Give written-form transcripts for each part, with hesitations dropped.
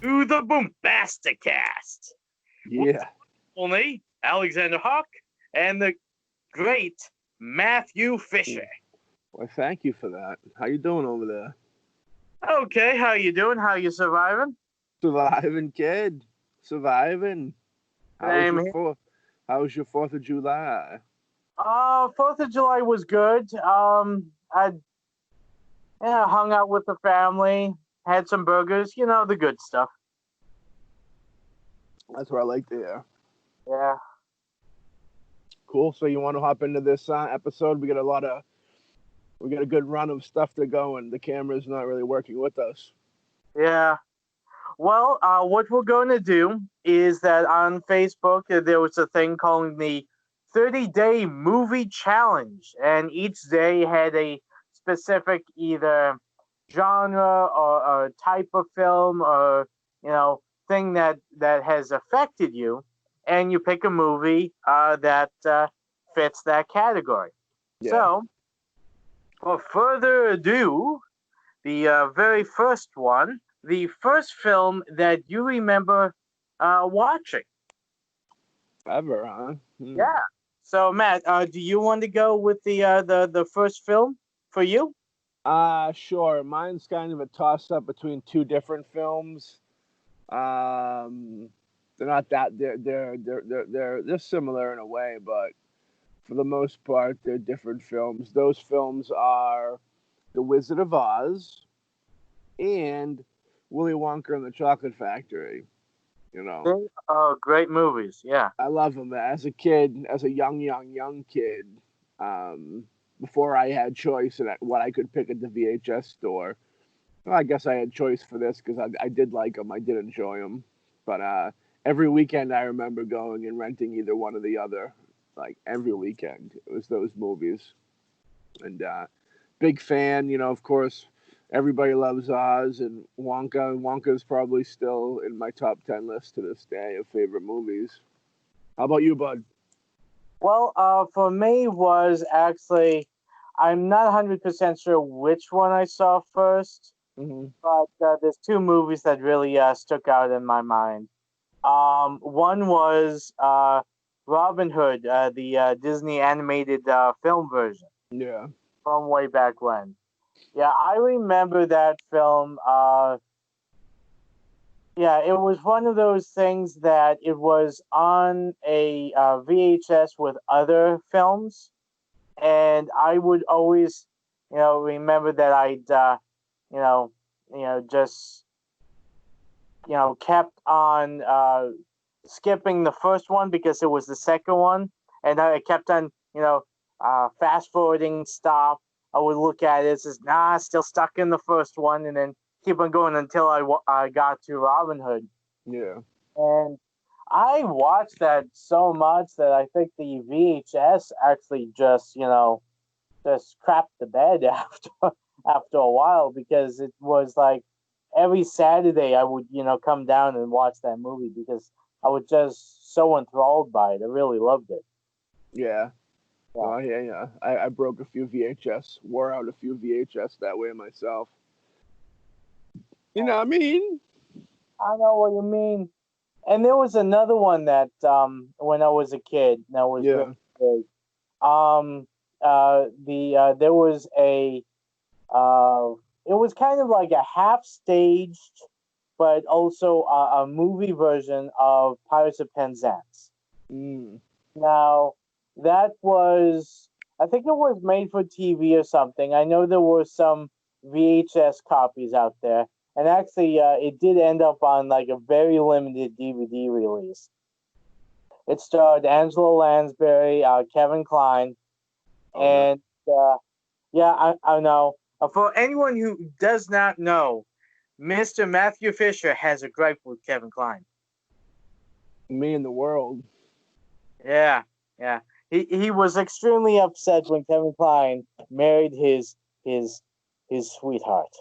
to the BoomBastiCAST. Yeah. Only Alexander Hawk and the great Matthew Fisher. Well, thank you for that. How you doing over there? Okay, how you doing? How you surviving? Surviving, kid. Surviving. How was Same your here. fourth? How was your 4th of July? 4th of July was good. I hung out with the family, had some burgers, the good stuff. That's what I like to hear. Yeah. Cool. So you want to hop into this episode? We got a good run of stuff to go, and the camera's not really working with us. Yeah. Well, what we're going to do is that on Facebook, there was a thing called the 30-day movie challenge, and each day had a specific either genre or type of film or thing that has affected you, and you pick a movie that fits that category. Yeah. So, for further ado, the very first one, the first film that you remember watching. Ever, huh? Yeah. So, Matt, do you want to go with the first film for you? Sure. Mine's kind of a toss-up between two different films. They're not that they're similar in a way, but for the most part, they're different films. Those films are The Wizard of Oz and Willy Wonka and the Chocolate Factory. Great movies. Yeah. I love them. As a kid, as a young kid, before I had choice in what I could pick at the VHS store. Well, I guess I had choice for this because I did like them. I did enjoy them. But every weekend I remember going and renting either one or the other. Like every weekend, it was those movies. And big fan, of course, everybody loves Oz and Wonka. Wonka's probably still in my top 10 list to this day of favorite movies. How about you, bud? Well, for me was actually, I'm not 100% sure which one I saw first, but there's two movies that really stuck out in my mind. One was Robin Hood, the Disney animated film version. Yeah. From way back when. Yeah, I remember that film. Yeah, it was one of those things that it was on a VHS with other films, and I would always, remember that I'd, just, kept on skipping the first one because it was the second one, and I kept on, fast forwarding stuff. I would look at it, says, still stuck in the first one, and then keep on going until I got to Robin Hood. Yeah. And I watched that so much that I think the VHS actually just crapped the bed after a while, because it was like every Saturday I would, come down and watch that movie because I was just so enthralled by it. I really loved it. Yeah. Yeah. Oh, yeah. I broke a few VHS, wore out a few VHS that way myself. You know what I mean? I know what you mean. And there was another one that when I was a kid, that was really big. There was a it was kind of like a half staged, but also a movie version of Pirates of Penzance. Now, that was, I think it was made for TV or something. I know there were some VHS copies out there. And actually, it did end up on like a very limited DVD release. It starred Angela Lansbury, Kevin Kline, and I know. For anyone who does not know, Mr. Matthew Fisher has a gripe with Kevin Kline. Me and the world. Yeah. He was extremely upset when Kevin Kline married his sweetheart.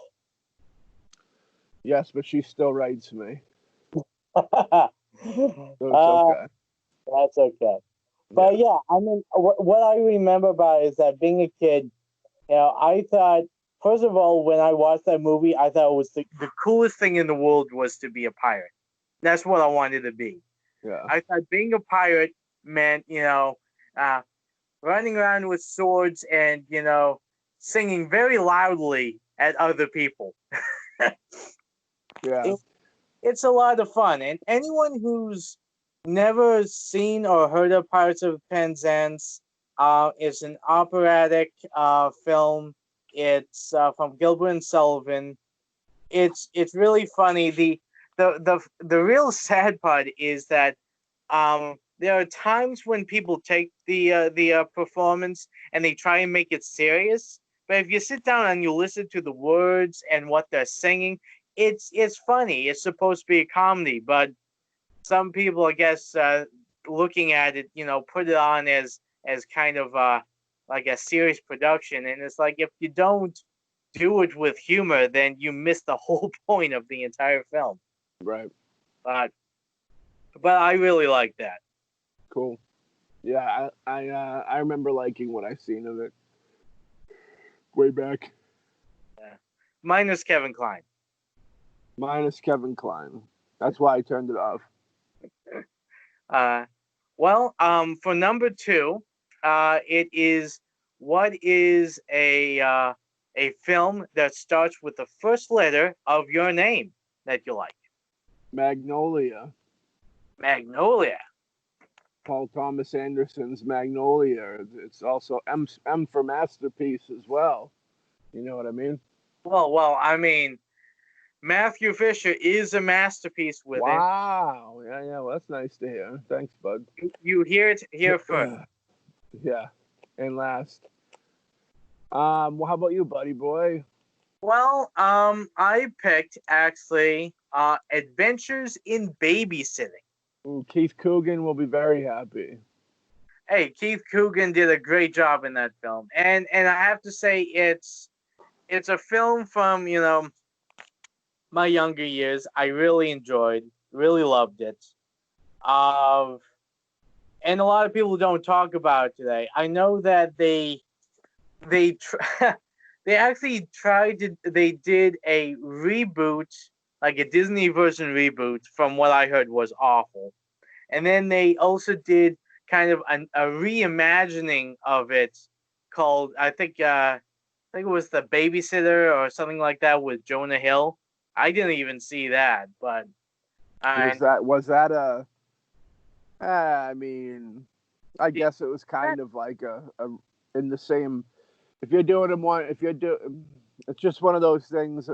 Yes, but she still writes me. So it's okay. That's okay. But yeah, I mean, what I remember about it is that being a kid, I thought First of all, when I watched that movie, I thought it was the coolest thing in the world was to be a pirate. That's what I wanted to be. Yeah. I thought being a pirate meant, running around with swords and, singing very loudly at other people. Yeah. It's a lot of fun. And anyone who's never seen or heard of Pirates of Penzance, it's an operatic film. It's from Gilbert and Sullivan. It's really funny. The real sad part is that there are times when people take the performance and they try and make it serious. But if you sit down and you listen to the words and what they're singing, it's funny. It's supposed to be a comedy, but some people, I guess, looking at it, put it on as kind of like a serious production. And it's like, if you don't do it with humor, then you miss the whole point of the entire film. Right. But I really like that. Cool. Yeah, I remember liking what I seen of it way back. Yeah. Minus Kevin Kline. Minus Kevin Kline. That's why I turned it off. For number 2, it is what is a film that starts with the first letter of your name that you like? Magnolia. Magnolia. Paul Thomas Anderson's Magnolia. It's also M for masterpiece as well. You know what I mean? Well, I mean, Matthew Fisher is a masterpiece with it. Wow. Yeah. Well, that's nice to hear. Thanks, bud. You hear it here first. Yeah. And last. Well, how about you, buddy boy? Well, I picked actually Adventures in Babysitting. Ooh, Keith Coogan will be very happy. Hey, Keith Coogan did a great job in that film, and I have to say it's a film from my younger years. I really enjoyed, really loved it. And a lot of people don't talk about it today. I know that they actually they did a reboot, like a Disney version reboot, from what I heard was awful. And then they also did kind of a reimagining of it called, I think it was The Babysitter or something like that with Jonah Hill. I didn't even see that, but was that a I mean, I guess it was kind of like a in the same. If you're doing them it's just one of those things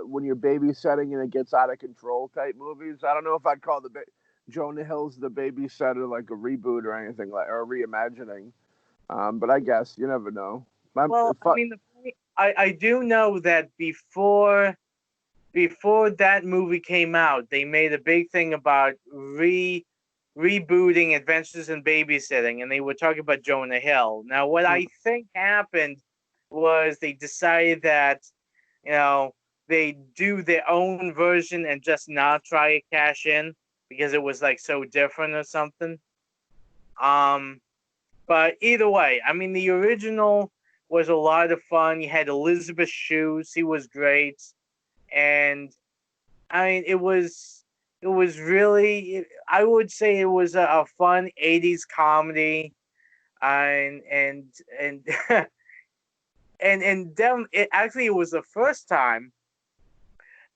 when you're babysitting and it gets out of control type movies. I don't know if I'd call Jonah Hill's The Babysitter like a reboot or anything or a reimagining. But I guess you never know. I do know that before that movie came out, they made a big thing about rebooting Adventures in Babysitting, and they were talking about Jonah Hill. Now, what I think happened was they decided that, they do their own version and just not try to cash in because it was like so different or something. But either way, I mean, the original was a lot of fun. You had Elizabeth Shue; he was great, and I mean, it was really. I would say it was a fun '80s comedy, and it was the first time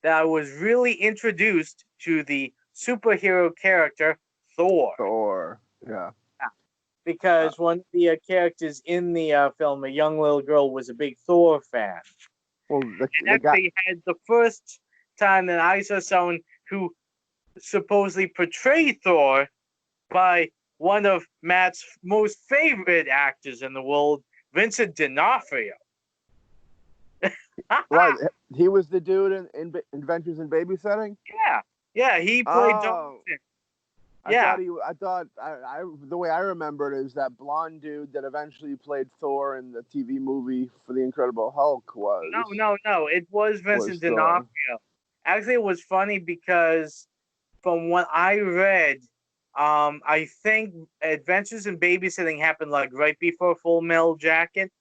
that I was really introduced to the superhero character Thor. Yeah. Because one of the characters in the film, a young little girl, was a big Thor fan. Well, had the first time that I saw someone who supposedly portrayed Thor by one of Matt's most favorite actors in the world, Vincent D'onofrio. Right, he was the dude in Adventures in Babysitting. Yeah, he played. Dolphin. I thought the way I remembered it is that blonde dude that eventually played Thor in the TV movie for the Incredible Hulk was. No. It was Vincent D'onofrio. Actually, it was funny because from what I read, I think Adventures in Babysitting happened like right before Full Metal Jacket.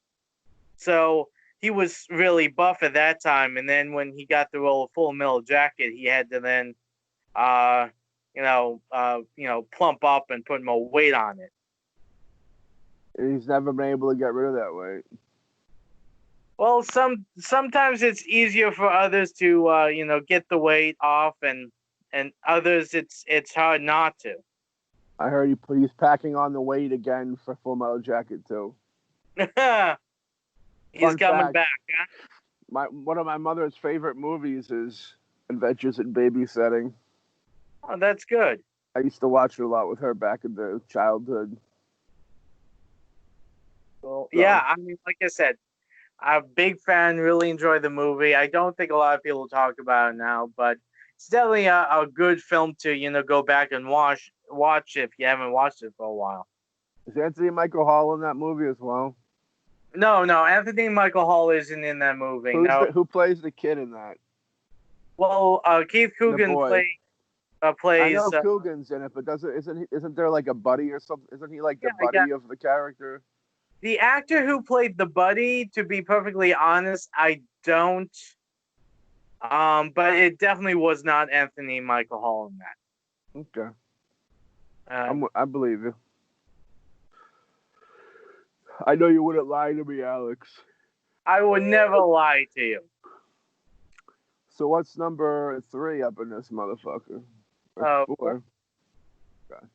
So he was really buff at that time, and then when he got the role of Full Metal Jacket, he had to then, plump up and put more weight on it. He's never been able to get rid of that weight. Well, sometimes it's easier for others to get the weight off, and others it's hard not to. I heard he's packing on the weight again for Full Metal Jacket too. He's Fun coming fact, back, huh? One of my mother's favorite movies is Adventures in Babysitting. Oh, that's good. I used to watch it a lot with her back in the childhood. Well, yeah, I mean, like I said, I'm a big fan. Really enjoy the movie. I don't think a lot of people talk about it now, but it's definitely a good film to go back and watch if you haven't watched it for a while. Is Anthony Michael Hall in that movie as well? No, Anthony Michael Hall isn't in that movie. Who plays the kid in that? Well, Keith Coogan plays. I know Coogan's in it, but isn't there like a buddy or something? Isn't he like the buddy of the character? The actor who played the buddy, to be perfectly honest, I don't. But it definitely was not Anthony Michael Hall in that. Okay. I believe you. I know you wouldn't lie to me, Alex. I would never lie to you. So what's number 3 up in this motherfucker? 4. Okay.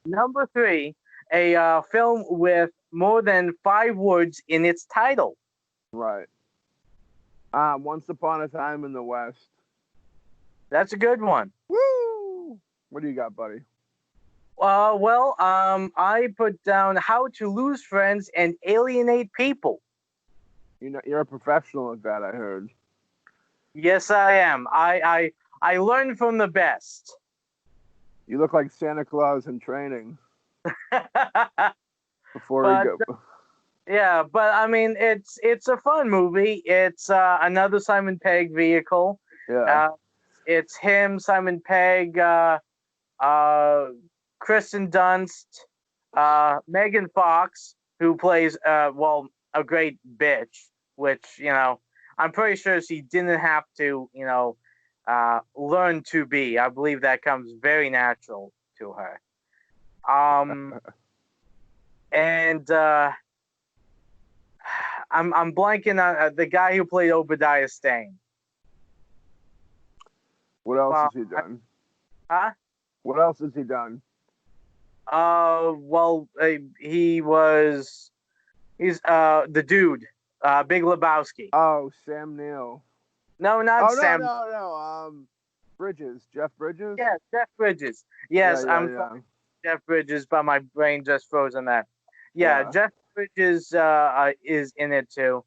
Number 3, a film with more than 5 words in its title. Right. Once Upon a Time in the West. That's a good one. Woo! What do you got, buddy? I put down How to Lose Friends and Alienate People. You're a professional at that, I heard. Yes, I am. I learned from the best. You look like Santa Claus in training. Before you go. Yeah, but I mean, it's a fun movie. It's another Simon Pegg vehicle. Yeah. It's him, Simon Pegg, Kristen Dunst, Megan Fox, who plays a great bitch, which I'm pretty sure she didn't have to learn to be. I believe that comes very natural to her. And I'm blanking on the guy who played Obadiah Stane. What else has he done? Huh? What else has he done? He's the dude, Big Lebowski. Oh, Sam Neill. No, not Sam. No. Bridges. Jeff Bridges? Yeah, Jeff Bridges. Yes, yeah, I'm sorry, Jeff Bridges, but my brain just froze on that. Yeah, Jeff Bridges is in it too.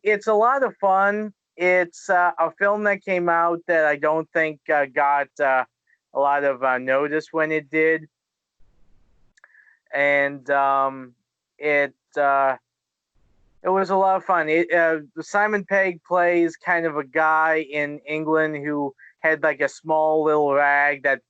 It's a lot of fun. It's a film that came out that I don't think got a lot of notice when it did. And it was a lot of fun. Simon Pegg plays kind of a guy in England who had like a small little rag that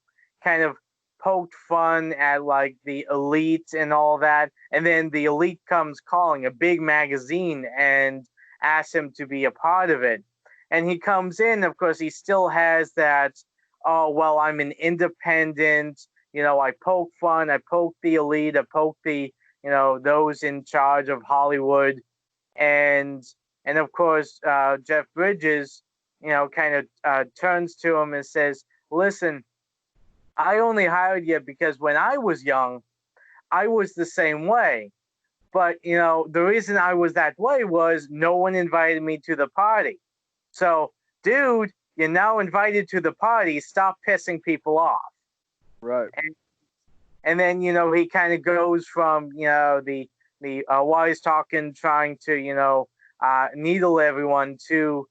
kind of poked fun at like the elite and all that. And then the elite comes calling, a big magazine, and asks him to be a part of it. And he comes in, of course, he still has that, I'm an independent, I poke fun, I poke the elite, I poke the, those in charge of Hollywood. And of course, Jeff Bridges, kind of turns to him and says, listen, I only hired you because when I was young, I was the same way. But, the reason I was that way was no one invited me to the party. So, dude, you're now invited to the party. Stop pissing people off. Right. And then, he kind of goes from, the wise talking, trying to, needle everyone to,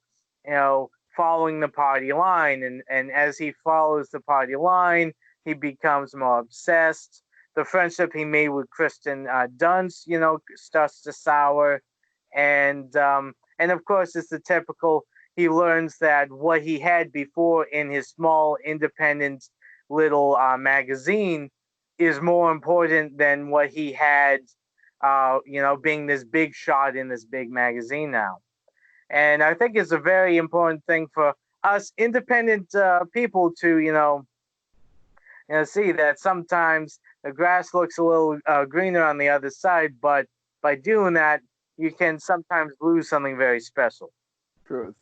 following the party line. And as he follows the party line, he becomes more obsessed. The friendship he made with Kristen Dunst, starts to sour. And of course, it's the typical, he learns that what he had before in his small, independent little magazine is more important than what he had, being this big shot in this big magazine now. And I think it's a very important thing for us independent people to, see that sometimes the grass looks a little greener on the other side, but by doing that, you can sometimes lose something very special. Truth.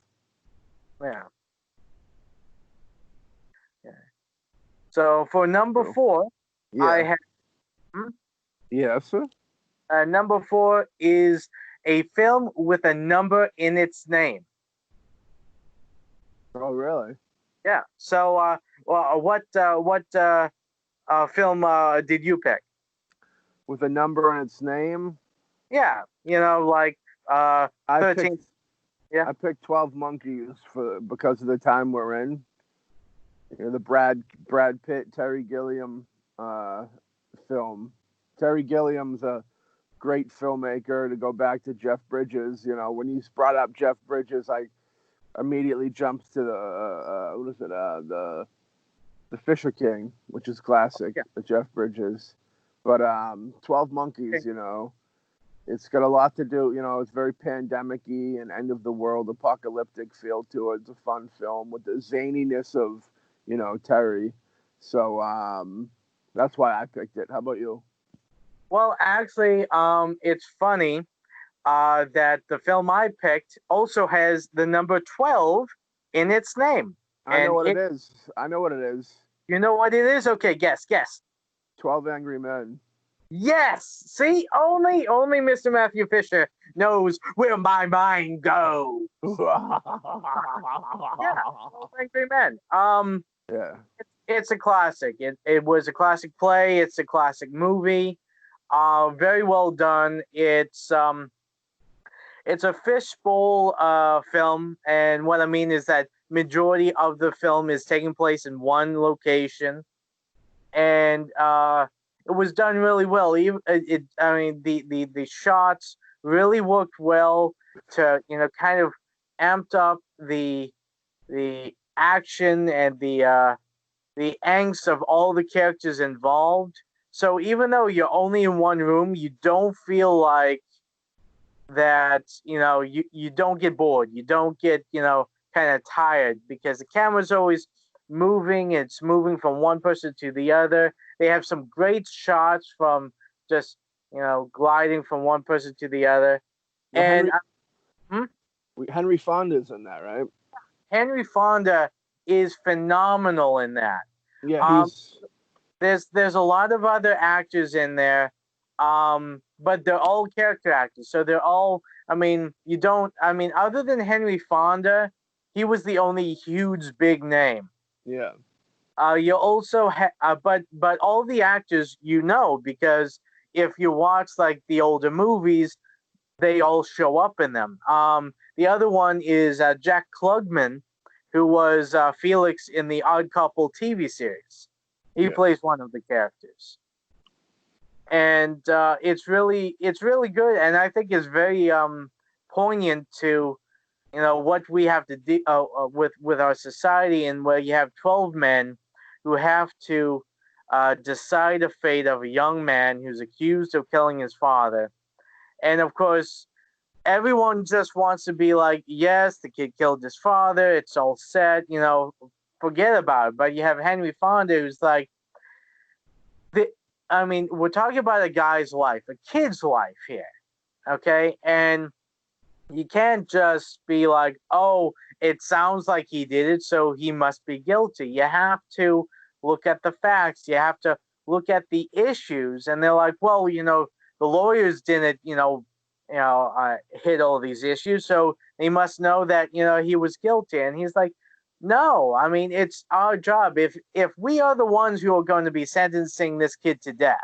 Yeah. Yeah. So for number 4, Yeah. I have. Yes, sir. Number 4 is a film with a number in its name. Oh, really? Yeah. So, what film did you pick? With a number in its name? Yeah, like 13. I picked 12 Monkeys because of the time we're in. The Brad Pitt, Terry Gilliam film. Terry Gilliam's a great filmmaker. To go back to Jeff Bridges, when he's brought up Jeff Bridges, I immediately jumps to the Fisher King, which is classic, the Jeff Bridges. But 12 Monkeys, it's got a lot to do. It's very pandemic-y and end of the world apocalyptic feel to it. It's a fun film with the zaniness of Terry. So that's why I picked it. How about you? Well, actually, it's funny that the film I picked also has the number 12 in its name. I know what it is. You know what it is? Okay, guess. 12 Angry Men. Yes. See, only Mr. Matthew Fisher knows where my mind goes. Yeah, 12 Angry Men. Yeah. It's a classic. It was a classic play. It's a classic movie. Very well done. It's a fishbowl film, and what I mean is that majority of the film is taking place in one location, and it was done really well. The shots really worked well to kind of amped up the action and the angst of all the characters involved. So even though you're only in one room, you don't feel like that, you don't get bored. You don't get, kind of tired because the camera's always moving. It's moving from one person to the other. They have some great shots from just, gliding from one person to the other. Well, and Henry Fonda's in that, right? Henry Fonda is phenomenal in that. Yeah, there's a lot of other actors in there, but they're all character actors. So they're all. Other than Henry Fonda, he was the only huge big name. Yeah. You also but all the actors because if you watch like the older movies, they all show up in them. The other one is Jack Klugman, who was Felix in the Odd Couple TV series. He plays one of the characters, and it's really good, and I think it's very poignant to what we have to do with our society, and where you have 12 men who have to decide the fate of a young man who's accused of killing his father, and of course everyone just wants to be like, yes, the kid killed his father, it's all set, forget about it. But you have Henry Fonda, who's like, we're talking about a guy's life, a kid's life here, okay? And you can't just be like, oh, it sounds like he did it, so he must be guilty. You have to look at the facts. You have to look at the issues. And they're like, well, the lawyers didn't, hit all these issues, so they must know that, he was guilty. And he's like, no, it's our job. If we are the ones who are going to be sentencing this kid to death,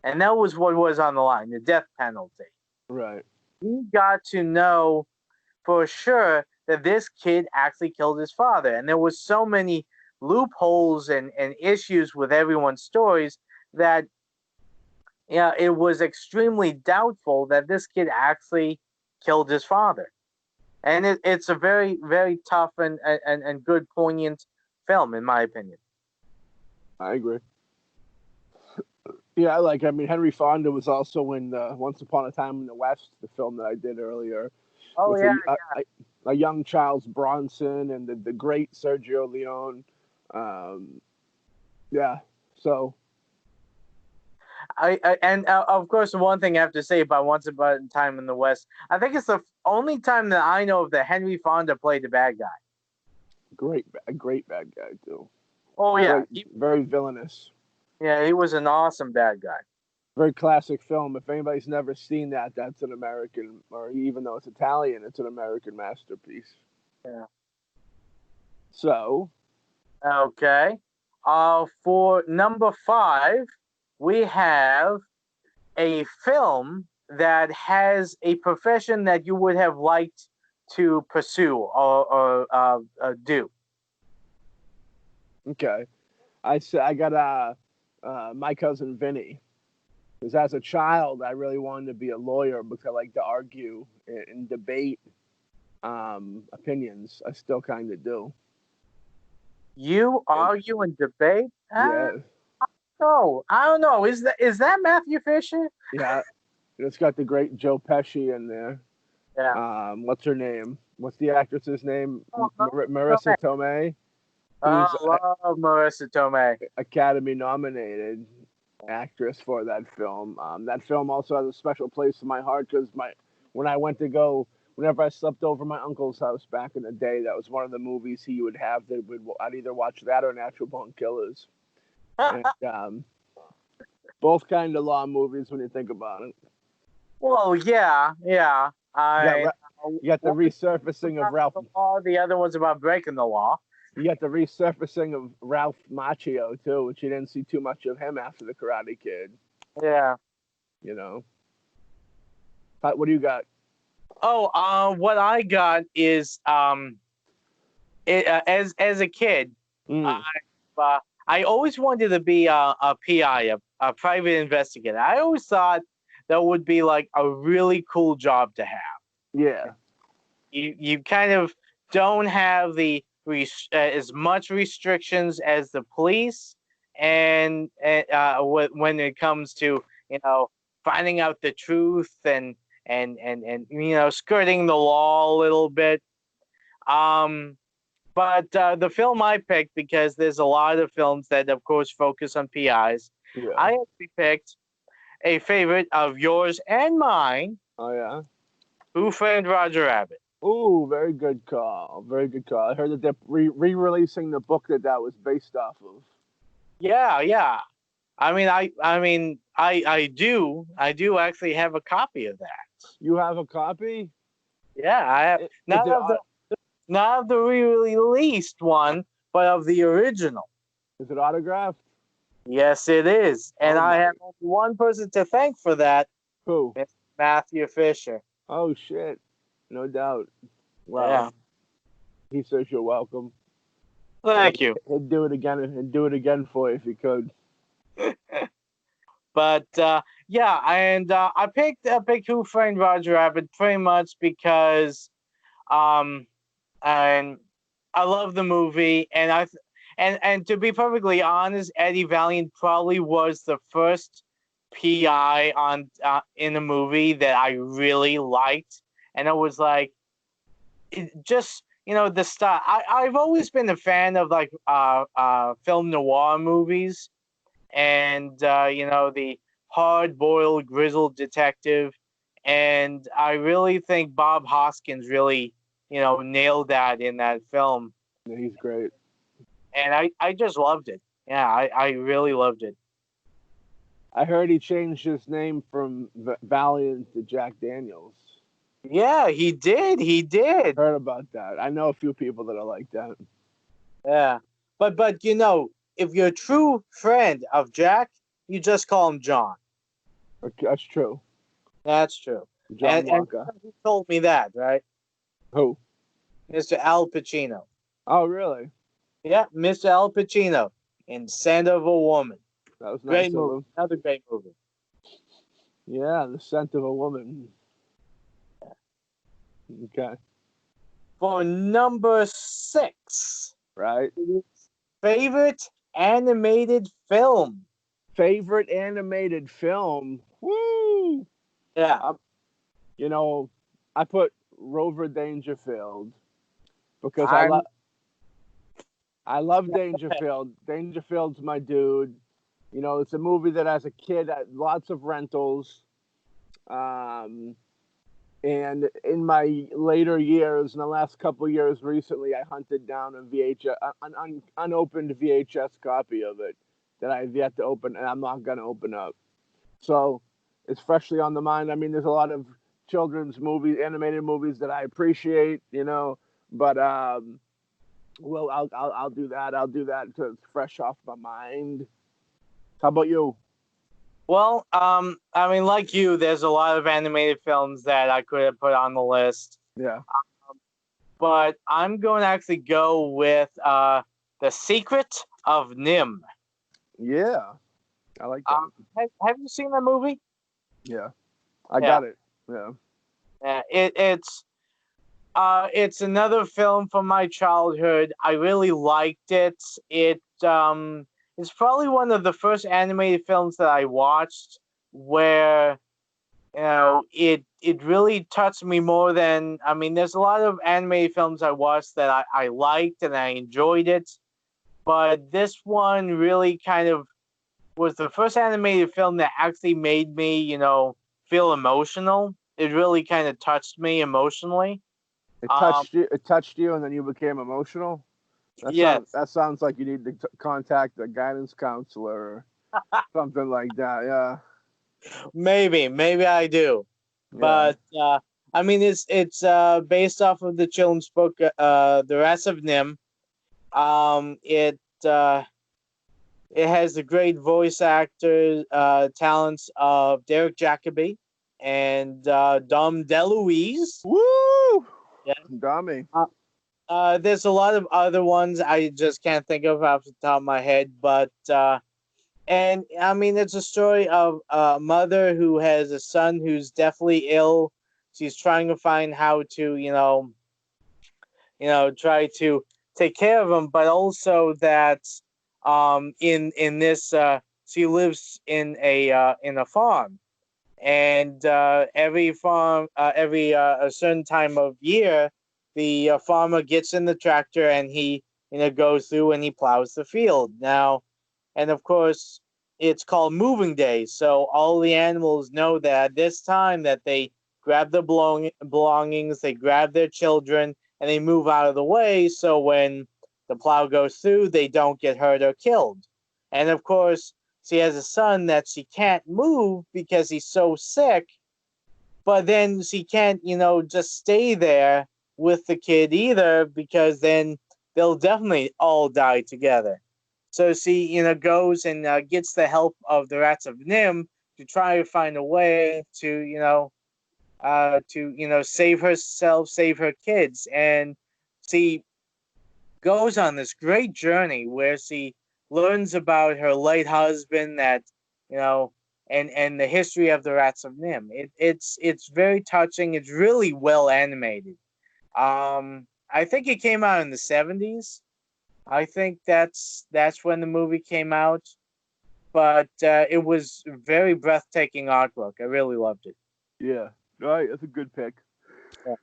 and that was what was on the line, the death penalty. Right. We got to know for sure that this kid actually killed his father. And there was so many loopholes and issues with everyone's stories that it was extremely doubtful that this kid actually killed his father. And it's a very, very tough and good, poignant film, in my opinion. I agree. Yeah, Henry Fonda was also in Once Upon a Time in the West, the film that I did earlier. Oh, yeah. a young Charles Bronson and the great Sergio Leone. Yeah, so and of course, one thing I have to say about Once Upon a Time in the West, I think it's the only time that I know of that Henry Fonda played the bad guy. a great bad guy too. Oh yeah, Very villainous. Yeah, he was an awesome bad guy. Very classic film. If anybody's never seen that, that's an American, or even though it's Italian, it's an American masterpiece. Yeah. So. Okay. For number 5, we have a film that has a profession that you would have liked to pursue or do. Okay. I got My Cousin Vinny. Because as a child, I really wanted to be a lawyer because I like to argue and debate opinions. I still kind of do. You argue and debate? Yeah. No, I don't know. Is that Matthew Fisher? Yeah. It's got the great Joe Pesci in there. Yeah. What's her name? What's the actress's name? Marissa Tomei. I love Marissa Tomei. Academy nominated actress for that film. That film also has a special place in my heart because whenever I slept over my uncle's house back in the day, that was one of the movies he would have. I'd either watch that or Natural Born Killers. And, both kind of law movies when you think about it. Well, yeah. You got the resurfacing of Ralph. The other one's about breaking the law. You got the resurfacing of Ralph Macchio too, which you didn't see too much of him after the Karate Kid. Yeah. You know. What do you got? Oh, what I got is as a kid, I always wanted to be a PI, a private investigator. I always thought that would be like a really cool job to have. Yeah. You kind of don't have the as much restrictions as the police, and when it comes to finding out the truth and skirting the law a little bit. But the film I picked, because there's a lot of films that, of course, focus on PIs, I actually picked a favorite of yours and mine. Oh, yeah? Who Framed Roger Rabbit? Ooh, very good call. Very good call. I heard that they're re-releasing the book that was based off of. Yeah. I do actually have a copy of that. You have a copy? Yeah, I have. Not of the re-released one, but of the original. Is it autographed? Yes, it is. And I have only one person to thank for that. Who? It's Matthew Fisher. Oh, shit. No doubt. Well, yeah. He says you're welcome. Thank you. He'd do it again for you if he could. But yeah, and I picked Who Framed Roger Rabbit pretty much because and I love the movie, and to be perfectly honest, Eddie Valiant probably was the first PI in a movie that I really liked, and it was like the style. I've always been a fan of like film noir movies, and the hard-boiled, grizzled detective, and I really think Bob Hoskins really nailed that in that film. Yeah, he's great. And I just loved it. Yeah, I really loved it. I heard he changed his name from Valiant to Jack Daniels. Yeah, he did. Heard about that. I know a few people that are like that. Yeah. But if you're a true friend of Jack, you just call him John. That's true. That's true. John Walker. And he told me that, right? Who? Mr. Al Pacino. Oh, really? Yeah, Mr. Al Pacino in Scent of a Woman. That was great nice movie. Another great movie. Yeah, The Scent of a Woman. Okay. For number 6. Right. Favorite animated film. Favorite animated film. Woo! Yeah. I put Rover Dangerfield because I'm I love Dangerfield. Dangerfield's my dude. You know, it's a movie that as a kid had lots of rentals. And in my later years, in the last couple of years recently, I hunted down an unopened VHS copy of it that I've yet to open, and I'm not going to open up. So it's freshly on the mind. I mean, there's a lot of children's movies, animated movies that I appreciate, you know, but well, I'll do that. I'll do that because it's fresh off my mind. How about you? Well, I mean, like you, there's a lot of animated films that I could have put on the list. Yeah. But I'm going to actually go with The Secret of Nimh. Yeah. I like that. Have you seen that movie? Yeah. I got it. Yeah. Yeah, it's another film from my childhood. I really liked it. It's probably one of the first animated films that I watched where, you know, it really touched me more than, I mean, there's a lot of animated films I watched that I liked and I enjoyed it, but this one really kind of was the first animated film that actually made me, you know, feel emotional. It really kind of touched me emotionally. It touched you. It touched you, and then you became emotional. Yes. That sounds like you need to contact a guidance counselor or something like that. Yeah. Maybe I do. But I mean, it's based off of the children's book, The Rats of Nim. It has the great voice actor talents of Derek Jacobi and Dom DeLuise. Woo! Yeah. Dummy. There's a lot of other ones I just can't think of off the top of my head, but and I mean, it's a story of a mother who has a son who's deathly ill. She's trying to find how to, try to take care of him, but also that, in this, she lives in a farm, and every farm, every a certain time of year, the farmer gets in the tractor and he, goes through and he plows the field. Now, and of course, it's called moving day. So all the animals know that at this time that they grab their belongings, they grab their children, and they move out of the way. So when the plow goes through, they don't get hurt or killed. And of course, she has a son that she can't move because he's so sick. But then she can't, just stay there with the kid either because then they'll definitely all die together. So she, goes and gets the help of the Rats of Nim to try to find a way to, save herself, save her kids. And she goes on this great journey where she learns about her late husband that, and the history of the Rats of Nim. It's very touching. It's really well animated. I think it came out in the 70s. I think that's when the movie came out, but it was very breathtaking artwork. I really loved it. Yeah, right. That's a good pick. Yeah.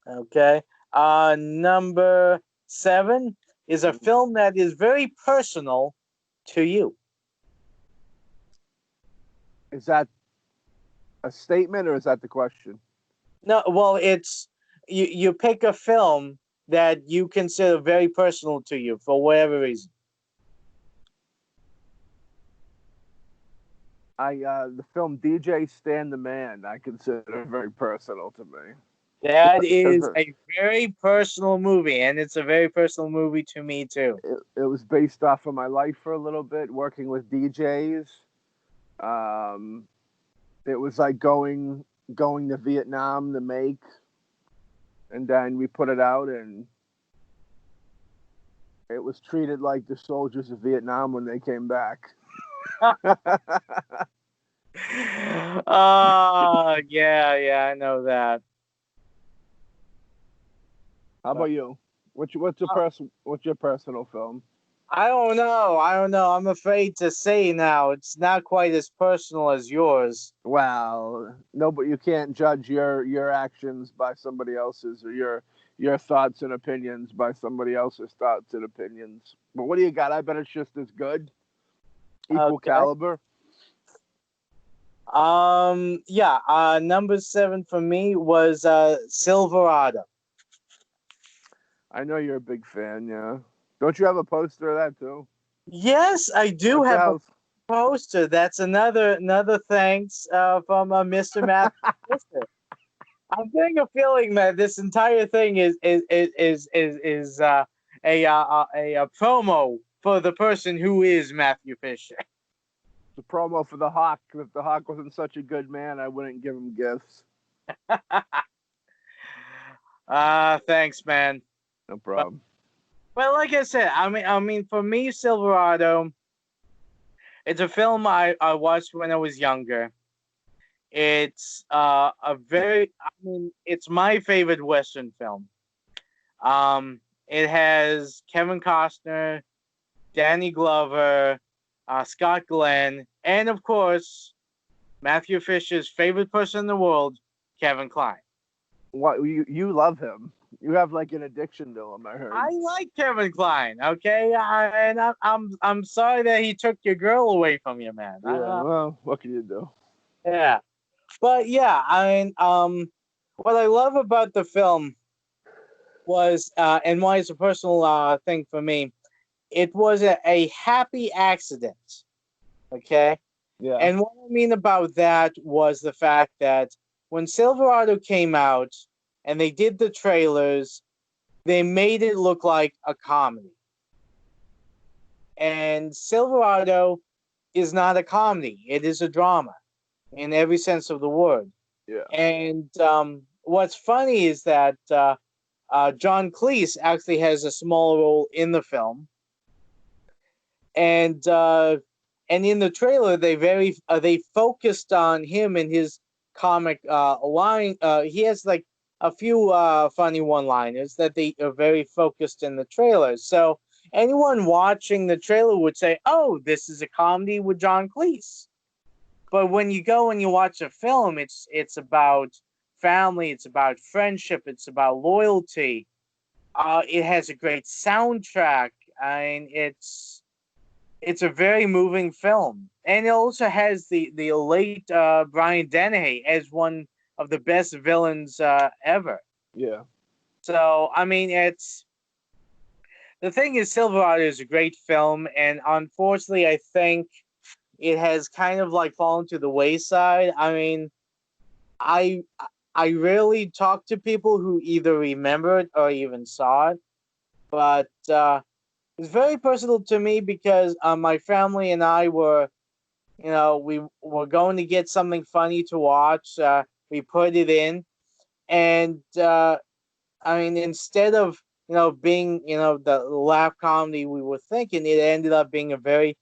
Okay. Number 7 is a film that is very personal to you. Is that a statement or is that the question? No, well, it's you pick a film that you consider very personal to you for whatever reason. The film DJ Stan the Man I consider very personal to me. That is a very personal movie, and it's a very personal movie to me too. It was based off of my life for a little bit, working with DJs. It was like going to Vietnam to make, and then we put it out, and it was treated like the soldiers of Vietnam when they came back. Oh, yeah, I know that. How about you? What's your personal film? I don't know. I'm afraid to say now. It's not quite as personal as yours. Well, no, but you can't judge your actions by somebody else's, or your thoughts and opinions by somebody else's thoughts and opinions. But what do you got? I bet it's just as good, equal Okay. caliber. Yeah. Number 7 for me was Silverado. I know you're a big fan, yeah. Don't you have a poster of that too? Yes, I do At the have a house? poster. That's another thanks from Mr. Matthew Fisher. I'm getting a feeling that this entire thing is a promo for the person who is Matthew Fisher. It's a promo for the Hawk. If the Hawk wasn't such a good man, I wouldn't give him gifts. Thanks, man. No problem. Well, like I said, I mean, for me, Silverado, it's a film I watched when I was younger. It's it's my favorite Western film. It has Kevin Costner, Danny Glover, Scott Glenn, and of course, Matthew Fisher's favorite person in the world, Kevin Kline. What you love him? You have like an addiction to him, I heard. I like Kevin Kline, okay, and I'm sorry that he took your girl away from you, man. Yeah, well, what can you do? Yeah, but yeah, what I love about the film was, and why it's a personal thing for me, it was a happy accident, okay. Yeah. And what I mean about that was the fact that when Silverado came out and they did the trailers, they made it look like a comedy. And Silverado is not a comedy. It is a drama in every sense of the word. Yeah. And what's funny is that John Cleese actually has a small role in the film. And in the trailer, they focused on him and his comic line. He has like a few funny one-liners that they are very focused in the trailer. So anyone watching the trailer would say, "Oh, this is a comedy with John Cleese." But when you go and you watch a film, it's about family, it's about friendship, it's about loyalty. It has a great soundtrack, and it's a very moving film, and it also has the late Brian Dennehy as one of the best villains ever. Yeah. So I mean, the thing is, Silverado is a great film, and unfortunately, I think it has kind of like fallen to the wayside. I mean, I I rarely talk to people who either remember it or even saw it, but it's very personal to me because my family and I were, we were going to get something funny to watch. We put it in, and I mean, instead of being the laugh comedy we were thinking, it ended up being a very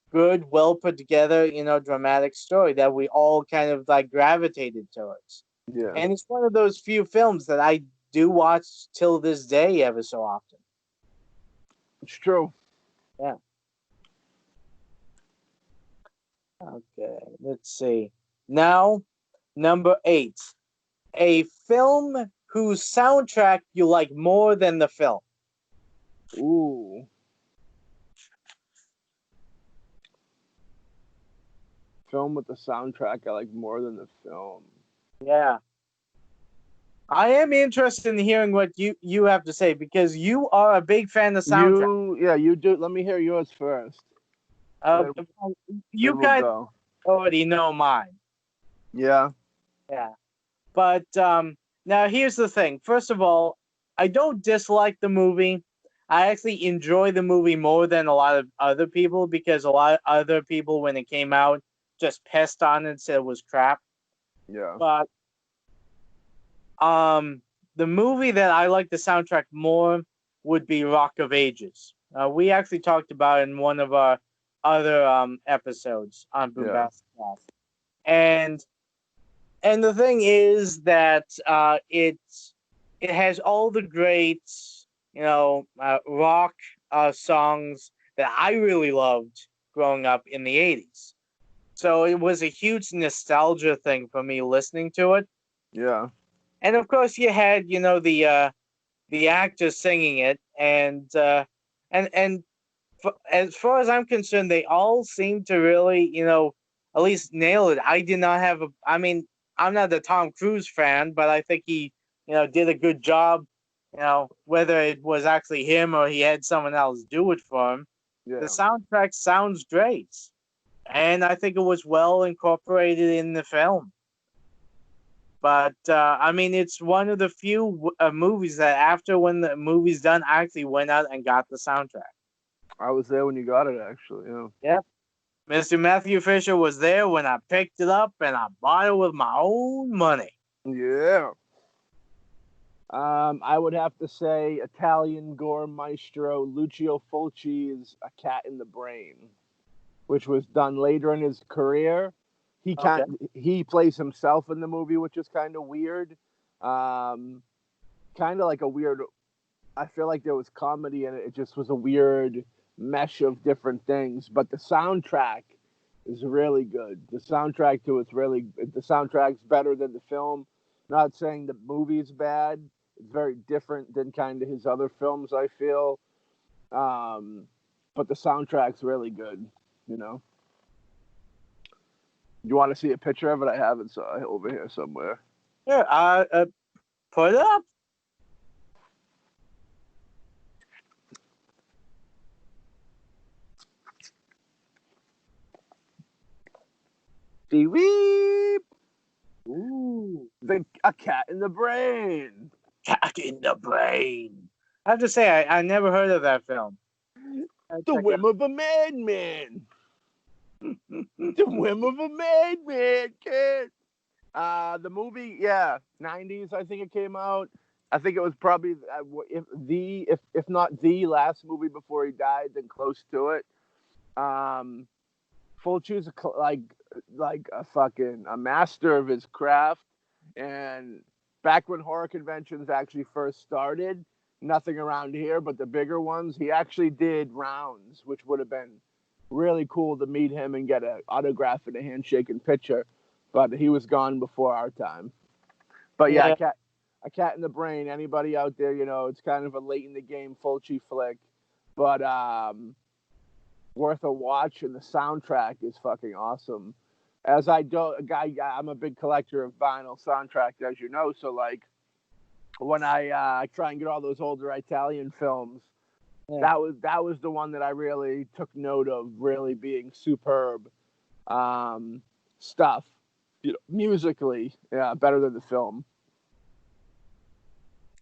good, well put together, dramatic story that we all kind of like gravitated towards. Yeah. And it's one of those few films that I do watch till this day ever so often. It's true. Yeah. Okay, let's see. Now, number 8. A film whose soundtrack you like more than the film. Ooh. Film with the soundtrack I like more than the film. Yeah. I am interested in hearing what you have to say because you are a big fan of soundtrack. You do. Let me hear yours first. You guys already know mine. Yeah. Yeah. But now here's the thing. First of all, I don't dislike the movie. I actually enjoy the movie more than a lot of other people because a lot of other people, when it came out, just pissed on it and said it was crap. Yeah. But the movie that I like the soundtrack more would be Rock of Ages. We actually talked about it in one of our other episodes on BoomBastiCAST. And the thing is that it has all the great rock songs that I really loved growing up in the 80s. So it was a huge nostalgia thing for me listening to it. Yeah. And of course, you had, the actors singing it, and as far as I'm concerned, they all seem to really, at least nail it. I did not have I mean, I'm not a Tom Cruise fan, but I think he, did a good job. Whether it was actually him or he had someone else do it for him. The Yeah. soundtrack sounds great, and I think it was well incorporated in the film. But I mean, it's one of the few movies that after when the movie's done, I actually went out and got the soundtrack. I was there when you got it, actually. Yeah. Yep. Mr. Matthew Fisher was there when I picked it up, and I bought it with my own money. Yeah. I would have to say Italian gore maestro Lucio Fulci's A Cat in the Brain, which was done later in his career. He plays himself in the movie, which is kind of weird. Kind of like a weird. I feel like there was comedy in it. It just was a weird mesh of different things. But the soundtrack is really good. The soundtrack to it's really. The soundtrack's better than the film. Not saying the movie's bad. It's very different than kind of his other films, I feel. But the soundtrack's really good. You want to see a picture of it? I have it over here somewhere. Yeah, put it up. Weep. Ooh, A Cat in the Brain. Cat in the Brain. I have to say, I never heard of that film. The Whim of a Madman. The Whim of a Madman, kid. The movie, 90s. I think it came out. I think it was probably if not the last movie before he died, then close to it. Fulci's like a master of his craft, and back when horror conventions actually first started, nothing around here but the bigger ones, he actually did rounds, which would have been really cool to meet him and get an autograph and a handshake and picture, but he was gone before our time. But yeah, A Cat in the Brain. Anybody out there, it's kind of a late in the game Fulci flick, but worth a watch, and the soundtrack is fucking awesome. I'm a big collector of vinyl soundtracks, as you know, so like when I try and get all those older Italian films, that was the one that I really took note of really being superb stuff, musically, better than the film.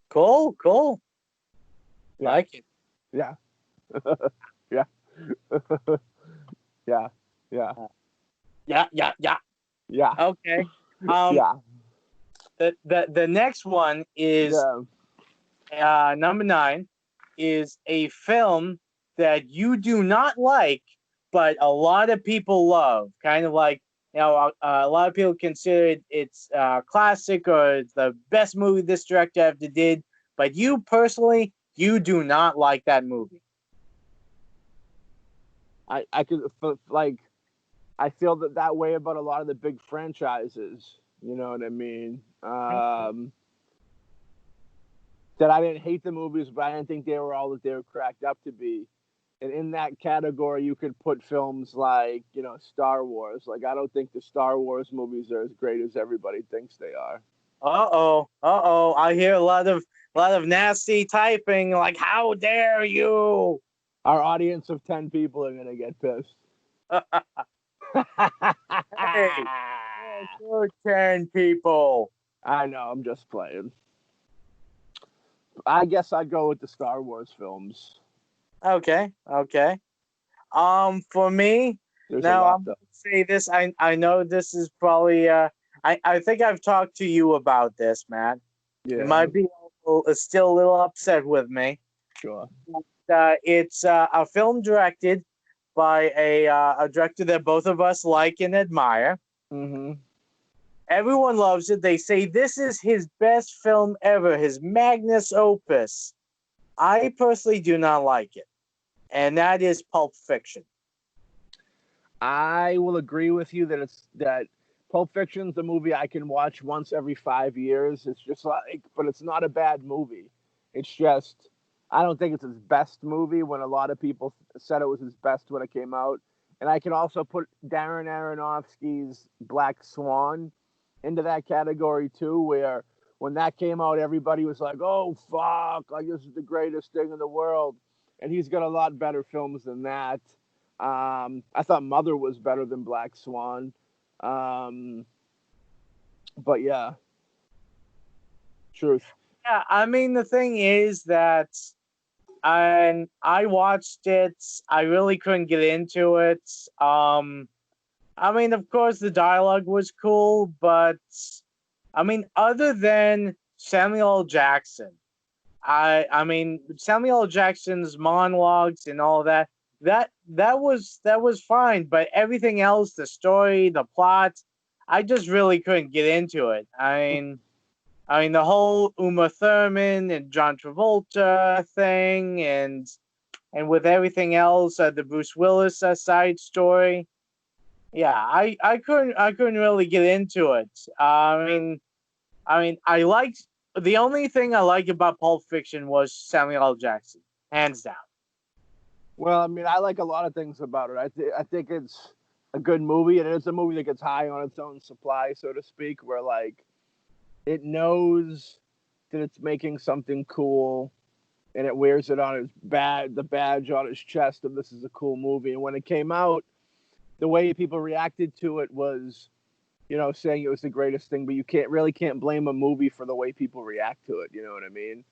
Cool. Yeah. Like it. Yeah. Yeah. Yeah. Okay. Yeah. The next one is number 9 is a film that you do not like, but a lot of people love. Kind of like, a lot of people consider it's classic or it's the best movie this director ever did, but you personally, you do not like that movie. I could I feel that way about a lot of the big franchises. You know what I mean? That I didn't hate the movies, but I didn't think they were all that they were cracked up to be. And in that category, you could put films like, Star Wars. Like, I don't think the Star Wars movies are as great as everybody thinks they are. Uh-oh. I hear a lot of nasty typing, like, how dare you? Our audience of 10 people are going to get pissed. Hey, you're 10 people. I know, I'm just playing. I guess I'd go with the Star Wars films. Okay. For me, I'm going to say this. I know this is probably, I think I've talked to you about this, Matt. Yeah. You might be still a little upset with me. Sure. It's a film directed by a director that both of us like and admire. Mm-hmm. Everyone loves it. They say this is his best film ever, his magnus opus. I personally do not like it. and that is Pulp Fiction. I will agree with you that Pulp Fiction's a movie I can watch once every 5 years. It's just like, but it's not a bad movie. It's just, I don't think it's his best movie when a lot of people said it was his best when it came out. And I can also put Darren Aronofsky's Black Swan into that category too, where when that came out, everybody was like, oh, fuck, like this is the greatest thing in the world. And he's got a lot better films than that. I thought Mother was better than Black Swan. But yeah, truth. Yeah, I mean, the thing is that I watched it. I really couldn't get into it. I mean, of course, the dialogue was cool, but I mean, other than Samuel L. Jackson, I mean, Samuel L. Jackson's monologues and all that, that was fine. But everything else, the story, the plot, I just really couldn't get into it. I mean, the whole Uma Thurman and John Travolta thing, and with everything else, the Bruce Willis side story. Yeah, I couldn't really get into it. I mean, I liked the only thing I liked about Pulp Fiction was Samuel L. Jackson, hands down. Well, I mean, I like a lot of things about it. I think it's a good movie, and it's a movie that gets high on its own supply, so to speak, where like it knows that it's making something cool, and it wears it on the badge on its chest of this is a cool movie. And when it came out, the way people reacted to it was, you know, saying it was the greatest thing, but you can't blame a movie for the way people react to it. You know what I mean?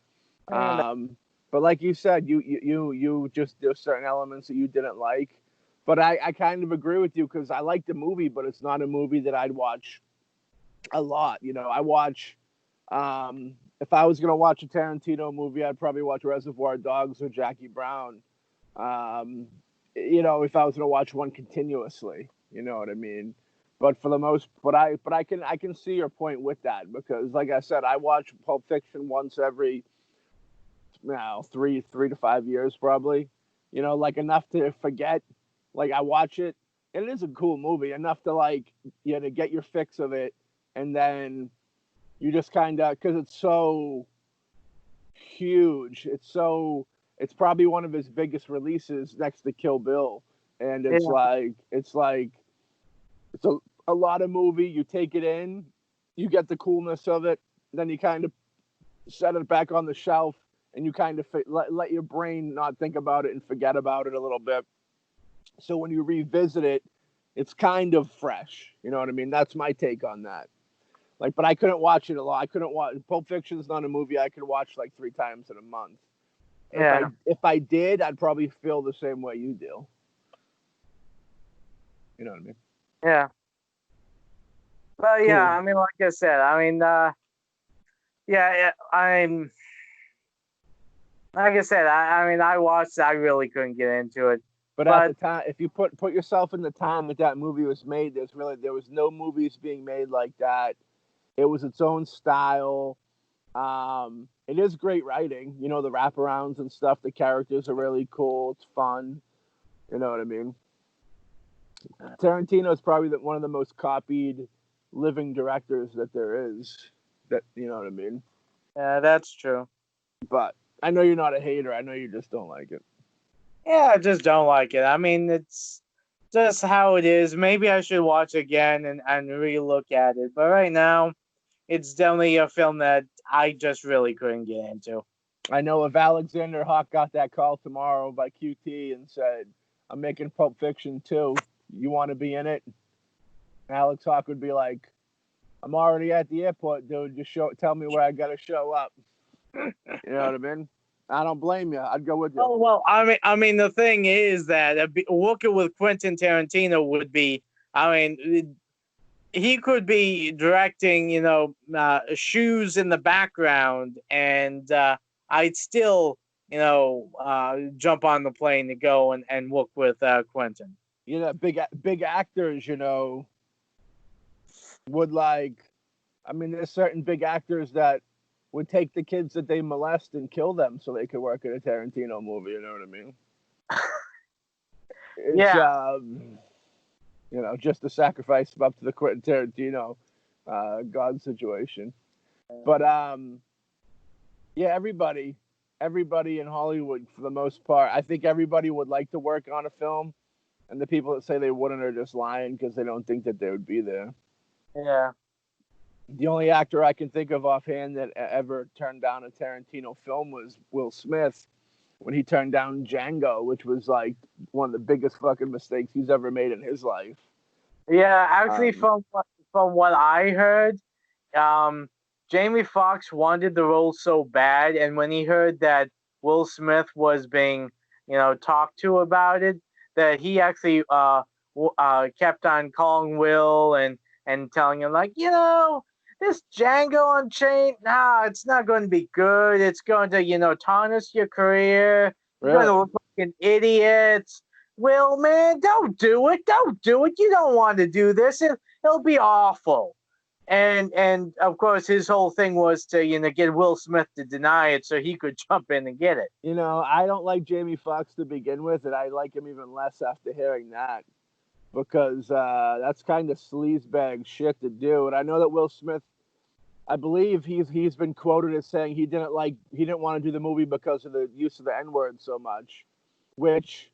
And But like you said, you just, there's certain elements that you didn't like. But I kind of agree with you because I like the movie, but it's not a movie that I'd watch a lot. You know, I watch, if I was going to watch a Tarantino movie, I'd probably watch Reservoir Dogs or Jackie Brown. You know, if I was going to watch one continuously, you know what I mean? But for the most, I can see your point with that because, like I said, I watch Pulp Fiction once every, now 3 to 5 years probably, you know, like enough to forget. Like I watch it and it is a cool movie enough to like, you know, to get your fix of it, and then you just kind of, because it's so huge, it's probably one of his biggest releases next to Kill Bill, and it's a lot of movie. You take it in, you get the coolness of it, then you kind of set it back on the shelf, and you kind of let your brain not think about it and forget about it a little bit. So when you revisit it, it's kind of fresh. You know what I mean? That's my take on that. Like, but I couldn't watch it a lot. I couldn't watch Pulp Fiction's not a movie I could watch like 3 times in a month. yeah, If I did, I'd probably feel the same way you do. You know what I mean? yeah. Well, Cool. yeah. I mean, like I said, I mean, yeah. I'm like I said. I mean, I watched. I really couldn't get into it. But at the time, if you put yourself in the time that movie was made, there was no movies being made like that. It was its own style. It is great writing. You know, the wraparounds and stuff. The characters are really cool. It's fun. You know what I mean? Tarantino is probably one of the most copied living directors that there is. That, you know what I mean? Yeah, that's true. But I know you're not a hater. I know you just don't like it. Yeah, I just don't like it. I mean, it's just how it is. Maybe I should watch again and re-look at it. But right now, it's definitely a film that I just really couldn't get into. I know if Alexander Hawk got that call tomorrow by QT and said, I'm making Pulp Fiction 2, you want to be in it? Alex Hawk would be like, I'm already at the airport, dude. Just tell me where I got to show up. You know what I mean? I don't blame you. I'd go with you. Oh well, I mean, the thing is that working with Quentin Tarantino would be. I mean, he could be directing, you know, shoes in the background, and I'd still, you know, jump on the plane to go and work with Quentin. You know, big actors, you know, would like. I mean, there's certain big actors that would take the kids that they molest and kill them so they could work in a Tarantino movie. You know what I mean? It's just a sacrifice up to the Quentin Tarantino God situation. But everybody in Hollywood, for the most part, I think everybody would like to work on a film, and the people that say they wouldn't are just lying because they don't think that they would be there. Yeah. The only actor I can think of offhand that ever turned down a Tarantino film was Will Smith, when he turned down Django, which was like one of the biggest fucking mistakes he's ever made in his life. Yeah, actually, from what I heard, Jamie Foxx wanted the role so bad, and when he heard that Will Smith was being, talked to about it, that he actually kept on calling Will and telling him, like, this Django Unchained, nah, it's not going to be good. It's going to, tarnish your career. You're going to look like an idiot. Will, man, don't do it. Don't do it. You don't want to do this. It'll be awful. And of course, his whole thing was to, get Will Smith to deny it so he could jump in and get it. I don't like Jamie Foxx to begin with, and I like him even less after hearing that, because that's kind of sleazebag shit to do. And I know that Will Smith, I believe he's been quoted as saying he didn't want to do the movie because of the use of the N-word so much, which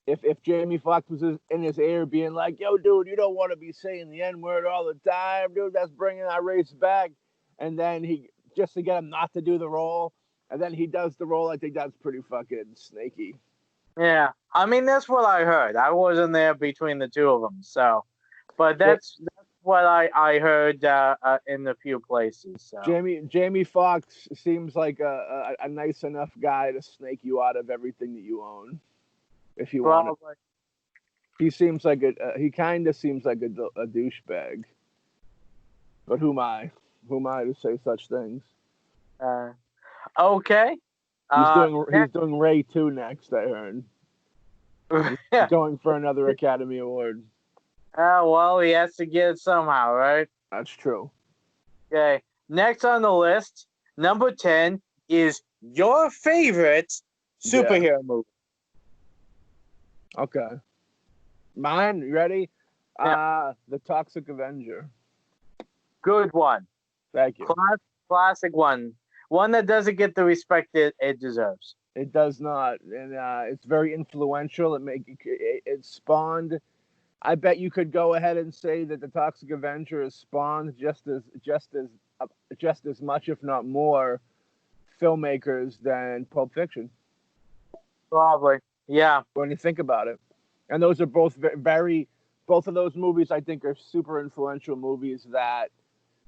if Jamie Foxx was in his ear being like, yo, dude, you don't want to be saying the N-word all the time, dude, that's bringing our race back, and then he, just to get him not to do the role, and then he does the role, I think that's pretty fucking snaky. Yeah, I mean, that's what I heard. I wasn't there between the two of them, so, but that's what I heard in a few places. So. Jamie Foxx seems like a nice enough guy to snake you out of everything that you own, if you want it. He seems like he kind of seems like a douchebag. But who am I? Who am I to say such things? Okay. He's doing Ray 2 next, I heard. He's going for another Academy Award. Well, he has to get it somehow, right? That's true. Okay. Next on the list, number 10 is your favorite superhero movie. Okay. Mine, you ready? Yeah. The Toxic Avenger. Good one. Thank you. Classic one. One that doesn't get the respect it deserves. It does not, and it's very influential. It spawned. I bet you could go ahead and say that the Toxic Avenger has spawned just as much, if not more, filmmakers than Pulp Fiction. Probably, yeah. When you think about it, and those are both both of those movies I think are super influential movies that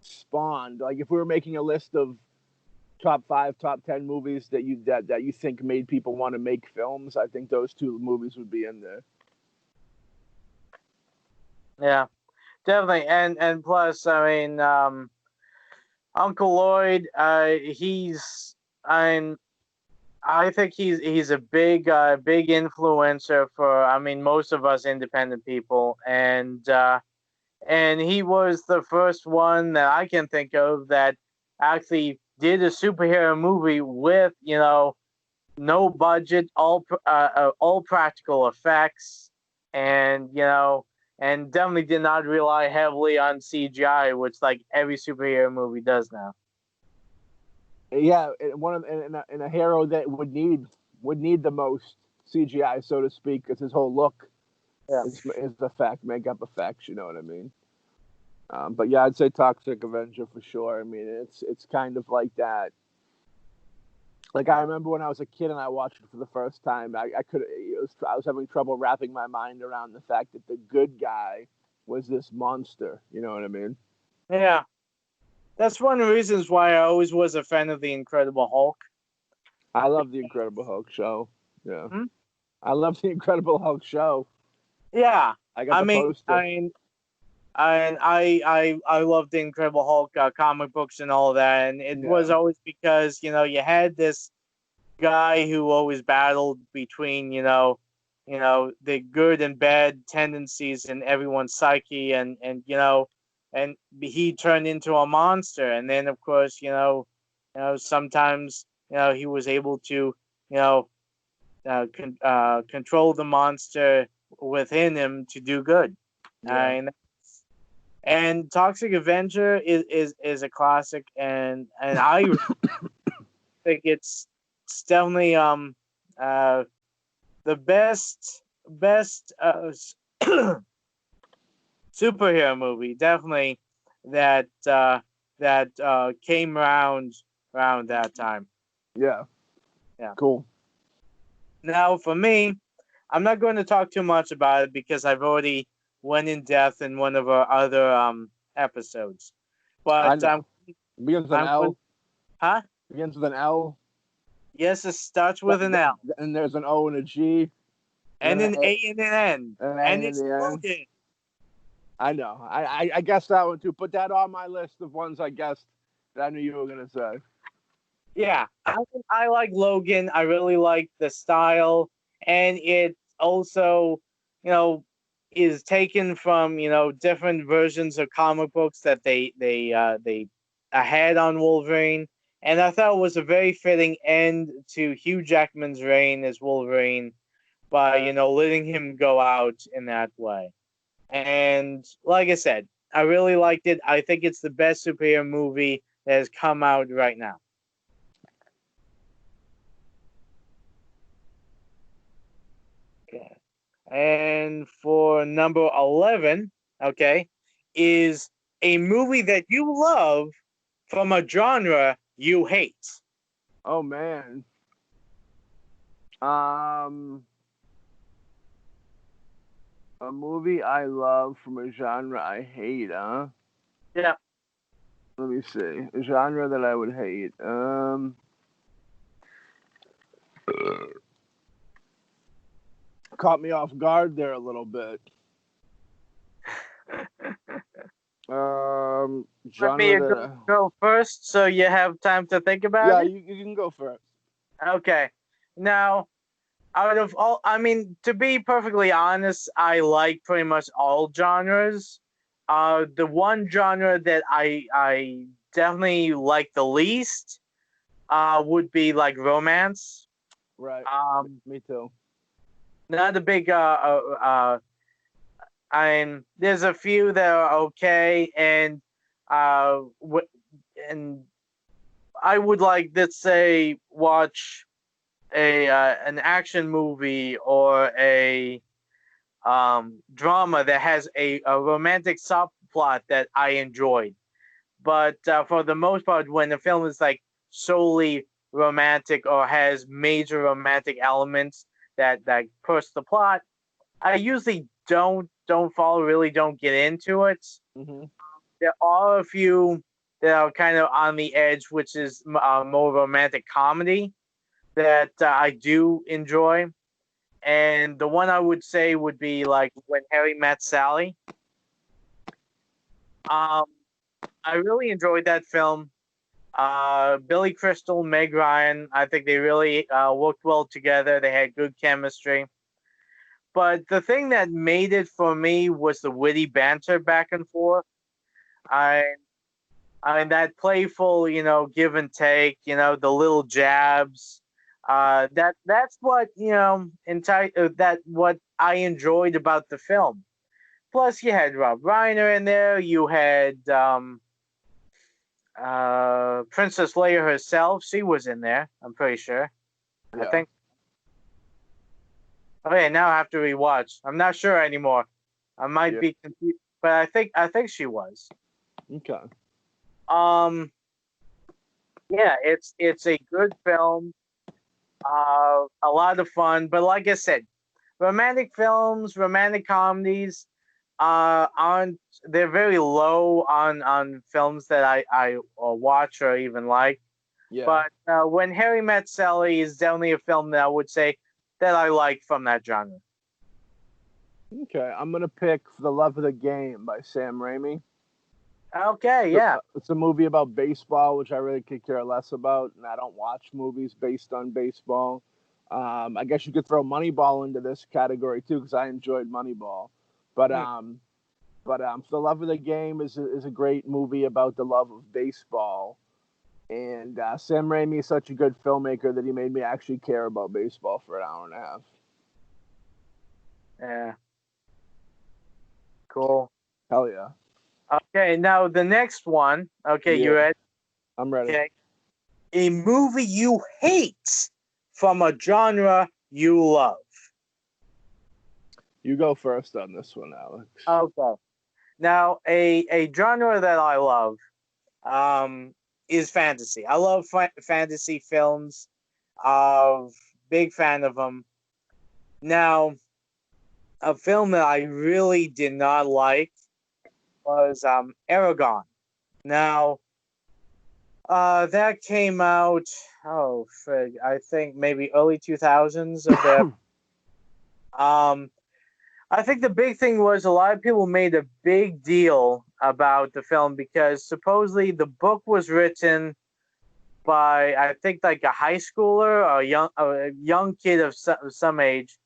spawned. Like if we were making a list of top 5, top 10 movies that you think made people want to make films, I think those two movies would be in there. Yeah, definitely, and plus, I mean, Uncle Lloyd, I think he's a big influencer for, I mean, most of us independent people, and he was the first one that I can think of that actually did a superhero movie with, no budget, all practical effects, and and definitely did not rely heavily on CGI, which like every superhero movie does now. Yeah, in a hero that would need the most CGI, so to speak, because his whole look is makeup effects. You know what I mean? But yeah, I'd say Toxic Avenger for sure. I mean, it's kind of like that. Like I remember when I was a kid and I watched it for the first time, I was having trouble wrapping my mind around the fact that the good guy was this monster. You know what I mean? Yeah. That's one of the reasons why I always was a fan of the Incredible Hulk. I love the Incredible Hulk show. Yeah. I love the Incredible Hulk show. Yeah. I got the poster. I love the Incredible Hulk comic books and all that, and it was always because you had this guy who always battled between the good and bad tendencies in everyone's psyche, and he turned into a monster, and then of course sometimes he was able to control the monster within him to do good. Yeah. And Toxic Avenger is a classic, and I think it's definitely the best superhero movie, definitely that came around that time. Yeah. Yeah. Cool. Now, for me, I'm not going to talk too much about it because I've already went in depth in one of our other episodes. I But know. Begins with an L. Huh? Begins with an L. Yes, it starts with an L. And there's an O and a G. And an A and an N. And And A it's and an N. Logan. I know. I guessed that one too. Put that on my list of ones I guessed that I knew you were gonna say. Yeah, I like Logan. I really like the style, and it also, is taken from different versions of comic books that they had on Wolverine, and I thought it was a very fitting end to Hugh Jackman's reign as Wolverine by letting him go out in that way. And like I said, I really liked it. I think it's the best superhero movie that has come out right now. Okay. And for number 11, okay, is a movie that you love from a genre you hate. Oh man. A movie I love from a genre I hate, huh? Yeah. Let me see. A genre that I would hate. Caught me off guard there a little bit. Let me go first so you have time to think about it. Yeah, you can go first. Okay. Now, out of all, I mean, to be perfectly honest, I like pretty much all genres. The one genre that I definitely like the least would be like romance. Right. Me too. Not a big there's a few that are okay, and and I would like, let's say, watch an action movie or a drama that has a romantic subplot that I enjoyed. But for the most part, when the film is like solely romantic or has major romantic elements that push the plot, I usually don't follow, really don't get into it. Mm-hmm. There are a few that are kind of on the edge, which is more romantic comedy that I do enjoy. And the one I would say would be like When Harry Met Sally. I really enjoyed that film. Billy Crystal, Meg Ryan, I think they really worked well together. They had good chemistry. But the thing that made it for me was the witty banter back and forth. I mean that playful, give and take, the little jabs. That's what that what I enjoyed about the film. Plus, you had Rob Reiner in there. You had Princess Leia herself. She was in there. I'm pretty sure. Yeah. I think. Okay, now I have to rewatch. I'm not sure anymore. I might be confused, but I think she was. Okay. Yeah, it's a good film. A lot of fun, but like I said, romantic films, romantic comedies, aren't they're very low on films that I watch or even like. Yeah. But When Harry Met Sally is definitely a film that I would say that I like from that genre. Okay, I'm gonna pick For the Love of the Game by Sam Raimi. Okay, yeah. It's a movie about baseball, which I really could care less about, and I don't watch movies based on baseball. I guess you could throw Moneyball into this category too, because I enjoyed Moneyball. But For the Love of the Game is a great movie about the love of baseball. And Sam Raimi is such a good filmmaker that he made me actually care about baseball for an hour and a half. Yeah. Cool. Hell yeah. Okay, now the next one. Okay, Yeah. you ready? I'm ready. Okay. A movie you hate from a genre you love. You go first on this one, Alex. Okay. Now, a genre that I love is fantasy. I love fantasy films. Big fan of them. Now, a film that I really did not like was Aragon. Now, that came out, I think maybe early 2000s. I think the big thing was a lot of people made a big deal about the film because supposedly the book was written by, I think, like a high schooler or a young kid of some age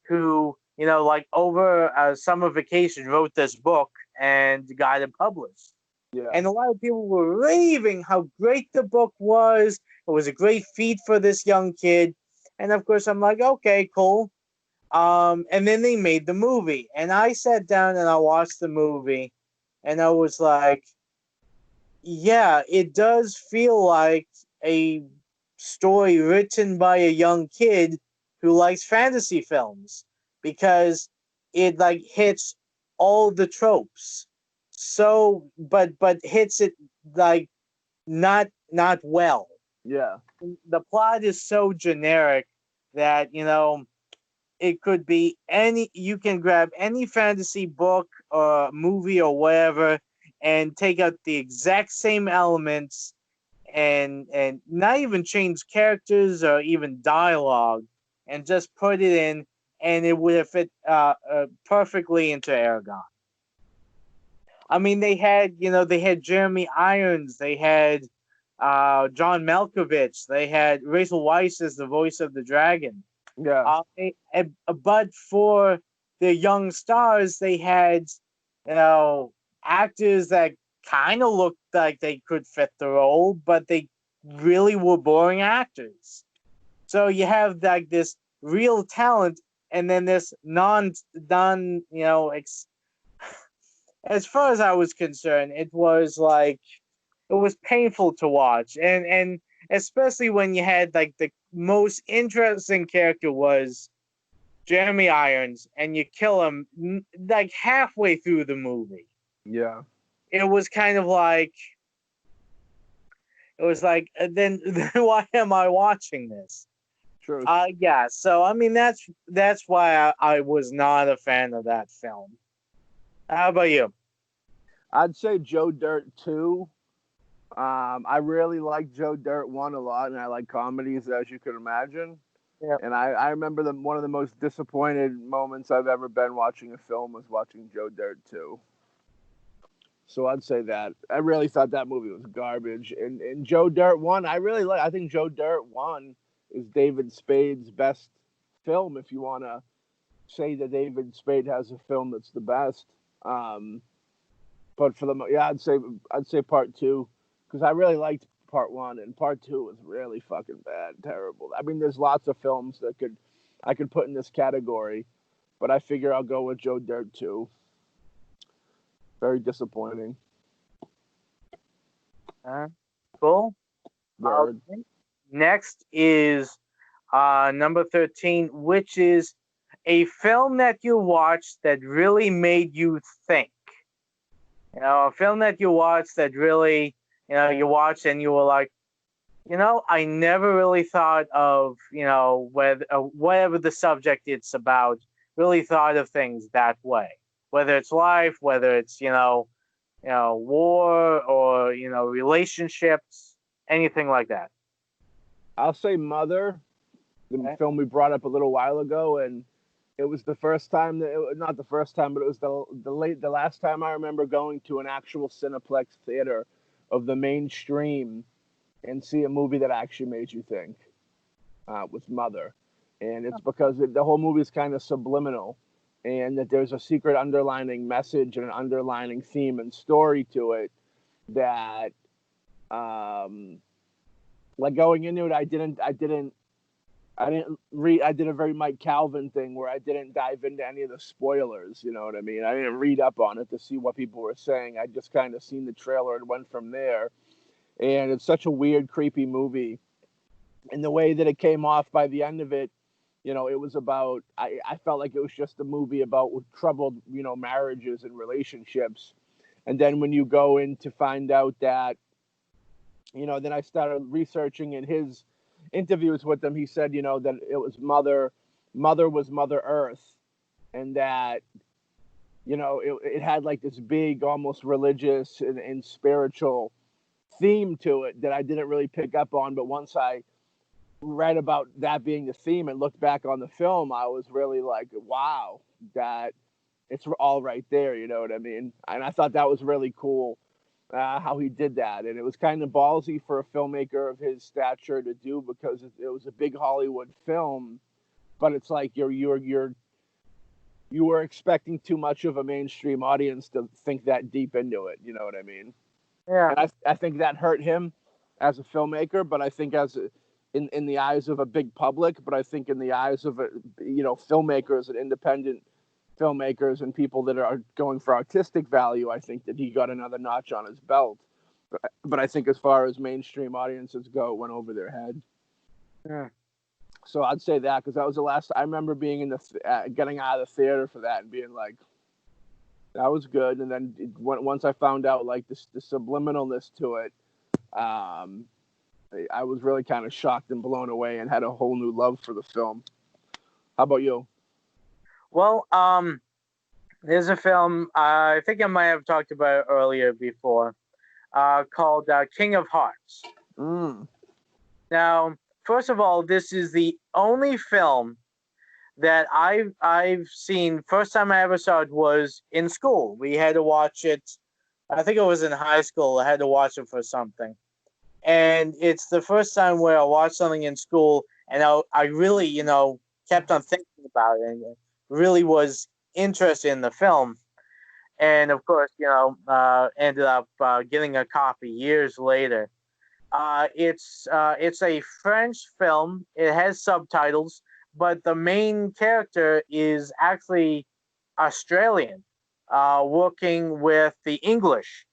who, like over a summer vacation wrote this book and got it published. Yeah. And a lot of people were raving how great the book was. It was a great feat for this young kid. And of course, I'm like, okay, cool. And then they made the movie. And I sat down and I watched the movie. And I was like, yeah, it does feel like a story written by a young kid who likes fantasy films because it like hits all the tropes. So, but hits it like not well. Yeah. The plot is so generic that it could be you can grab any fantasy book or movie or whatever and take out the exact same elements and not even change characters or even dialogue and just put it in and it would have fit perfectly into Aragon. I mean, they had Jeremy Irons, they had John Malkovich, they had Rachel Weisz as the voice of the dragon. Yeah. But for the young stars, they had, actors that kind of looked like they could fit the role, but they really were boring actors. So you have like this real talent, and then this as far as I was concerned, it was painful to watch, and especially when you had like the most interesting character was Jeremy Irons, and you kill him like halfway through the movie. Yeah. It was kind of like, then why am I watching this? True. Yeah. So I mean, that's why I was not a fan of that film. How about you? I'd say Joe Dirt 2. I really like Joe Dirt 1 a lot, and I like comedies, as you can imagine. Yeah. And I remember one of the most disappointed moments I've ever been watching a film was watching Joe Dirt 2. So I'd say that. I really thought that movie was garbage. And Joe Dirt 1, I think Joe Dirt 1 is David Spade's best film, if you want to say that David Spade has a film that's the best. But I'd say part 2, because I really liked part 1, and part 2 was really fucking bad, terrible. I mean, there's lots of films that I could put in this category, but I figure I'll go with Joe Dirt 2. Very disappointing. Cool. Word. Next is number 13, which is a film that you watched that really made you think. A film that you watched that really, you watched and you were like, I never really thought of, whatever the subject it's about, really thought of things that way. Whether it's life, whether it's, war or, relationships, anything like that. I'll say Mother, the film we brought up a little while ago, and it was the first time not the first time, but it was the last time I remember going to an actual Cineplex theater of the mainstream and see a movie that actually made you think. Was Mother, and it's because the whole movie is kind of subliminal, and that there's a secret underlining message and an underlining theme and story to it that like going into it, I didn't read. I did a very Mike Calvin thing where I didn't dive into any of the spoilers. You know what I mean? I didn't read up on it to see what people were saying. I just kind of seen the trailer and went from there. And it's such a weird, creepy movie. And the way that it came off by the end of it, you know, it was about, I felt like it was just a movie about troubled, you know, marriages and relationships. And then when you go in to find out that, you know, then I started researching in his interviews with him. He said, you know, that it was mother was Mother Earth, and that, you know, it had like this big, almost religious and spiritual theme to it that I didn't really pick up on. But once I read about that being the theme and looked back on the film, I was really like, wow, that it's all right there. You know what I mean? And I thought that was really cool. How he did that, and it was kind of ballsy for a filmmaker of his stature to do, because it was a big Hollywood film, but it's like you were expecting too much of a mainstream audience to think that deep into it. You know what I mean? Yeah. And I think that hurt him as a filmmaker, but I think in the eyes of a big public, but I think in the eyes of filmmakers and independent filmmakers and people that are going for artistic value, I think that he got another notch on his belt. But I think as far as mainstream audiences go, it went over their head. Yeah. So I'd say that, because that was the last I remember being in getting out of the theater for that and being like, that was good. And then once I found out like the subliminalness to it, I was really kind of shocked and blown away and had a whole new love for the film. How about you? Well, there's a film, I think I might have talked about it earlier before, called King of Hearts. Now, first of all, this is the only film that I've seen. First time I ever saw it was in school. We had to watch it. I think it was in high school. I had to watch it for something. And it's the first time where I watched something in school, and I really, kept on thinking about it, and really was interested in the film. And of course, ended up getting a copy years later. It's a French film. It has subtitles, but the main character is actually Australian, working with the English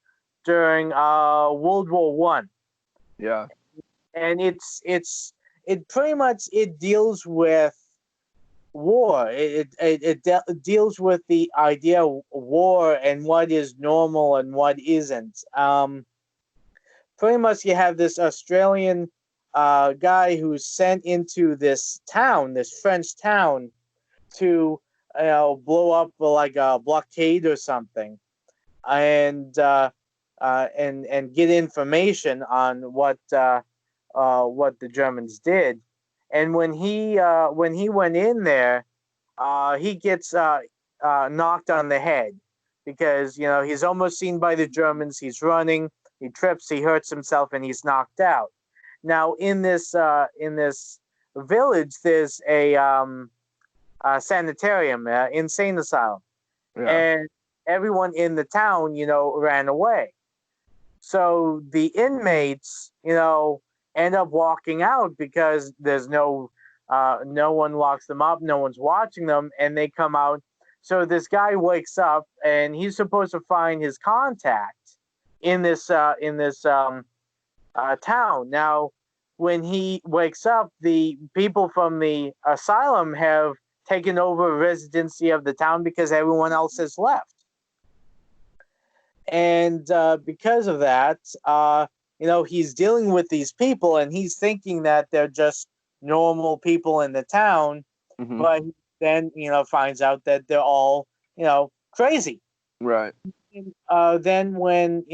during World War One. Yeah. And it pretty much deals with war. It deals with the idea of war and what is normal and what isn't. Pretty much you have this Australian guy who's sent into this town, this French town, to blow up like a blockade or something, and get information on what the Germans did. And when he went in there, he gets knocked on the head because he's almost seen by the Germans. He's running, he trips, he hurts himself, and he's knocked out. Now in this village, there's a sanitarium, insane asylum, and everyone in the town, ran away. So the inmates, end up walking out because there's no one locks them up, no one's watching them, and they come out. So this guy wakes up, and he's supposed to find his contact in this town. Now, when he wakes up, the people from the asylum have taken over residency of the town because everyone else has left. And because of that, he's dealing with these people, and he's thinking that they're just normal people in the town, but then, finds out that they're all, crazy. Right. And, then when,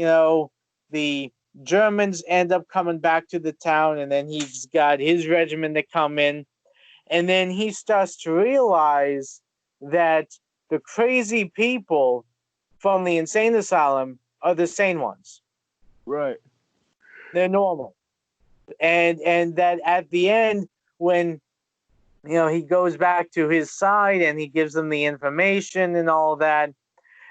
the Germans end up coming back to the town, and then he's got his regiment to come in, and then he starts to realize that the crazy people from the insane asylum are the sane ones. Right. They're normal. And that at the end, when he goes back to his side and he gives them the information and all that,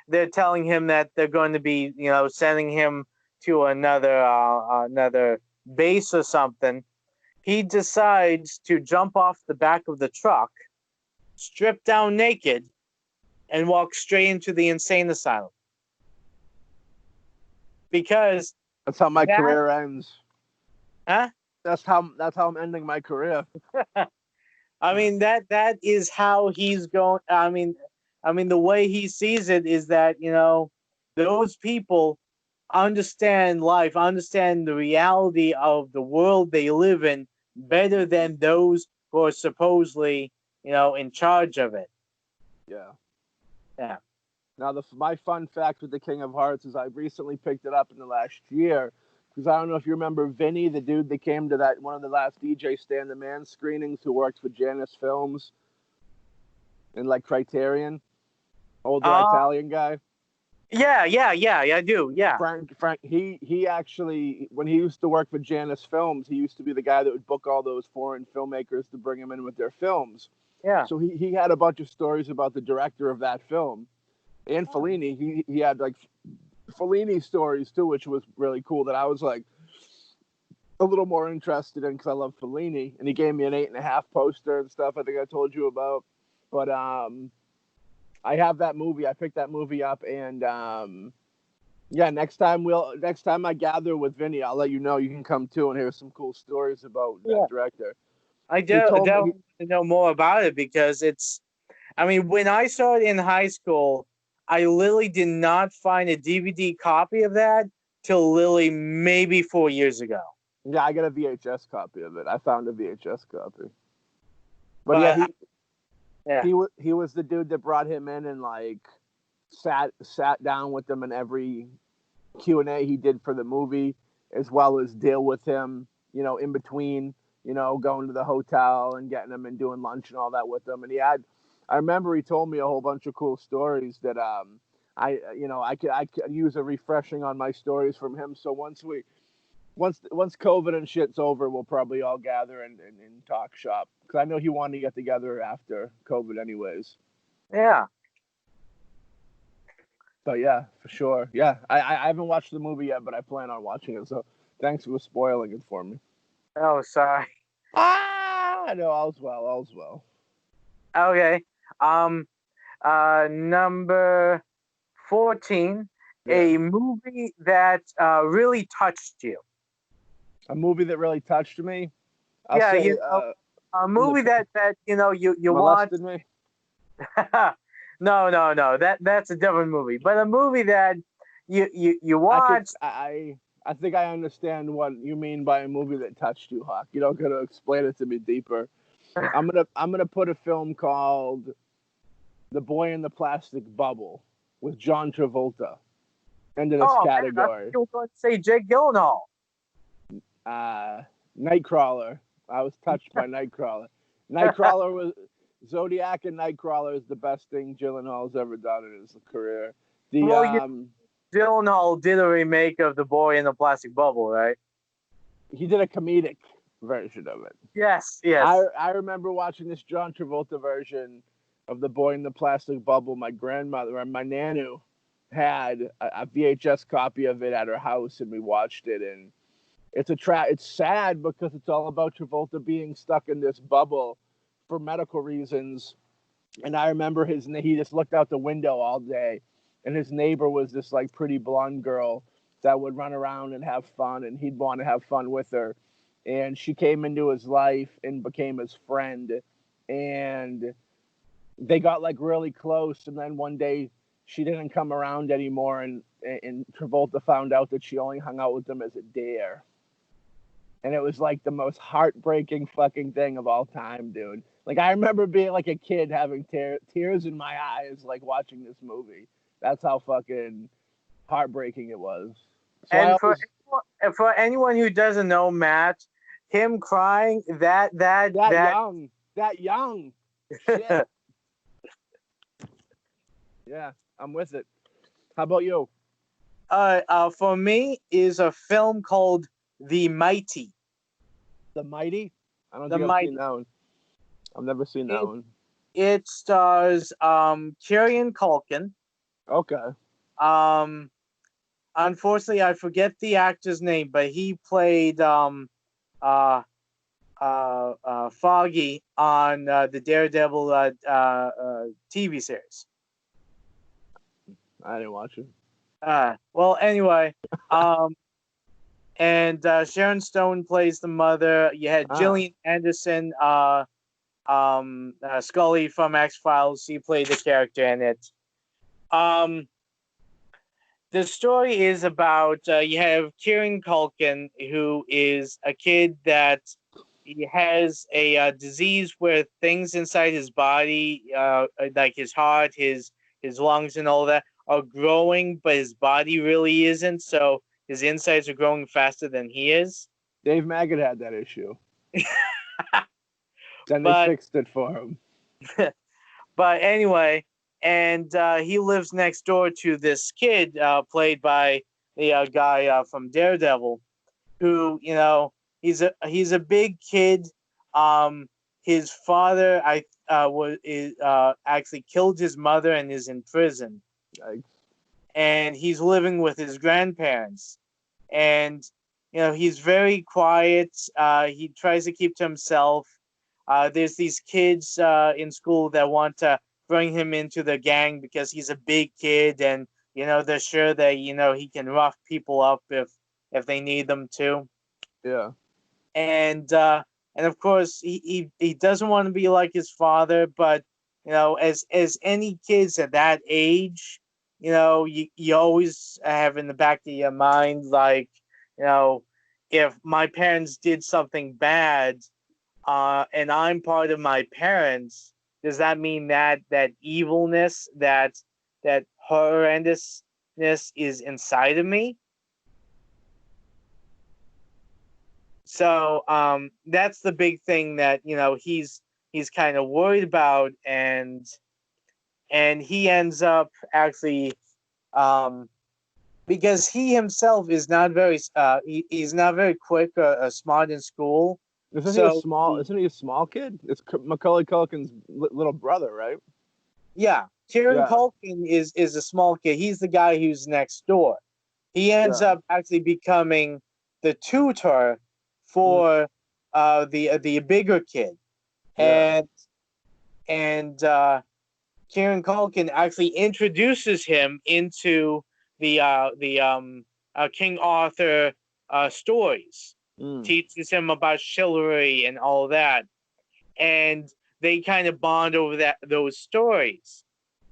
they're telling him that they're going to be sending him to another base or something, he decides to jump off the back of the truck, strip down naked, and walk straight into the insane asylum. Because that's how my career ends. Huh? That's how I'm ending my career. I mean that is how he's going. I mean the way he sees it is that, those people understand life, understand the reality of the world they live in better than those who are supposedly, in charge of it. Yeah. Yeah. Now, my fun fact with the King of Hearts is I recently picked it up in the last year, because I don't know if you remember Vinny, the dude that came to that one of the last DJ Stan the Man screenings, who worked for Janus Films and like Criterion, older Italian guy. Yeah, I do. Yeah. Frank, he actually, when he used to work for Janus Films, he used to be the guy that would book all those foreign filmmakers to bring them in with their films. Yeah. So he had a bunch of stories about the director of that film. And Fellini, he had like Fellini stories too, which was really cool, that I was like a little more interested in because I love Fellini. And he gave me an 8.5 poster and stuff I think I told you about. But I have that movie. I picked that movie up, and yeah, next time I gather with Vinny, I'll let you know. You can come too and hear some cool stories about that director. I definitely want to know more about it, because when I saw it in high school, I literally did not find a DVD copy of that till literally maybe 4 years ago. Yeah, I got a VHS copy of it. I found a VHS copy. But yeah, he was the dude that brought him in and like sat down with him in every Q&A he did for the movie, as well as deal with him, in between, going to the hotel and getting him and doing lunch and all that with him. And I remember he told me a whole bunch of cool stories that I could use a refreshing on my stories from him. So once COVID and shit's over, we'll probably all gather and talk shop, because I know he wanted to get together after COVID anyways. Yeah. But yeah, for sure. Yeah, I haven't watched the movie yet, but I plan on watching it. So thanks for spoiling it for me. Oh, sorry. No, all's well. Okay. Number 14, a movie that really touched you. A movie that really touched me? A movie that you molested watched. Me? No. That's a different movie. But a movie that you watched. I think I understand what you mean by a movie that touched you, Hawk. You don't gotta explain it to me deeper. I'm gonna put a film called The Boy in the Plastic Bubble with John Travolta into this category. Man, I was going to say Jake Gyllenhaal. Nightcrawler. I was touched by Nightcrawler. Nightcrawler was Zodiac, and Nightcrawler is the best thing Gyllenhaal's ever done in his career. Gyllenhaal did a remake of The Boy in the Plastic Bubble, right? He did a comedic version of it. Yes. I remember watching this John Travolta version of The Boy in the Plastic Bubble. My grandmother and my nanu had a VHS copy of it at her house, and we watched it. And it's sad because it's all about Travolta being stuck in this bubble for medical reasons. And I remember he just looked out the window all day, and his neighbor was this like pretty blonde girl that would run around and have fun, and he'd want to have fun with her. And she came into his life and became his friend, and they got like really close. And then one day she didn't come around anymore, and Travolta found out that she only hung out with him as a dare. And it was like the most heartbreaking fucking thing of all time, dude. Like, I remember being like a kid having tears in my eyes, like watching this movie. That's how fucking heartbreaking it was. So and for anyone who doesn't know, Matt, him crying that young. Shit. Yeah, I'm with it. How about you? For me is a film called The Mighty. The Mighty? I don't think I've seen that one. I've never seen that one. It stars Kieran Culkin. Okay. unfortunately, I forget the actor's name, but he played Foggy on the Daredevil TV series. I didn't watch it. Well, anyway, and Sharon Stone plays the mother. You had Gillian Anderson, Scully from X-Files. She played the character in it. The story is about you have Kieran Culkin, who is a kid that he has a disease where things inside his body, like his heart, his lungs, and all that, are growing, but his body really isn't. So his insides are growing faster than he is. Dave Maggot had that issue. Then they fixed it for him. But anyway, and he lives next door to this kid played by the guy from Daredevil, who, you know, he's a big kid. His father actually killed his mother and is in prison. Yikes. And he's living with his grandparents. And, you know, he's very quiet. He tries to keep to himself. There's these kids in school that want to bring him into the gang because he's a big kid, and, you know, they're sure that, you know, he can rough people up if they need them to. Yeah. And of course he doesn't want to be like his father, but, you know, as any kids at that age, you know, you always have in the back of your mind, like, you know, if my parents did something bad, and I'm part of my parents, does that mean that evilness, that horrendousness is inside of me? So that's the big thing that, you know, he's kind of worried about, and he ends up actually because he himself is not very he's not very quick or smart in school. Isn't he a small kid? It's Macaulay Culkin's little brother, right? Yeah, Kieran Culkin is a small kid. He's the guy who's next door. He ends up actually becoming the tutor for the bigger kid, and Kieran Culkin actually introduces him into the King Arthur stories. Teaches him about chivalry and all that, and they kind of bond over those stories.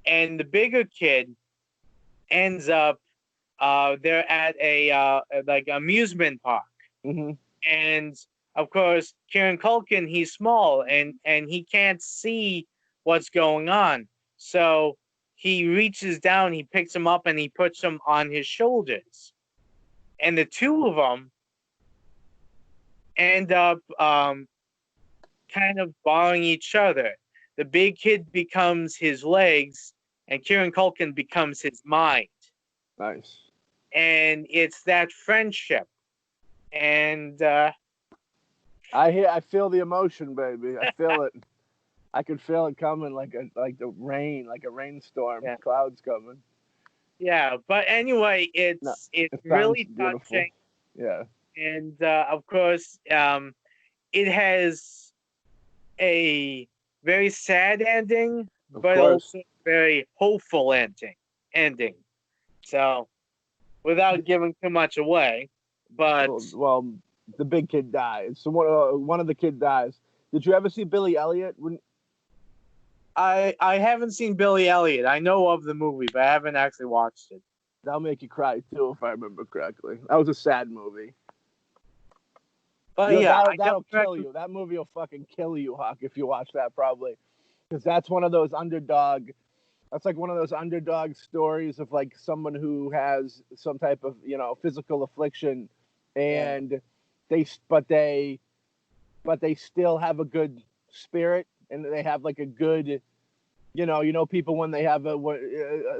And the bigger kid ends up they're at a like amusement park, and of course Kieran Culkin, he's small and he can't see what's going on, so he reaches down, he picks him up, and he puts him on his shoulders, and the two of them end up kind of borrowing each other. The big kid becomes his legs, and Kieran Culkin becomes his mind. Nice. And it's that friendship. And I feel the emotion, baby. I feel it. I can feel it coming, like the rain, like a rainstorm. Yeah. Clouds coming. Yeah, but anyway, it's really beautiful. Touching. Yeah. And of course, it has a very sad ending, but also very hopeful ending. So, without giving too much away, but well, the big kid dies. So one of the kid dies. Did you ever see Billy Elliot? I haven't seen Billy Elliot. I know of the movie, but I haven't actually watched it. That'll make you cry too, if I remember correctly. That was a sad movie. But that'll kill you. That movie will fucking kill you, Hawk, if you watch that, probably, because that's one of those underdog. That's like one of those underdog stories of like someone who has some type of, you know, physical affliction, and they still have a good spirit, and they have like a good, you know, people when they have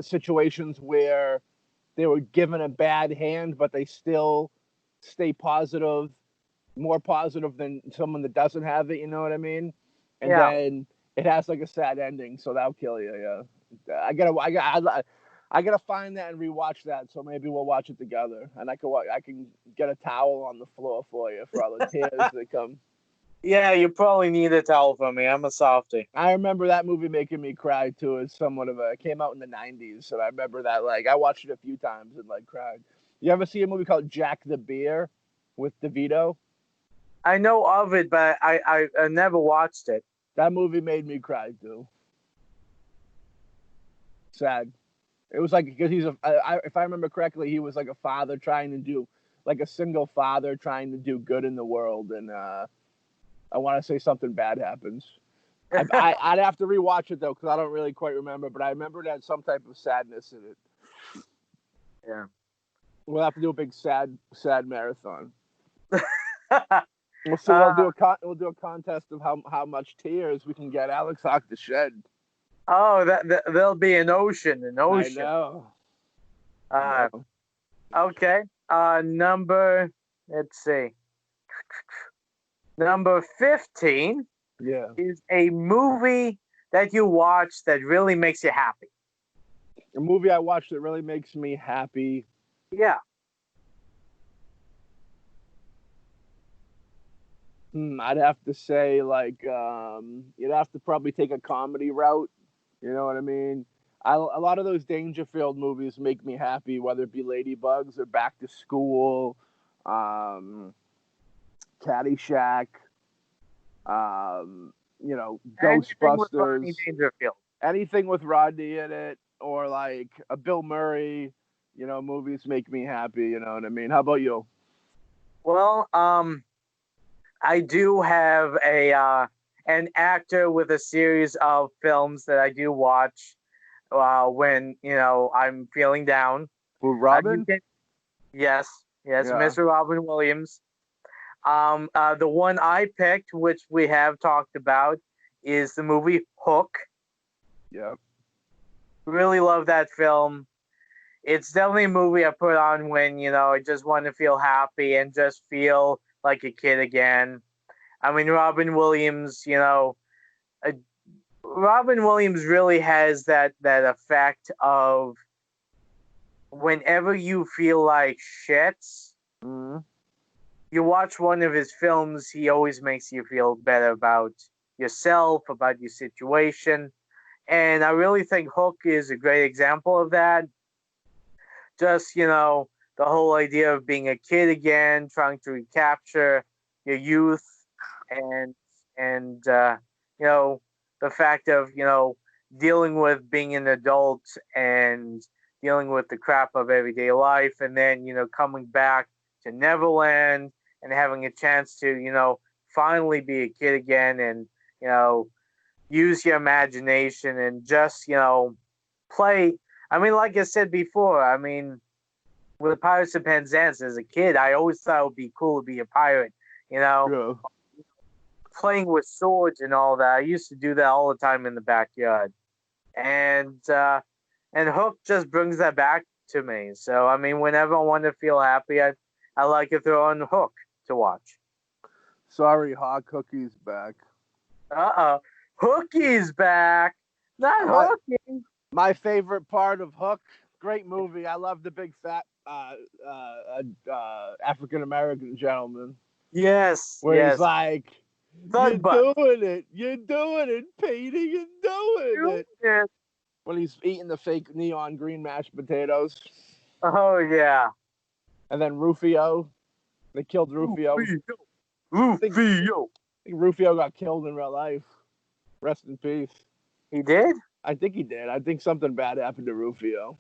situations where they were given a bad hand, but they still stay positive, more positive than someone that doesn't have it. You know what I mean? And then it has like a sad ending, so that'll kill you. Yeah, I I gotta find that and rewatch that. So maybe we'll watch it together, and I can get a towel on the floor for you for all the tears that come. Yeah, you probably need a towel from me. I'm a softie. I remember that movie making me cry too. It's somewhat of a. It came out in the '90s, so I remember that. Like I watched it a few times and like cried. You ever see a movie called Jack the Bear with DeVito? I know of it, but I never watched it. That movie made me cry too. Sad. It was like because if I remember correctly, he was like a father trying to do like a single father trying to do good in the world, and I want to say something bad happens. I'd have to rewatch it though because I don't really quite remember, but I remember it had some type of sadness in it. Yeah, we'll have to do a big sad marathon. We'll see. We'll do a contest of how much tears we can get Alex Hawk to shed. Oh, there'll be an ocean. I know. Okay. Let's see. Number 15 is a movie that you watch that really makes you happy. A movie I watched that really makes me happy. Yeah. I'd have to say like you'd have to probably take a comedy route. You know what I mean? A lot of those Dangerfield movies make me happy, whether it be Ladybugs or Back to School, Caddyshack, Ghostbusters, anything with Rodney in it, or like a Bill Murray, movies make me happy. You know what I mean? How about you? Well, I do have an actor with a series of films that I do watch when I'm feeling down. Who, Robin? Yes, yeah. Mr. Robin Williams. The one I picked, which we have talked about, is the movie Hook. Yeah. Really love that film. It's definitely a movie I put on when, I just want to feel happy and just feel like a kid again. I mean, Robin Williams, Robin Williams really has that effect of whenever you feel like shit, you watch one of his films, he always makes you feel better about yourself, about your situation. And I really think Hook is a great example of that. Just, the whole idea of being a kid again, trying to recapture your youth, and the fact of dealing with being an adult and dealing with the crap of everyday life, and then coming back to Neverland and having a chance to finally be a kid again, and use your imagination and just play. I mean, like I said before, I mean, with Pirates of Penzance as a kid, I always thought it would be cool to be a pirate, playing with swords and all that. I used to do that all the time in the backyard. And Hook just brings that back to me. So, I mean, whenever I want to feel happy, I like to throw on Hook to watch. Sorry, Hawk, Hookie's back. Uh-oh. Hookie's back. Not Hookie. My favorite part of Hook, great movie. I love the big fat African-American gentleman. Yes. Where he's like, You're doing it, Petey, you're doing it. When he's eating the fake neon green mashed potatoes. Oh, yeah. And then Rufio. They killed Rufio. Rufio. I think Rufio got killed in real life. Rest in peace. He did? I think he did. I think something bad happened to Rufio.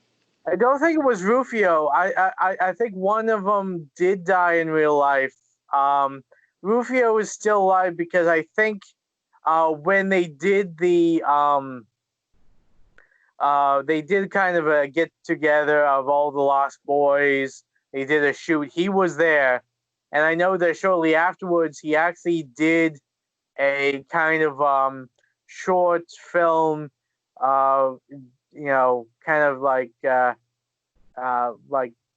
I don't think it was Rufio. I think one of them did die in real life. Rufio is still alive because I think when they did they did kind of a get together of all the Lost Boys. They did a shoot. He was there, and I know that shortly afterwards he actually did a kind of short film. Kind of like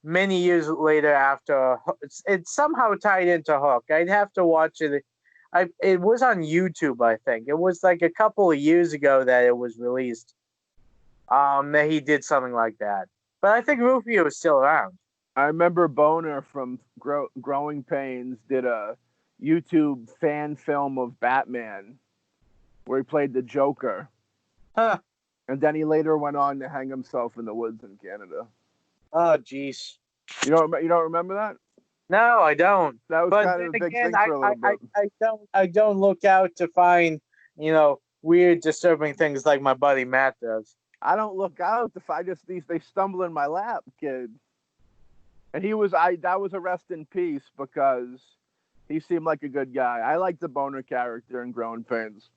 many years later after it's somehow tied into Hook. I'd have to watch it. It was on YouTube, I think. It was like a couple of years ago that it was released. that he did something like that. But I think Rufio is still around. I remember Boner from Growing Pains did a YouTube fan film of Batman where he played the Joker. Huh. And then he later went on to hang himself in the woods in Canada. Oh, jeez. You don't remember that? No, I don't. That was But kind then of a big again, thing for a little bit. I don't look out to find, weird, disturbing things like my buddy Matt does. I don't look out if they stumble in my lap, kid. And that was a rest in peace because he seemed like a good guy. I like the Boner character in Growing Pains.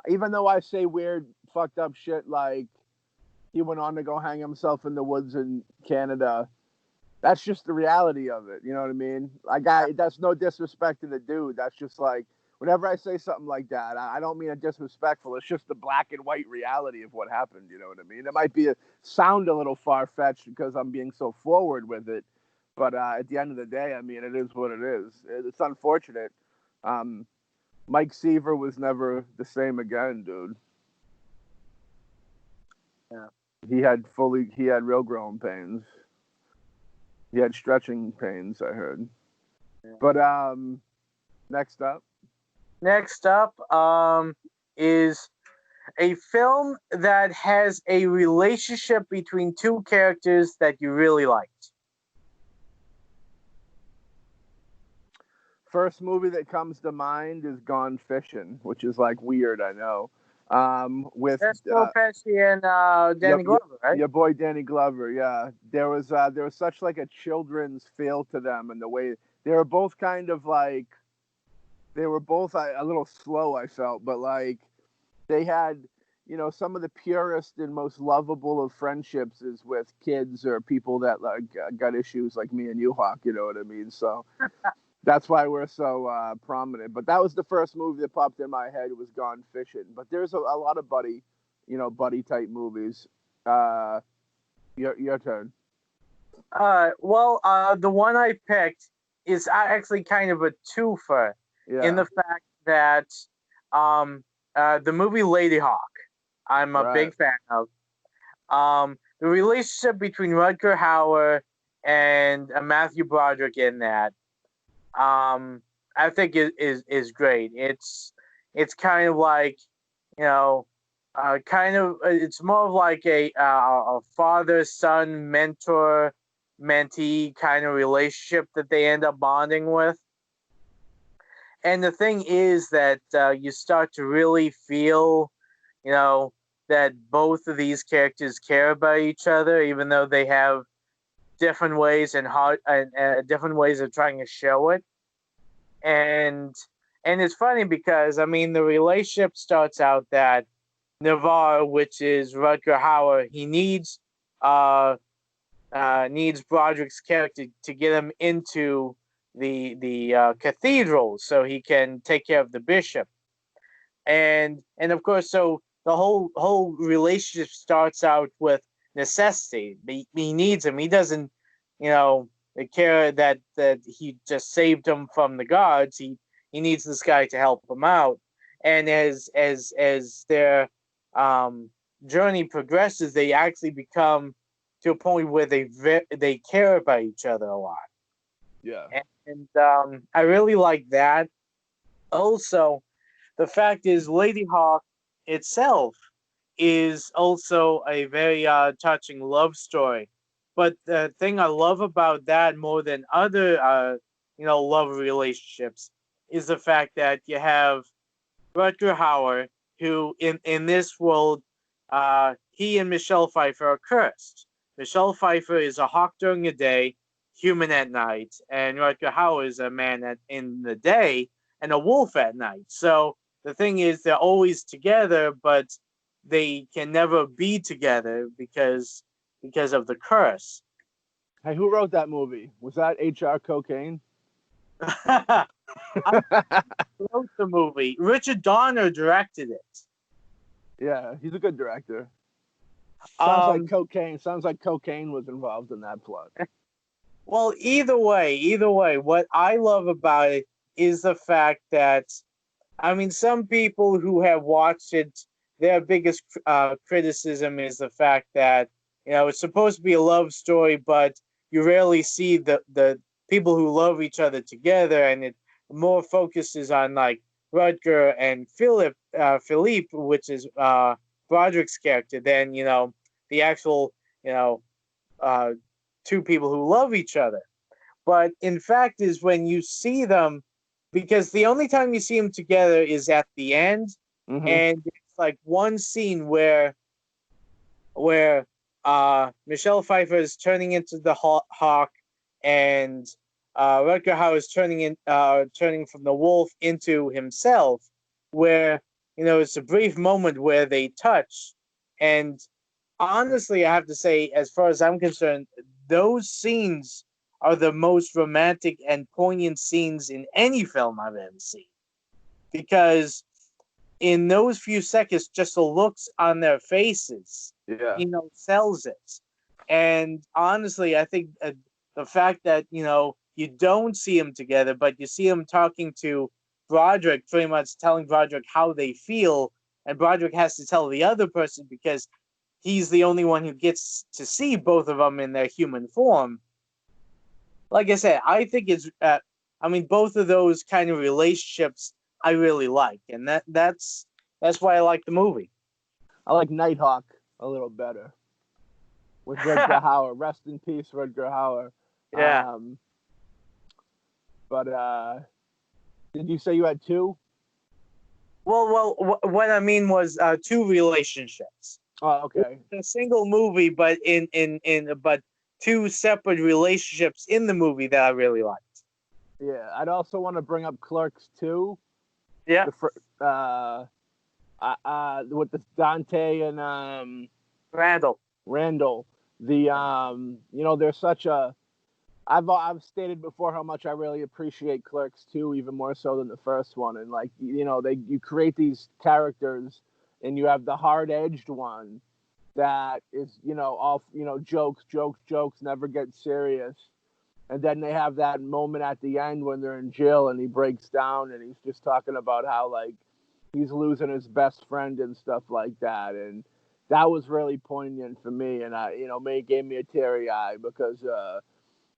Even though I say weird, fucked up shit like he went on to go hang himself in the woods in Canada, that's just the reality of it. You know what I mean? That's no disrespect to the dude. That's just like, whenever I say something like that, I don't mean it disrespectful. It's just the black and white reality of what happened. You know what I mean? It might sound a little far-fetched because I'm being so forward with it. But at the end of the day, I mean, it is what it is. It's unfortunate. Mike Seaver was never the same again, dude. Yeah. He had real growing pains. He had stretching pains, I heard. Yeah. But next up is a film that has a relationship between two characters that you really liked. First movie that comes to mind is Gone Fishing, which is like weird, I know. With Joe Pesci and Danny Glover, right? Your boy Danny Glover, yeah. There was such like a children's feel to them, and the way they were both kind of like, they were both a little slow, I felt, but like they had, some of the purest and most lovable of friendships is with kids or people that like got issues like me and you, Hawk. You know what I mean? So. That's why we're so prominent. But that was the first movie that popped in my head. It was Gone Fishing. But there's a lot of buddy type movies. Your turn. The one I picked is actually kind of a twofer in the fact that the movie Lady Hawk, I'm a big fan of. The relationship between Rutger Hauer and Matthew Broderick in that. I think is great. It's kind of like, it's more of like a father-son, mentor-mentee kind of relationship that they end up bonding with. And the thing is that you start to really feel, that both of these characters care about each other, even though they have different ways and different ways of trying to show it. And it's funny because, I mean, the relationship starts out that Navarre, which is Rutger Hauer, he needs Broderick's character to get him into the cathedral so he can take care of the bishop. And of course, so the whole relationship starts out with necessity. He needs him. He doesn't, care that he just saved him from the gods. He needs this guy to help him out. And as their journey progresses, they actually become to a point where they care about each other a lot. Yeah. And I really like that. Also, the fact is, Lady Hawk itself is also a very touching love story. But the thing I love about that more than other, love relationships is the fact that you have Rutger Hauer, who in this world, he and Michelle Pfeiffer are cursed. Michelle Pfeiffer is a hawk during the day, human at night, and Rutger Hauer is a man in the day and a wolf at night. So the thing is, they're always together, but they can never be together because of the curse. Hey, who wrote that movie? Was that H.R. Cocaine? I wrote the movie. Richard Donner directed it. Yeah, he's a good director. Sounds like cocaine. Sounds like cocaine was involved in that plot. Well, either way, what I love about it is the fact that, I mean, some people who have watched it their biggest criticism is the fact that it's supposed to be a love story, but you rarely see the people who love each other together, and it more focuses on like Rutger and Philippe, which is Broderick's character, than the actual uh, two people who love each other. But in fact, is when you see them, because the only time you see them together is at the end, and it's like one scene where Michelle Pfeiffer is turning into the hawk, and Rutger Hauer is turning from the wolf into himself, where it's a brief moment where they touch, and honestly, I have to say, as far as I'm concerned, those scenes are the most romantic and poignant scenes in any film I've ever seen, because in those few seconds, just the looks on their faces, sells it. And honestly, I think the fact that you don't see them together, but you see them talking to Broderick, pretty much telling Broderick how they feel, and Broderick has to tell the other person because he's the only one who gets to see both of them in their human form. Like I said, I think it's, both of those kind of relationships I really like, and that's why I like the movie. I like Nighthawk a little better with Rutger Hauer. Rest in peace, Rutger Hauer. Yeah. But did you say you had two? Well, what I mean was two relationships. Oh, okay. It's a single movie, but but two separate relationships in the movie that I really liked. Yeah, I'd also want to bring up Clerks 2. Yeah. With the Dante and Randall. There's such a. I've stated before how much I really appreciate Clerks 2, even more so than the first one. And like you create these characters, and you have the hard-edged one that is all jokes, never get serious. And then they have that moment at the end when they're in jail and he breaks down and he's just talking about how like he's losing his best friend and stuff like that. And that was really poignant for me. And it gave me a teary eye because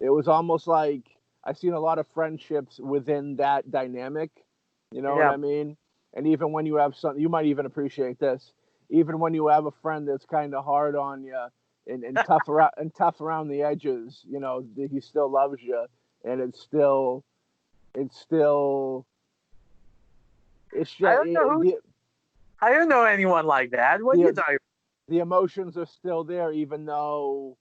it was almost like I've seen a lot of friendships within that dynamic. You know what I mean? And even when you have something, you might even appreciate this. Even when you have a friend that's kind of hard on you, and tough around the edges, he still loves you, and it's just I don't know anyone like that. What are you talking about? The emotions are still there, even though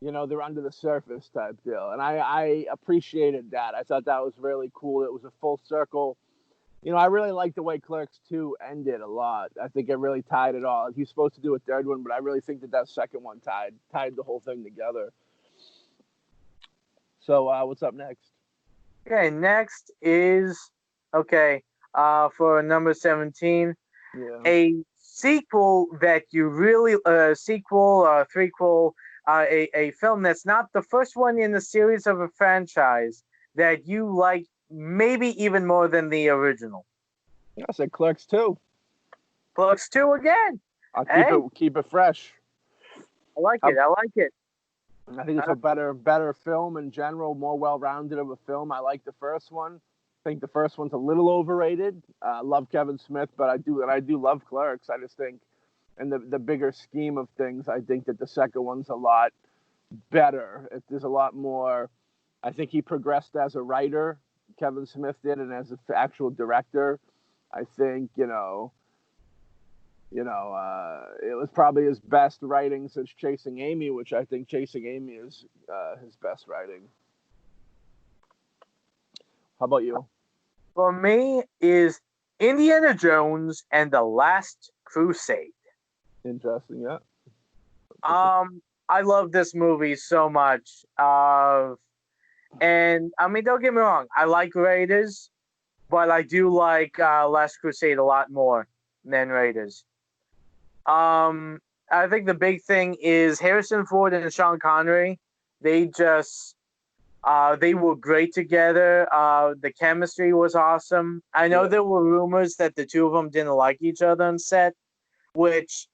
they're under the surface type deal, and I appreciated that. I thought that was really cool. It was a full circle. I really like the way Clerks 2 ended a lot. I think it really tied it all. He's supposed to do a third one, but I really think that second one tied the whole thing together. So what's up next? Okay, next is, for number 17, a sequel that you really, sequel or threequel, a film that's not the first one in the series of a franchise that you like maybe even more than the original. I said Clerks 2. Clerks 2 again. I'll keep it fresh. I like it. I think it's a better film in general, more well-rounded of a film. I like the first one. I think the first one's a little overrated. Love Kevin Smith, but I do love Clerks. I just think in the bigger scheme of things, I think that the second one's a lot better. There's a lot more. I think he progressed as a writer. Kevin Smith did, and as an actual director, I think it was probably his best writing since Chasing Amy, which I think Chasing Amy is his best writing. How about you? For me, is Indiana Jones and the Last Crusade. Interesting, yeah. I love this movie so much. And don't get me wrong, I like Raiders, but I do like Last Crusade a lot more than Raiders. I think the big thing is Harrison Ford and Sean Connery. They just They were great together. The chemistry was awesome. I know Yeah. there were rumors that the two of them didn't like each other on set, which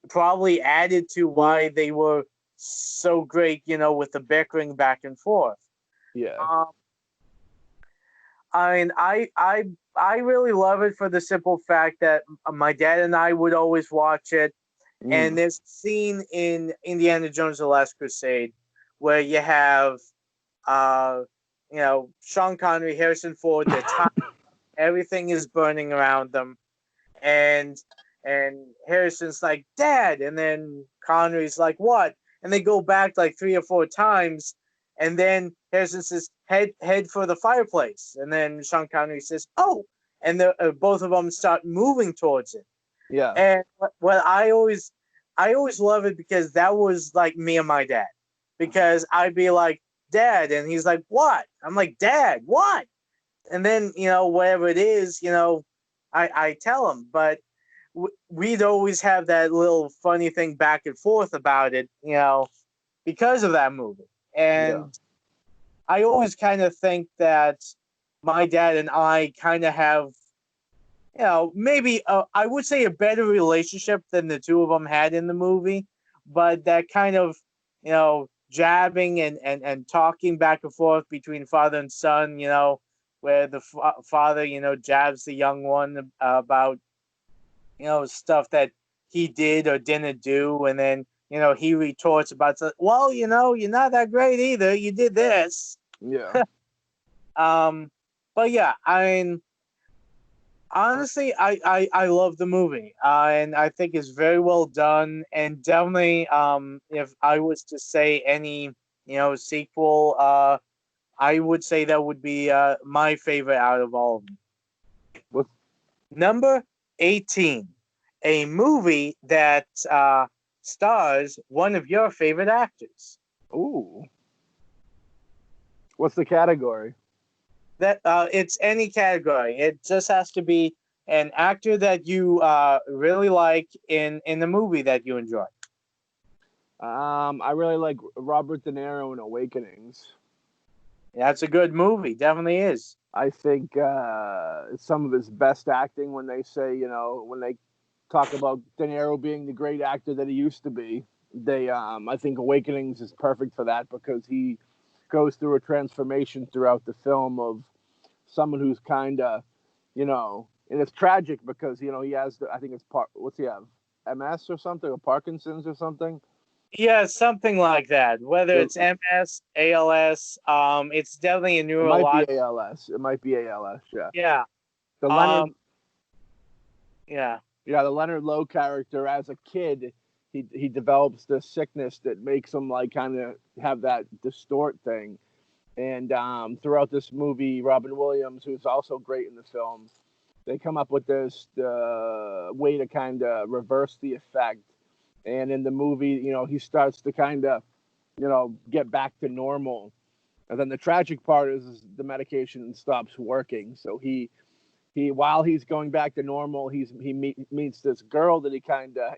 probably added to why they were so great, with the bickering back and forth. Yeah. Um, I mean, I really love it for the simple fact that my dad and I would always watch it. And there's a scene in Indiana Jones: The Last Crusade where you have, uh, Sean Connery, Harrison Ford, everything is burning around them, and Harrison's like, "Dad," and then Connery's like, "What?" And they go back like 3 or 4 times, and then Harrison says, "Head for the fireplace," and then Sean Connery says, "Oh," and both of them start moving towards it. Yeah. And what I always love it because that was like me and my dad, because I'd be like, "Dad," and he's like, "What?" I'm like, "Dad, what?" And then, whatever it is, I tell him, but we'd always have that little funny thing back and forth about it, because of that movie. Yeah. And I always kind of think that my dad and I kind of have, maybe I would say a better relationship than the two of them had in the movie, but that kind of, jabbing and talking back and forth between father and son, where the father, jabs the young one about, stuff that he did or didn't do, and then, he retorts about, well, you're not that great either. You did this. Yeah. But yeah, I mean, honestly, I love the movie, and I think it's very well done. And definitely, if I was to say any, sequel, I would say that would be my favorite out of all of them. What? Number 18, a movie that stars one of your favorite actors. Ooh. What's the category? That it's any category. It just has to be an actor that you really like in the movie that you enjoy. I really like Robert De Niro in Awakenings. That's a good movie. Definitely is. I think it's some of his best acting when they say, when they talk about De Niro being the great actor that he used to be. I think Awakenings is perfect for that because he goes through a transformation throughout the film of someone who's kind of, and it's tragic because, he has, I think it's what's he have? MS or something, or Parkinson's or something? Yeah, something like that. Whether it's MS, ALS, it's definitely a It might be neurological. ALS. It might be ALS, yeah. Yeah. The Leonard, Yeah. yeah, the Leonard Lowe character as a kid, he develops this sickness that makes him like kind of have that distort thing. And throughout this movie, Robin Williams, who's also great in the film, they come up with this way to kind of reverse the effect. And in the movie, he starts to kind of, get back to normal. And then the tragic part is the medication stops working. So he while he's going back to normal, meets this girl that he kind of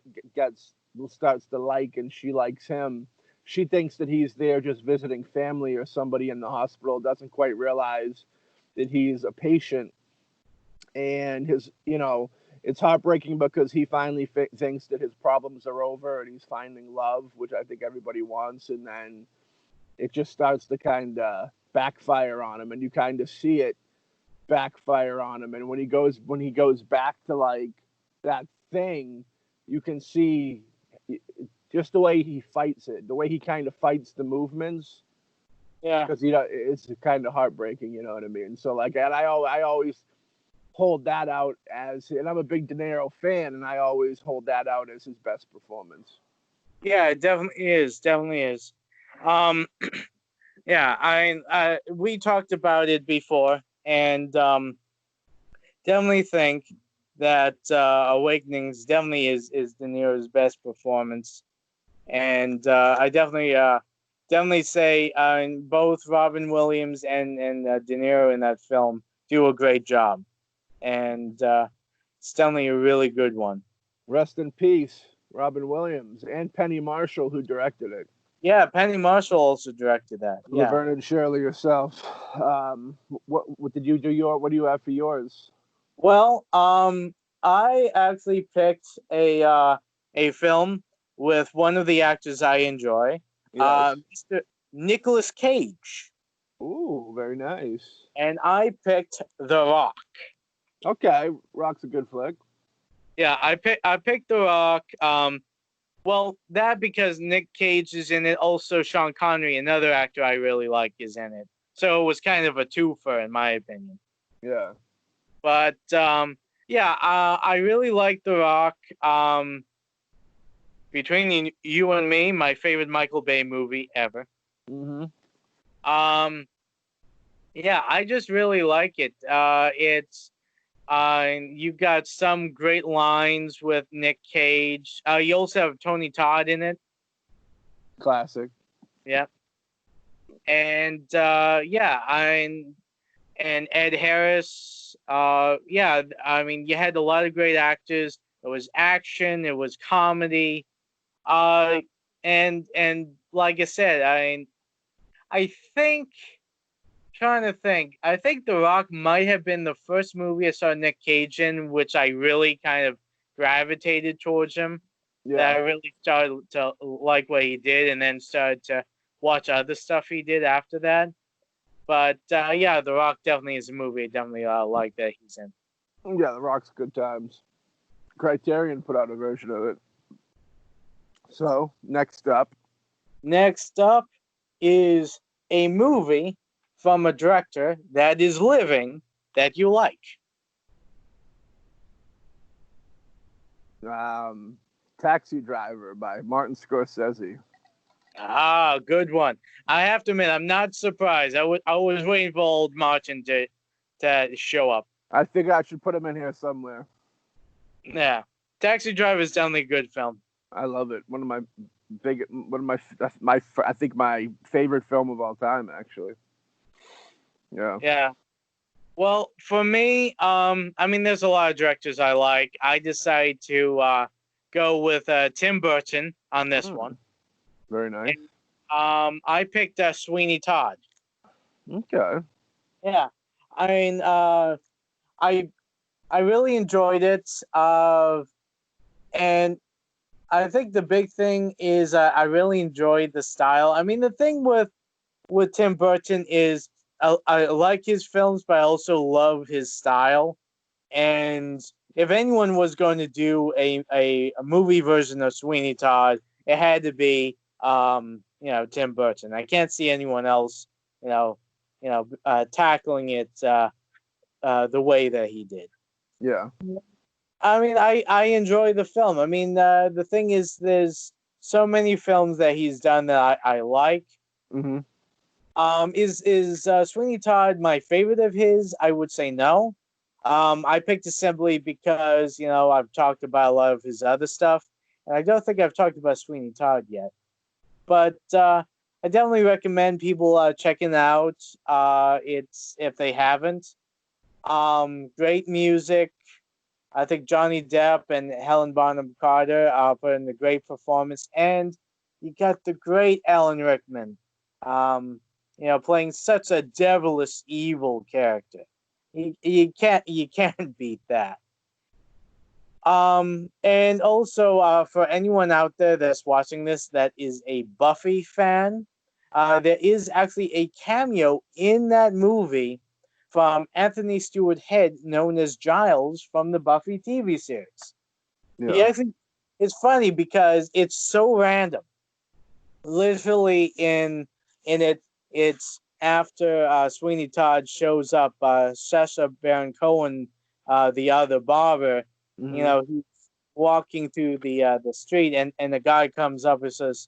starts to like, and she likes him. She thinks that he's there just visiting family or somebody in the hospital, doesn't quite realize that he's a patient. And it's heartbreaking because he finally thinks that his problems are over and he's finding love, which I think everybody wants. And then it just starts to kind of backfire on him, and you kind of see it backfire on him. And when he goes back to like that thing, you can see just the way he fights it, the way he kind of fights the movements. Yeah. Because it's kind of heartbreaking, you know what I mean. So like, and I always hold that out as, and I'm a big De Niro fan, and I always hold that out as his best performance. Yeah, it definitely is. Definitely is. Yeah, we talked about it before, and definitely think that Awakenings definitely is De Niro's best performance, and I definitely say both Robin Williams and De Niro in that film do a great job, and it's definitely a really good one. Rest in peace, Robin Williams and Penny Marshall, who directed it. Yeah, Penny Marshall also directed that. Yeah. Laverne and Shirley yourself. What did you do? What do you have for yours? Well, I actually picked a film with one of the actors I enjoy, Yes. Mr. Nicolas Cage, Ooh, very nice. and I picked The Rock. Okay, Rock's a good flick. Yeah, I picked The Rock. Well, that because Nick Cage is in it. Also, Sean Connery, another actor I really like, is in it. So it was kind of a twofer, in my opinion. Yeah. But yeah, I really like The Rock. Between you and me, my favorite Michael Bay movie ever. Mm-hmm. Yeah, I just really like it. It's you got some great lines with Nick Cage. You also have Tony Todd in it. Classic. Yeah, and yeah, and Ed Harris. Yeah, I mean, you had a lot of great actors. It was action. It was comedy. Uh, and like I said, I think trying to think. I think The Rock might have been the first movie I saw Nick Cage in, which I really kind of gravitated towards him. That Yeah. I really started to like what he did, and then started to watch other stuff he did after that. But yeah, The Rock definitely is a movie I definitely like that he's in. Yeah, The Rock's good times. Criterion put out a version of it. So, next up. Next up is a movie from a director that is living that you like. Taxi Driver by Martin Scorsese. Ah, good one. I have to admit, I'm not surprised. I was waiting for old Martin to show up. I think I should put him in here somewhere. Yeah, Taxi Driver is definitely a good film. I love it. One of my I think my favorite film of all time, actually. Yeah. Yeah. Well, for me, I mean, there's a lot of directors I like. I decided to go with Tim Burton on this one. Very nice. And, I picked Sweeney Todd. Okay. Yeah, I mean, I really enjoyed it, and I think the big thing is I really enjoyed the style. I mean, the thing with Tim Burton is I like his films, but I also love his style. And if anyone was going to do a movie version of Sweeney Todd, it had to be Tim Burton. I can't see anyone else tackling it the way that he did. Yeah. I mean, I enjoy the film. I mean, the thing is, there's so many films that he's done that I like. Mm-hmm. Is Sweeney Todd my favorite of his? I would say no. I picked it simply because I've talked about a lot of his other stuff, and I don't think I've talked about Sweeney Todd yet. But I definitely recommend people checking out. It's if they haven't. Great music. I think Johnny Depp and Helen Bonham Carter put in a great performance, and you got the great Alan Rickman, playing such a devilish evil character. You can't beat that. And also for anyone out there that's watching this that is a Buffy fan, there is actually a cameo in that movie from Anthony Stewart Head, known as Giles from the Buffy TV series. Yeah. He actually, it's funny because it's so random. Literally in it, it's after Sweeney Todd shows up, Sacha Baron Cohen, the other barber, Mm-hmm. he's walking through the street, and the guy comes up and says,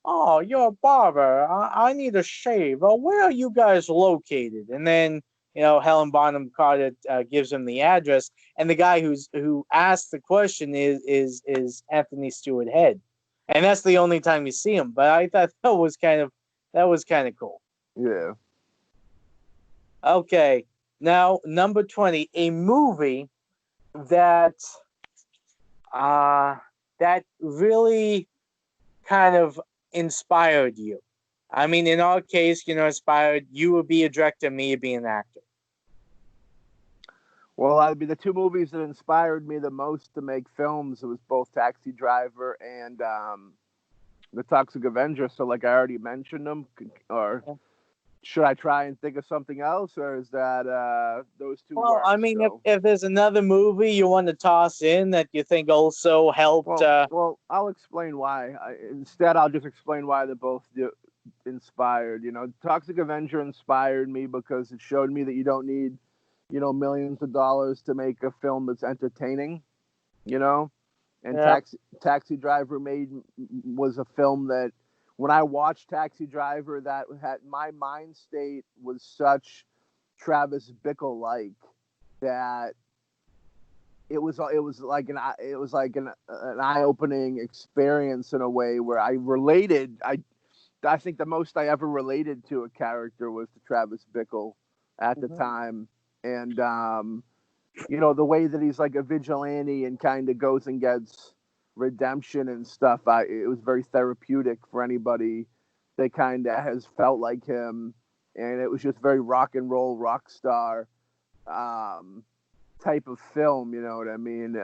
"Oh, you're a barber. I need a shave. Where are you guys located?" And then Helen Bonham Carter gives him the address, and the guy who asked the question is Anthony Stewart Head, and that's the only time you see him. But I thought that was kind of cool. Yeah. Okay, now number 20, a movie that that really kind of inspired you? I mean, in our case, inspired you would be a director, me would be an actor. Well, I mean, the two movies that inspired me the most to make films, it was both Taxi Driver and the Toxic Avenger. So, like I already mentioned them, or should I try and think of something else, or is that those two? Well, work, I mean, so? if there's another movie you want to toss in that you think also helped, well, I'll explain why. Instead, I'll just explain why they're both inspired. Toxic Avenger inspired me because it showed me that you don't need, millions of dollars to make a film that's entertaining. And yeah, Taxi Driver was a film that when I watched Taxi Driver, that had my mind state was such Travis Bickle like that it was like an eye-opening experience in a way where I related. I think the most I ever related to a character was to Travis Bickle at the time, and the way that he's like a vigilante and kind of goes and gets redemption and stuff. It was very therapeutic for anybody that kind of has felt like him, and it was just very rock and roll, rock star type of film. You know what I mean?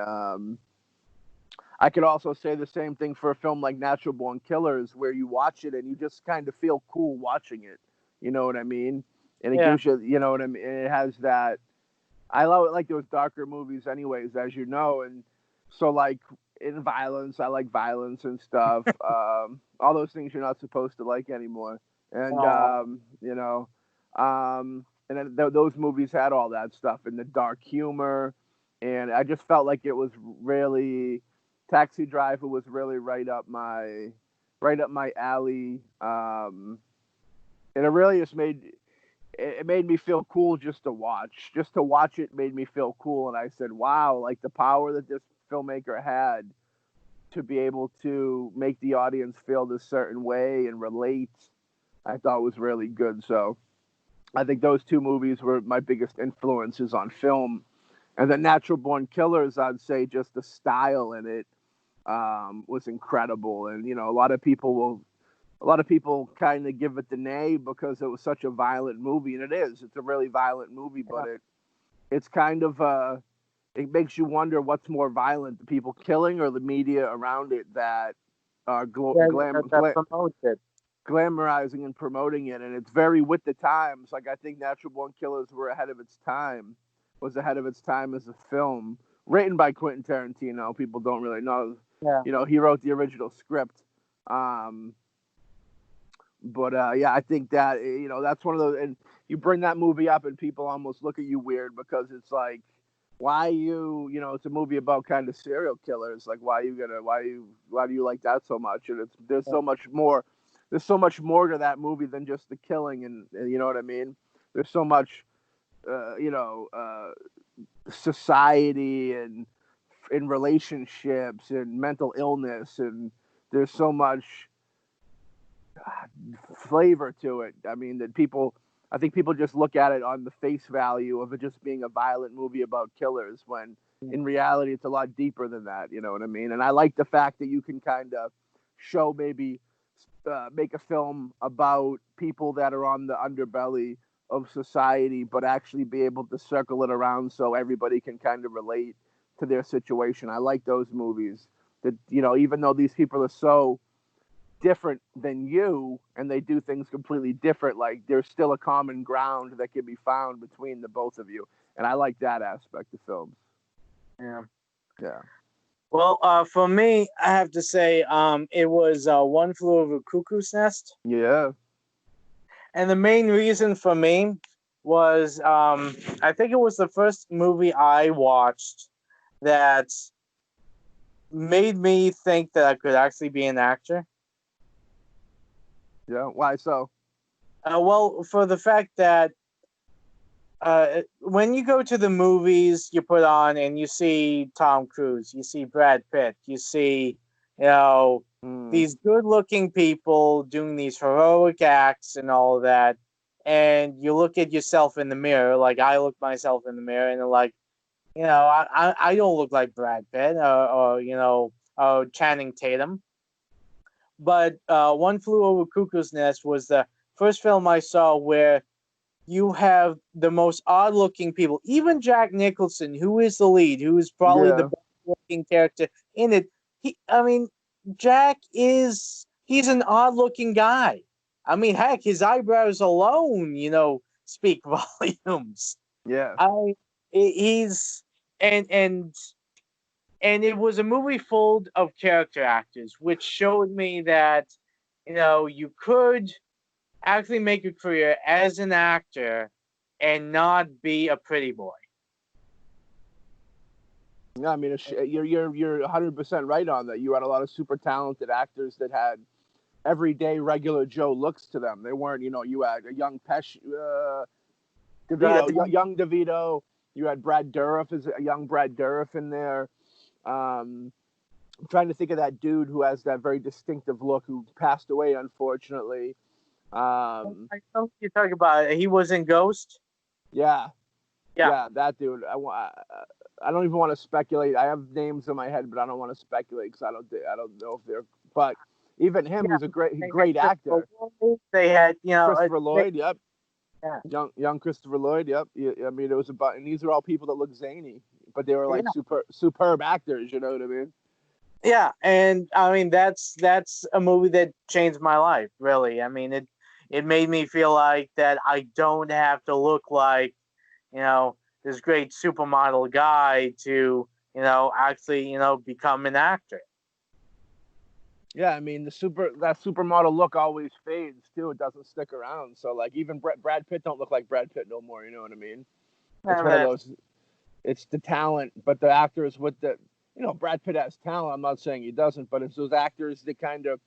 I could also say the same thing for a film like Natural Born Killers, where you watch it and you just kind of feel cool watching it. You know what I mean? And it gives you, you know what I mean? It has that. I like those darker movies, anyways, as you know, and so like in violence, I like violence and stuff. All those things you're not supposed to like anymore, and and then those movies had all that stuff and the dark humor, and I just felt like it was really Taxi Driver was really right up my alley, and it really just made me feel cool just to watch. Just to watch it made me feel cool, and I said, wow, like the power that this filmmaker had to be able to make the audience feel this certain way and relate, I thought was really good. So I think those two movies were my biggest influences on film. And then Natural Born Killers, I'd say just the style in it was incredible. And, a lot of people kind of give it the nay because it was such a violent movie, and it is. It's a really violent movie, but it's kind of it makes you wonder what's more violent: the people killing or the media around it that are glamorizing and promoting it. And it's very with the times. Like I think Natural Born Killers was ahead of its time as a film written by Quentin Tarantino. People don't really know. Yeah. He wrote the original script. But I think that that's one of those, and you bring that movie up, and people almost look at you weird because it's like, why it's a movie about kind of serial killers. Like, why do you like that so much? And there's so much more. There's so much more to that movie than just the killing, and you know what I mean. There's so much, society and in relationships and mental illness, and there's so much flavor to it. I mean, I think people just look at it on the face value of it just being a violent movie about killers, when in reality it's a lot deeper than that. You know what I mean? And I like the fact that you can kind of show maybe make a film about people that are on the underbelly of society, but actually be able to circle it around so everybody can kind of relate to their situation. I like those movies that, even though these people are so different than you and they do things completely different, like there's still a common ground that can be found between the both of you. And I like that aspect of films. Yeah. Well, for me, I have to say, it was One Flew Over Cuckoo's Nest. Yeah. And the main reason for me was, I think it was the first movie I watched that made me think that I could actually be an actor. Yeah. Why so? Well, for the fact that when you go to the movies, you put on and you see Tom Cruise, you see Brad Pitt, you see, these good-looking people doing these heroic acts and all of that, and you look at yourself in the mirror, like I look myself in the mirror, and like, I don't look like Brad Pitt or Channing Tatum. but One Flew Over Cuckoo's Nest was the first film I saw where you have the most odd-looking people. Even Jack Nicholson, who is the lead, who is probably the Yeah. best-looking character in it. Jack he's an odd-looking guy. I mean, heck, his eyebrows alone, speak volumes. Yeah. He's and it was a movie full of character actors, which showed me that you could actually make a career as an actor and not be a pretty boy. Yeah, I mean, you're 100% right on that. You had a lot of super talented actors that had everyday regular Joe looks to them. They weren't, you had a young young DeVito. You had Brad Dourif as a young Brad Dourif in there. I'm trying to think of that dude who has that very distinctive look, who passed away, unfortunately. I know you talk about it. He was in Ghost. Yeah, that dude. I don't even want to speculate. I have names in my head, but I don't want to speculate because I don't know if they're. But even him, who's a great actor. They had Christopher Lloyd. Yep. Yeah. Young Christopher Lloyd. Yep. I mean, it was about, and these are all people that look zany, but they were like superb actors. You know what I mean? Yeah, and I mean that's a movie that changed my life. Really, I mean it made me feel like that I don't have to look like this great supermodel guy to actually become an actor. Yeah, I mean that supermodel look always fades too. It doesn't stick around. So like even Brad Pitt don't look like Brad Pitt no more. You know what I mean? It's one of those. It's the talent, but the actors with the Brad Pitt has talent. I'm not saying he doesn't, but it's those actors that kind of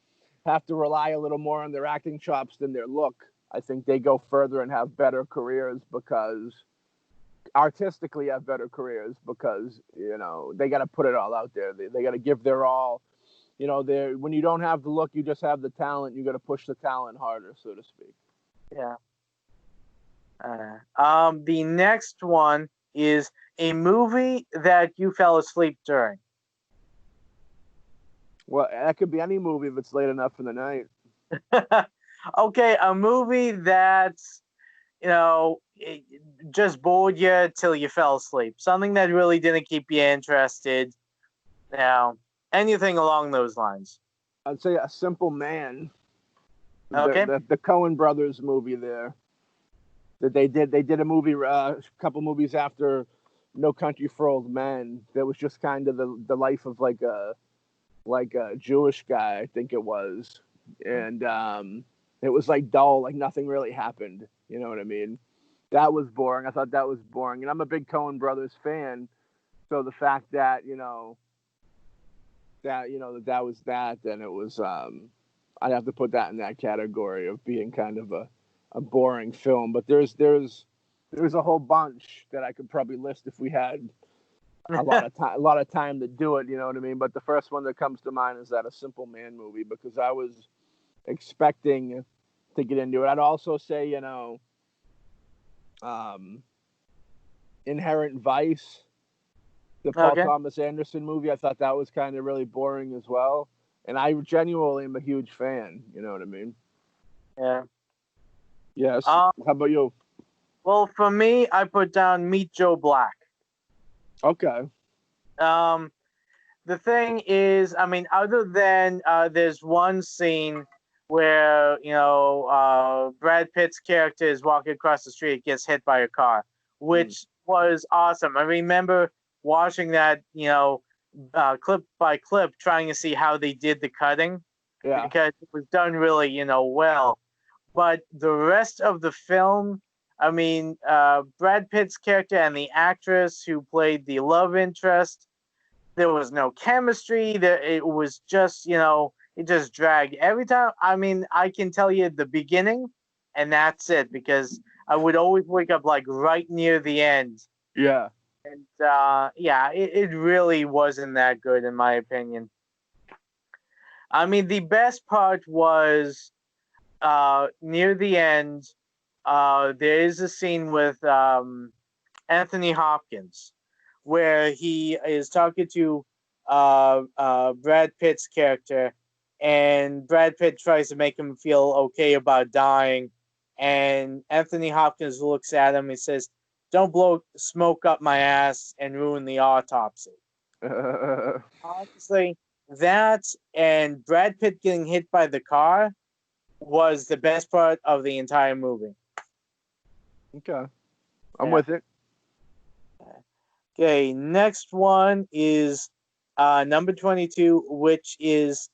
have to rely a little more on their acting chops than their look. I think they go further and have better careers because artistically have better careers because they got to put it all out there. They got to give their all. When you don't have the look, you just have the talent. You got to push the talent harder, so to speak. Yeah. The next one is a movie that you fell asleep during. Well, that could be any movie if it's late enough in the night. Okay, a movie that's it just bored you till you fell asleep. Something that really didn't keep you interested. Anything along those lines. I'd say A Simple Man. Okay. The Coen brothers movie there. That they did a movie, a couple movies after No Country for Old Men. That was just kind of the life of like a Jewish guy, I think it was, and it was like dull, like nothing really happened. You know what I mean? That was boring. I thought that was boring, and I'm a big Coen brothers fan, so the fact that that was that, then it was I'd have to put that in that category of being kind of a boring film. But there's a whole bunch that I could probably list if we had a lot of time to do it. You know what I mean? But the first one that comes to mind is that A Simple Man movie, because I was expecting to get into it. I'd also say Inherent Vice, the Paul Thomas Anderson movie. I thought that was kind of really boring as well. And I genuinely am a huge fan. You know what I mean? Yeah. Yes. How about you? Well, for me, I put down Meet Joe Black. Okay. The thing is, I mean, other than there's one scene where Brad Pitt's character is walking across the street, gets hit by a car, which was awesome. I remember watching that, clip by clip, trying to see how they did the cutting, because it was done really, well. But the rest of the film, I mean, Brad Pitt's character and the actress who played the love interest, there was no chemistry. It was just, it just dragged every time. I mean, I can tell you the beginning, and that's it, because I would always wake up like right near the end. Yeah. And it really wasn't that good in my opinion. I mean, the best part was near the end. There is a scene with Anthony Hopkins where he is talking to Brad Pitt's character, and Brad Pitt tries to make him feel okay about dying, and Anthony Hopkins looks at him and says, "Don't blow smoke up my ass and ruin the autopsy." Honestly, that and Brad Pitt getting hit by the car was the best part of the entire movie. Okay. I'm with it. Okay, next one is number 22, which is,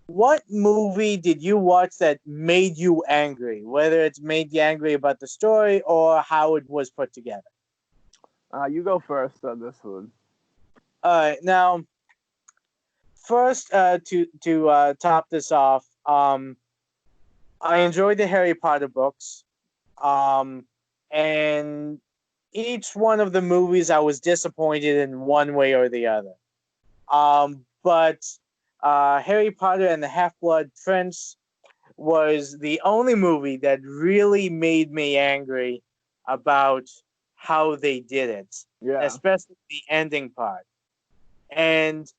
what movie did you watch that made you angry? Whether it's made you angry about the story or how it was put together. You go first on this one. Now, first, to top this off, I enjoyed the Harry Potter books, and each one of the movies I was disappointed in one way or the other. But Harry Potter and the Half-Blood Prince was the only movie that really made me angry about how they did it, especially the ending part. And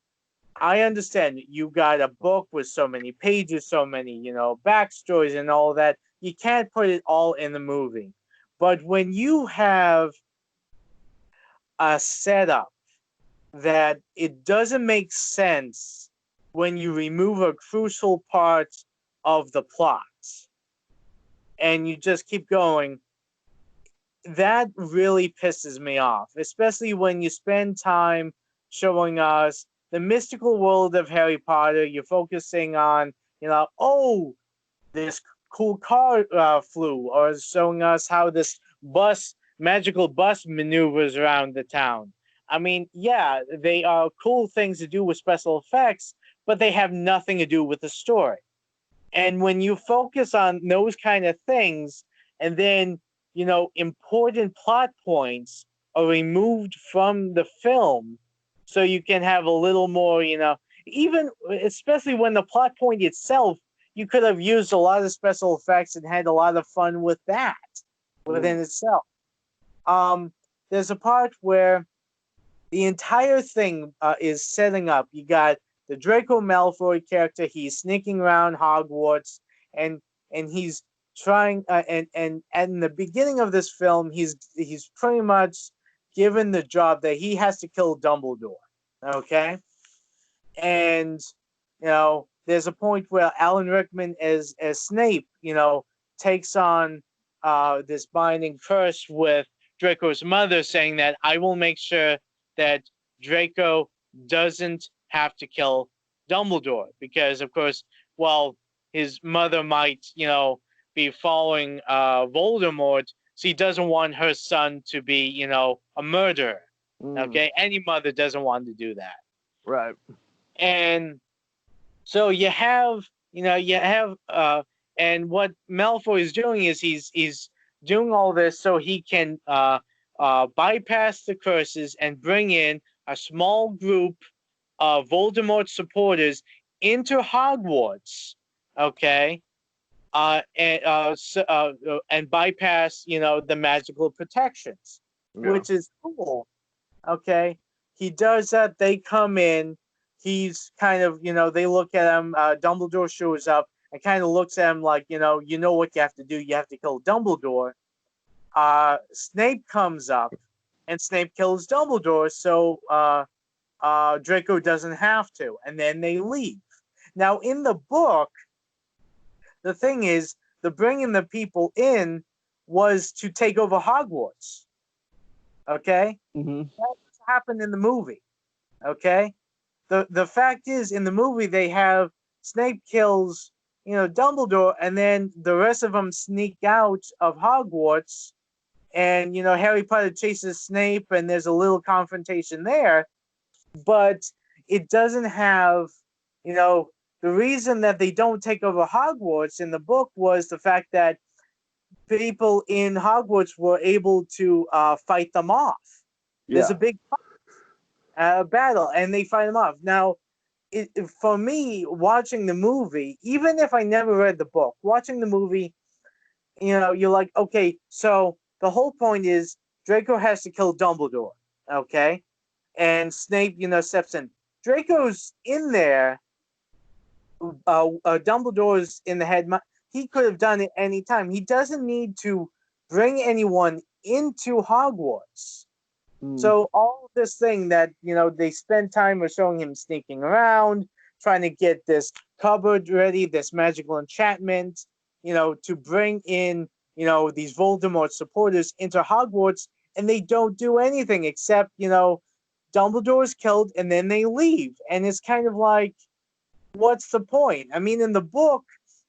I understand you got a book with so many pages, so many, backstories and all that. You can't put it all in the movie. But when you have a setup that it doesn't make sense when you remove a crucial part of the plot and you just keep going, that really pisses me off, especially when you spend time showing us the mystical world of Harry Potter. You're focusing on, this cool car flew, or showing us how this magical bus maneuvers around the town. I mean, yeah, they are cool things to do with special effects, but they have nothing to do with the story. And when you focus on those kind of things, and then, important plot points are removed from the film, so you can have a little more, even especially when the plot point itself, you could have used a lot of special effects and had a lot of fun with that within itself. There's a part where the entire thing is setting up. You got the Draco Malfoy character. He's sneaking around Hogwarts, and he's trying. And in the beginning of this film, he's pretty much given the job that he has to kill Dumbledore. Okay, and there's a point where Alan Rickman as Snape, takes on this binding curse with Draco's mother, saying that I will make sure that Draco doesn't have to kill Dumbledore, because of course, his mother might, be following Voldemort, so he doesn't want her son to be, a murderer. Okay, any mother doesn't want to do that. Right. And so you have, and what Malfoy is doing is he's doing all this so he can bypass the curses and bring in a small group of Voldemort supporters into Hogwarts, okay, and bypass, the magical protections, which is cool, okay. He does that. They come in. He's kind of, they look at him. Dumbledore shows up and kind of looks at him like, you know what you have to do. You have to kill Dumbledore. Snape comes up, and Snape kills Dumbledore, so Draco doesn't have to. And then they leave. Now, in the book, the thing is, the bringing the people in was to take over Hogwarts. Okay? Mm-hmm. That happened in the movie. Okay? The fact is, in the movie, they have Snape kills, Dumbledore, and then the rest of them sneak out of Hogwarts, and, Harry Potter chases Snape, and there's a little confrontation there, but it doesn't have, the reason that they don't take over Hogwarts in the book was the fact that people in Hogwarts were able to fight them off. There's a big battle, and they fight them off. Now, for me, watching the movie, even if I never read the book, watching the movie, you're like, okay, so the whole point is Draco has to kill Dumbledore, okay? And Snape, steps in. Draco's in there Dumbledore's in the head. He could have done it any time. He doesn't need to bring anyone into Hogwarts. So all of this thing that, they spend time showing him sneaking around, trying to get this cupboard ready, this magical enchantment, to bring in, these Voldemort supporters into Hogwarts, and they don't do anything except, Dumbledore's killed and then they leave. And it's kind of like, what's the point? I mean, in the book,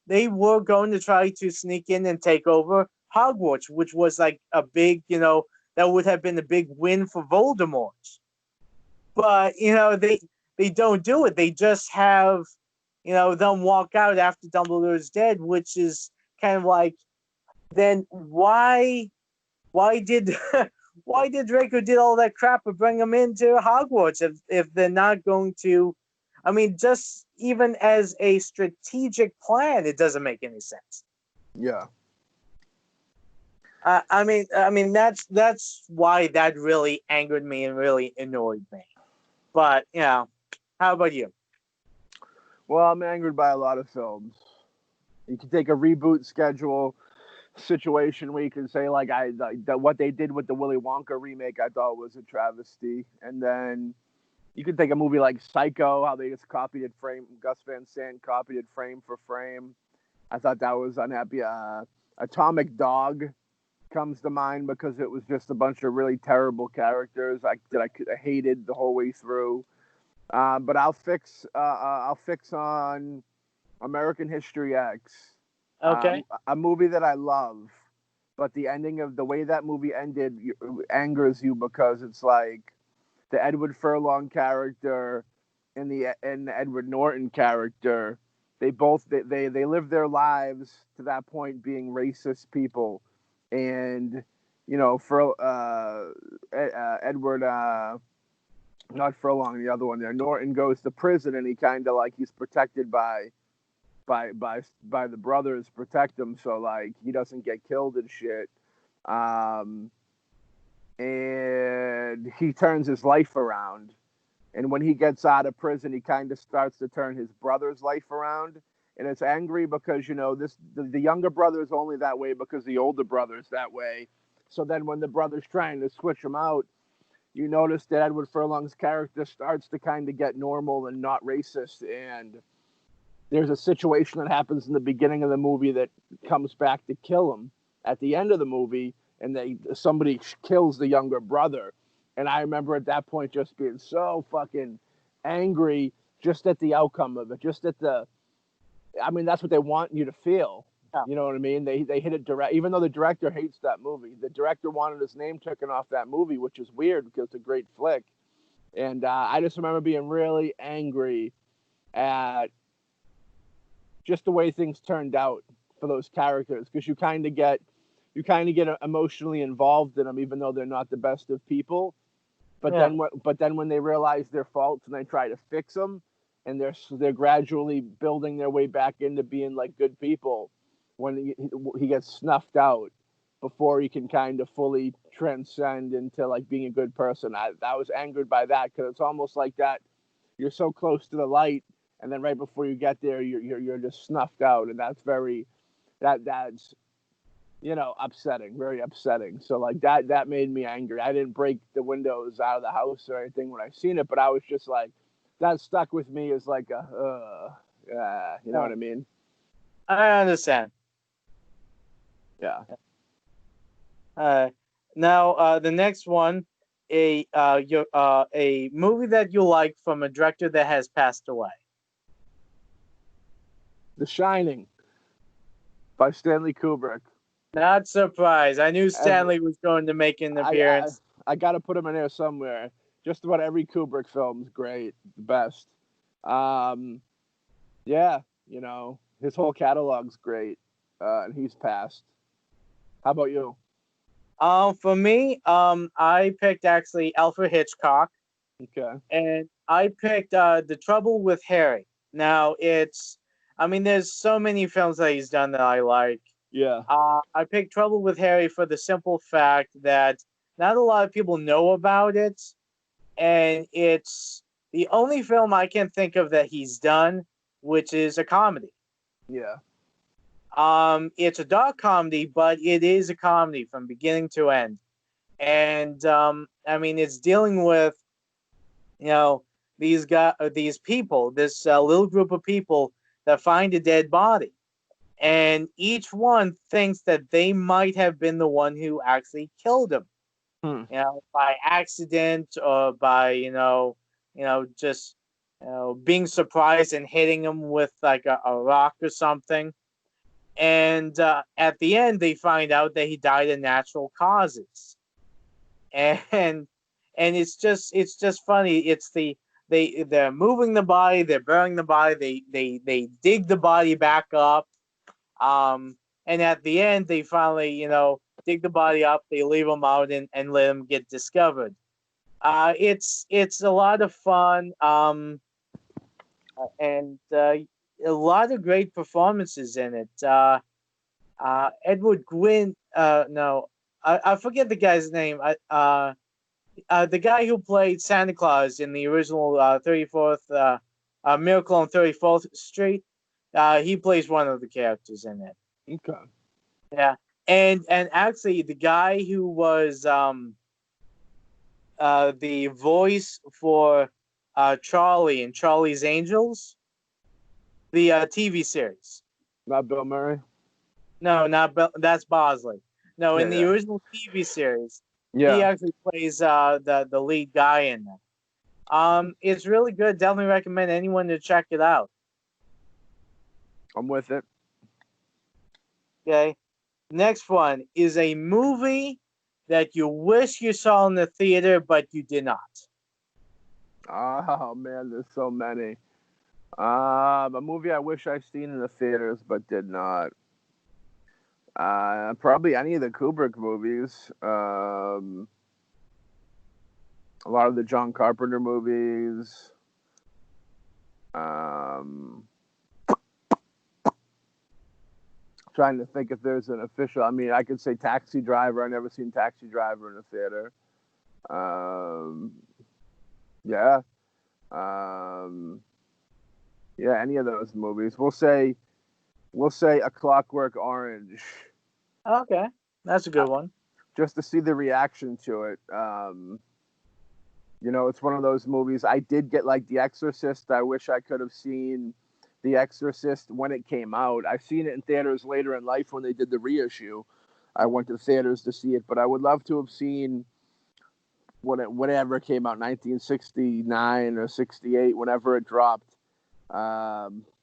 they were going to try to sneak in and take over Hogwarts, which was like a big, that would have been a big win for Voldemort. But, they don't do it. They just have, them walk out after Dumbledore's dead, which is kind of like, then why did why did Draco did all that crap to bring them into Hogwarts if they're not going to? I mean, just even as a strategic plan, it doesn't make any sense. Yeah. I mean that's why that really angered me and really annoyed me. But how about you? Well, I'm angered by a lot of films. You can take a reboot schedule situation where you can say like what they did with the Willy Wonka remake I thought was a travesty, and then you could take a movie like Psycho, how they just copied it Gus Van Sant copied it frame for frame. I thought that was unhappy. Atomic Dog comes to mind because it was just a bunch of really terrible characters I hated the whole way through. But I'll fix on American History X. Okay. A movie that I love, but the ending of the way that movie ended angers you because it's like the Edward Furlong character and the Edward Norton character. They both they live their lives to that point being racist people, and for Edward not Furlong, the other one there, Norton goes to prison and he kind of like he's protected by the brothers protect him, so like he doesn't get killed and shit. And he turns his life around, and when he gets out of prison, he kind of starts to turn his brother's life around, and it's angry because the younger brother is only that way because the older brother is that way. So then when the brother's trying to switch him out, you notice that Edward Furlong's character starts to kind of get normal and not racist, and there's a situation that happens in the beginning of the movie that comes back to kill him at the end of the movie, and somebody kills the younger brother. And I remember at that point just being so fucking angry just at the outcome of it, just at that's what they want you to feel. Yeah. You know what I mean? They hit it direct, even though the director hates that movie. The director wanted his name taken off that movie, which is weird because it's a great flick. And I just remember being really angry at just the way things turned out for those characters, because you kind of get emotionally involved in them, even though they're not the best of people. But then when they realize their faults and they try to fix them, and they're gradually building their way back into being like good people, when he gets snuffed out before he can kind of fully transcend into like being a good person. I was angered by that because it's almost like that you're so close to the light, and then right before you get there, you're just snuffed out, and that's upsetting, very upsetting. So like that made me angry. I didn't break the windows out of the house or anything when I seen it, but I was just like, that stuck with me as like you know what I mean? I understand. Yeah. Now the next one, a movie that you like from a director that has passed away. The Shining by Stanley Kubrick. Not surprised. I knew Stanley was going to make an appearance. I got to put him in there somewhere. Just about every Kubrick film is great, the best. Yeah, his whole catalog's great, and he's passed. How about you? For me, I picked actually Alfred Hitchcock. Okay. And I picked The Trouble with Harry. Now there's so many films that he's done that I like. Yeah. I picked Trouble with Harry for the simple fact that not a lot of people know about it, and it's the only film I can think of that he's done which is a comedy. Yeah. It's a dark comedy, but it is a comedy from beginning to end. And I mean, it's dealing with, you know, these people, this little group of people that find a dead body, and each one thinks that they might have been the one who actually killed him, by accident or by just being surprised and hitting him with like a rock or something. And at the end, they find out that he died of natural causes, and it's just funny. They're moving the body, they're burying the body, they dig the body back up, and at the end they finally dig the body up, they leave him out and let him get discovered. It's a lot of fun, and a lot of great performances in it. Edward Gwynn, no, I forget the guy's name. The guy who played Santa Claus in the original 34th Miracle on 34th Street, he plays one of the characters in it. Okay. Yeah, and actually the guy who was the voice for Charlie and Charlie's Angels, the TV series. Not Bill Murray? No, not that's Bosley. No, in the Yeah. original TV series, Yeah. he actually plays the lead guy in that. It's really good. Definitely recommend anyone to check it out. I'm with it. Okay. Next one is a movie that you wish you saw in the theater, but you did not. Oh man, there's so many. A movie I wish I'd seen in the theaters but did not. Probably any of the Kubrick movies. A lot of the John Carpenter movies. Trying to think if there's an official. I mean, I could say Taxi Driver. I never seen Taxi Driver in a theater. Yeah. Yeah, any of those movies. We'll say A Clockwork Orange. Okay, that's a good one. Just to see the reaction to it. It's one of those movies. I did get like The Exorcist. I wish I could have seen The Exorcist when it came out. I've seen it in theaters later in life when they did the reissue. I went to theaters to see it, but I would love to have seen whatever came out, 1969 or 68, whenever it dropped.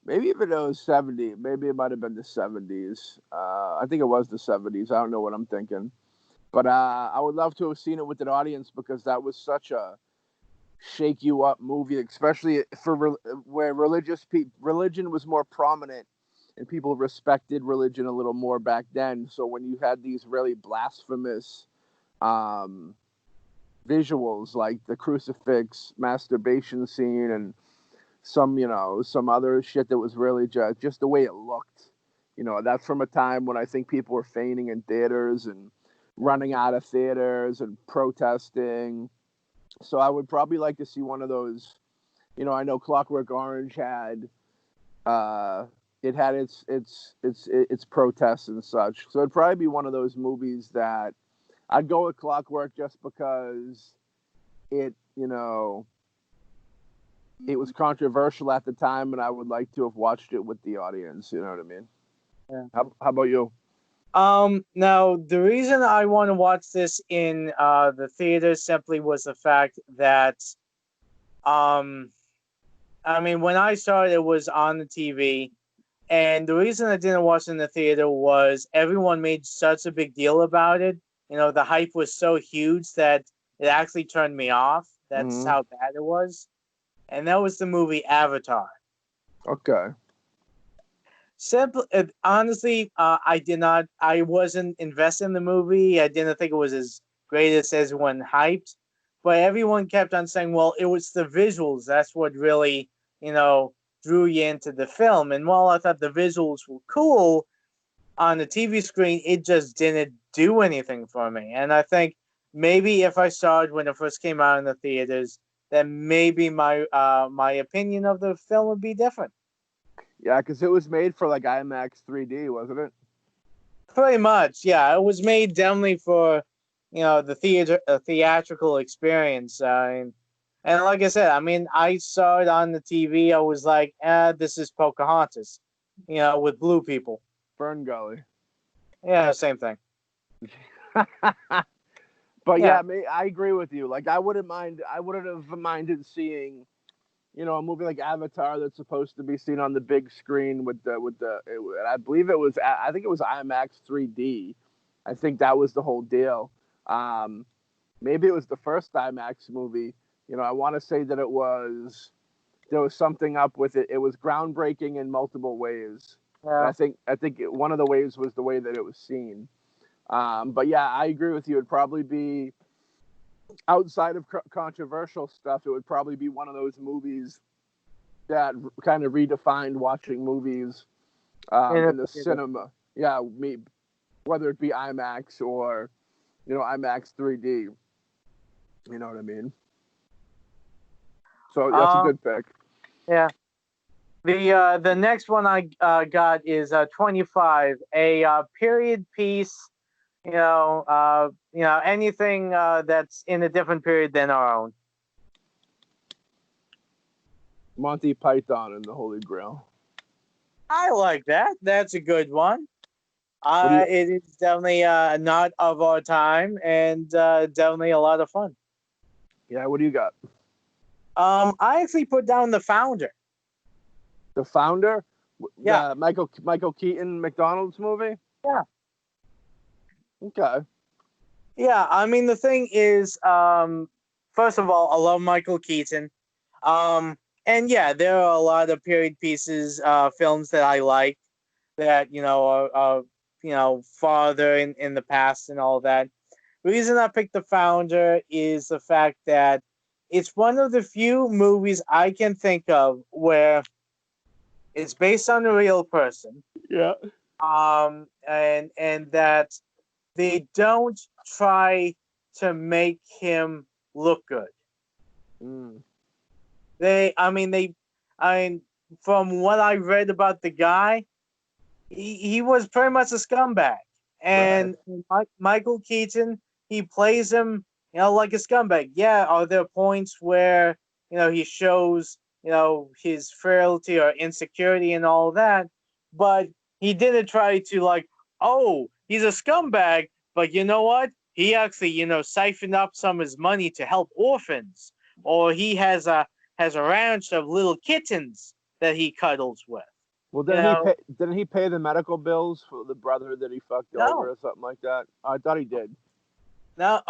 Maybe even it was 70. Maybe it might have been the 70s. I think it was the 70s. I don't know what I'm thinking. But I would love to have seen it with an audience because that was such a shake you up movie, especially for where religion was more prominent and people respected religion a little more back then. So when you had these really blasphemous visuals like the crucifix masturbation scene and some other shit that was really just the way it looked, that's from a time when I think people were fainting in theaters and running out of theaters and protesting. So I would probably like to see one of those. I know Clockwork Orange had its protests and such. So it'd probably be one of those movies that I'd go with Clockwork just because it was controversial at the time, and I would like to have watched it with the audience. You know what I mean? Yeah. How about you? Now, the reason I want to watch this in the theater simply was the fact that, when I saw it, it was on the TV. And the reason I didn't watch it in the theater was everyone made such a big deal about it. The hype was so huge that it actually turned me off. That's how bad it was. And that was the movie Avatar. Okay. Honestly, I wasn't invested in the movie. I didn't think it was as great as everyone hyped. But everyone kept on saying, well, it was the visuals. That's what really, drew you into the film. And while I thought the visuals were cool on the TV screen, it just didn't do anything for me. And I think maybe if I saw it when it first came out in the theaters, then maybe my opinion of the film would be different. Yeah, because it was made for like IMAX 3D, wasn't it? Pretty much, yeah. It was made definitely for, the theatrical experience. And like I said, I mean, I saw it on the TV. I was like, this is Pocahontas, with blue people. Fern Gully. Yeah, same thing. But Yeah. I agree with you. Like, I wouldn't have minded seeing, a movie like Avatar that's supposed to be seen on the big screen I believe I think it was IMAX 3D. I think that was the whole deal. Maybe it was the first IMAX movie. I want to say that there was something up with it. It was groundbreaking in multiple ways. Yeah. And I think one of the ways was the way that it was seen. But yeah, I agree with you. It'd probably be outside of controversial stuff. It would probably be one of those movies that kind of redefined watching movies in the cinema. Yeah, whether it be IMAX or IMAX 3D. You know what I mean? So that's a good pick. Yeah. The next one I got is 25, a period piece. Anything that's in a different period than our own. Monty Python and the Holy Grail. I like that. That's a good one. It is definitely not of our time, and definitely a lot of fun. Yeah, what do you got? I actually put down The Founder. The Founder? Yeah. The Michael Keaton McDonald's movie? Yeah. Okay. Yeah, I mean, the thing is, first of all, I love Michael Keaton. And yeah, there are a lot of period pieces, films that I like that, are farther in the past and all that. The reason I picked The Founder is the fact that it's one of the few movies I can think of where it's based on a real person. Yeah. And that they don't try to make him look good. Mm. I mean, from what I read about the guy, he was pretty much a scumbag. And Michael Keaton, he plays him, like a scumbag. Yeah, are there points where, he shows, his frailty or insecurity and all that, but he didn't try to like, oh, he's a scumbag, but you know what? He actually, siphoned up some of his money to help orphans, or he has a ranch of little kittens that he cuddles with. Well, didn't he pay the medical bills for the brother that he fucked over or something like that? I thought he did. No,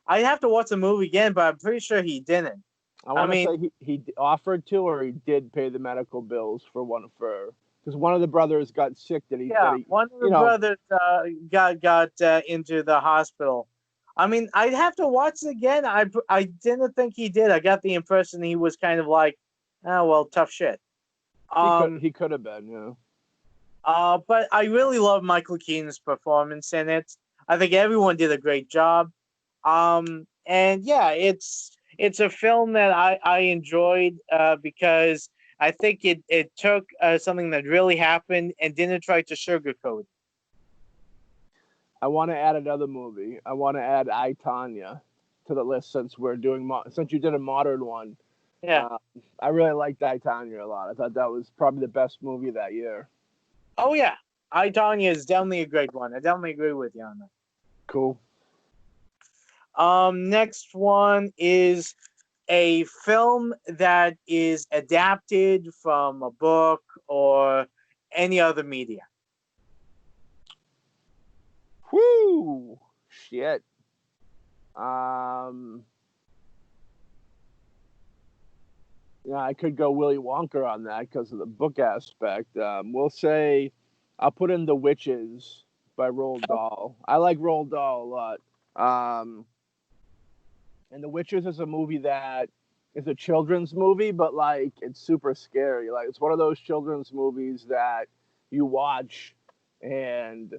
I'd have to watch the movie again, but I'm pretty sure he didn't. I want to say he offered to, or he did pay the medical bills because one of the brothers got sick. One of the brothers got into the hospital. I mean, I'd have to watch it again. I didn't think he did. I got the impression he was kind of like, oh, well, tough shit. He could have been, but I really love Michael Keaton's performance in it. I think everyone did a great job. And yeah, it's a film that I enjoyed because I think it took something that really happened and didn't try to sugarcoat it. I want to add another movie. I want to add I, Tonya to the list since since you did a modern one. Yeah. I really liked I, Tonya a lot. I thought that was probably the best movie that year. Oh, yeah. I, Tonya is definitely a great one. I definitely agree with you on that. Cool. Next one is a film that is adapted from a book or any other media. Whoo! Shit. Yeah, I could go Willy Wonka on that because of the book aspect. We'll say I'll put in The Witches by Roald Dahl. I like Roald Dahl a lot. And The Witches is a movie that is a children's movie, but like it's super scary. Like it's one of those children's movies that you watch and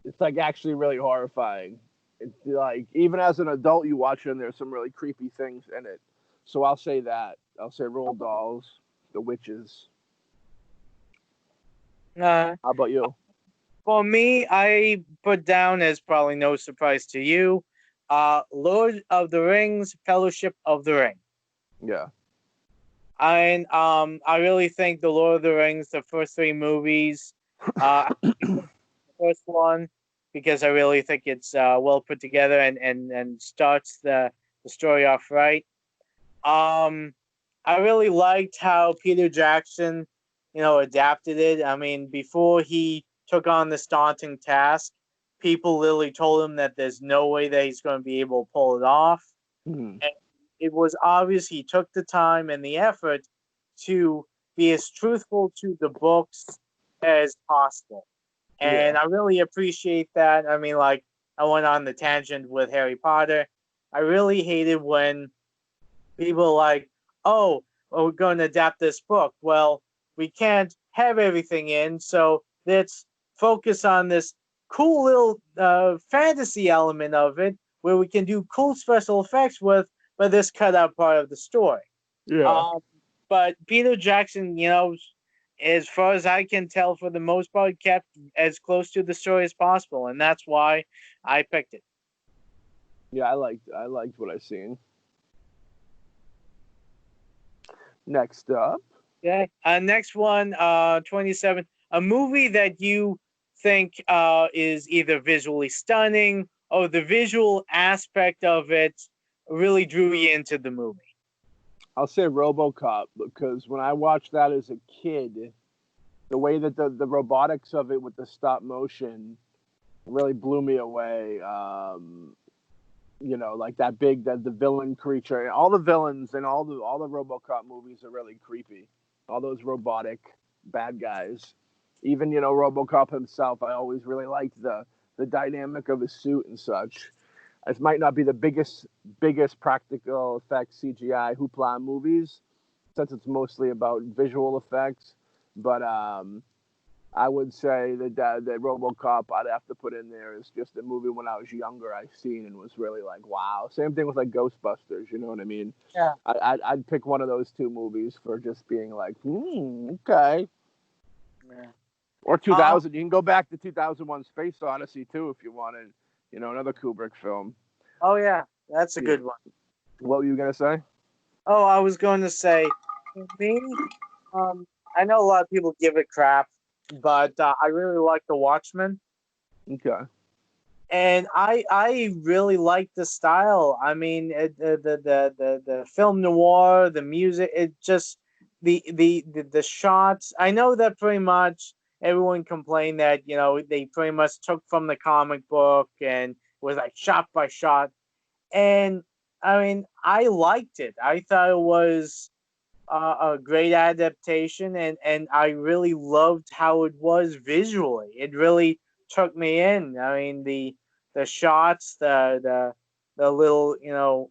it's like actually really horrifying. It's like even as an adult you watch it and there's some really creepy things in it. So I'll say that. I'll say Roald Dahl's the witches. Uh, How about you? for me, I put down as probably no surprise to you, Lord of the Rings, Fellowship of the Ring. Yeah. And I really think the Lord of the Rings, the first three movies, the first one, because I really think it's well put together and starts the story off right. I really liked how Peter Jackson, adapted it. I mean, before he took on this daunting task, people literally told him that there's no way that he's going to be able to pull it off. Hmm. And it was obvious he took the time and the effort to be as truthful to the books as possible. And Yeah. I really appreciate that. I mean, like, I went on the tangent with Harry Potter. I really hated when people are like, oh, well, we're going to adapt this book. Well, we can't have everything in, so let's focus on this cool little fantasy element of it where we can do cool special effects with, but this cut out part of the story. Yeah. Um, but Peter Jackson, as far as I can tell, for the most part, kept as close to the story as possible, and that's why I picked it. Yeah, I liked what I seen. Next up. Okay. Next one, 27. A movie that you think is either visually stunning or the visual aspect of it really drew you into the movie. I'll say Robocop because when I watched that as a kid, the way that the robotics of it with the stop motion really blew me away. Like the villain creature. All the villains and all the Robocop movies are really creepy. All those robotic bad guys. Even Robocop himself, I always really liked the dynamic of his suit and such. It might not be the biggest practical effects CGI hoopla movies, since it's mostly about visual effects. But I would say that RoboCop I'd have to put in there is just a movie when I was younger I've seen and was really like, wow. Same thing with like Ghostbusters, you know what I mean? Yeah. I'd pick one of those two movies for just being like, okay. Yeah. Or 2000. You can go back to 2001 Space Odyssey too if you wanted, another Kubrick film. Oh, yeah. That's a good one. What were you going to say? Oh, I was going to say, for me, I know a lot of people give it crap, but I really like The Watchmen. Okay. And I really like the style. I mean, the film noir, the music, it just the shots. I know that pretty much everyone complained that they pretty much took from the comic book and was like shot by shot. And I mean, I liked it. I thought it was a great adaptation, and I really loved how it was visually. It really took me in. I mean, the shots, the little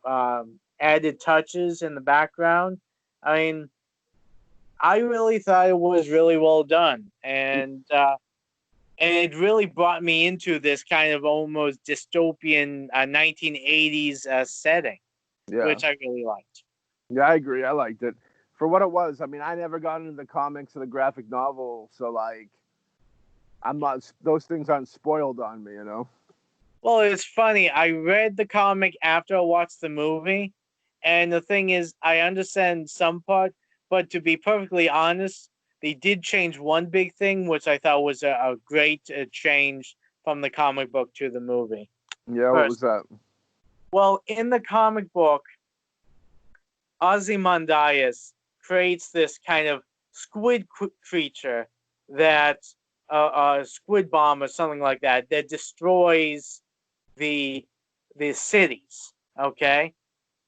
added touches in the background. I mean, I really thought it was really well done, and it really brought me into this kind of almost dystopian 1980s setting, Yeah. which I really liked. Yeah, I agree. I liked it for what it was. I mean, I never got into the comics or the graphic novel, so like, I'm not. Those things aren't spoiled on me, Well, it's funny. I read the comic after I watched the movie, and the thing is, I understand some part, but to be perfectly honest, they did change one big thing, which I thought was a great change from the comic book to the movie. Yeah, what was that? Well, in the comic book, Ozymandias creates this kind of squid creature that a squid bomb or something like that that destroys the cities. Okay,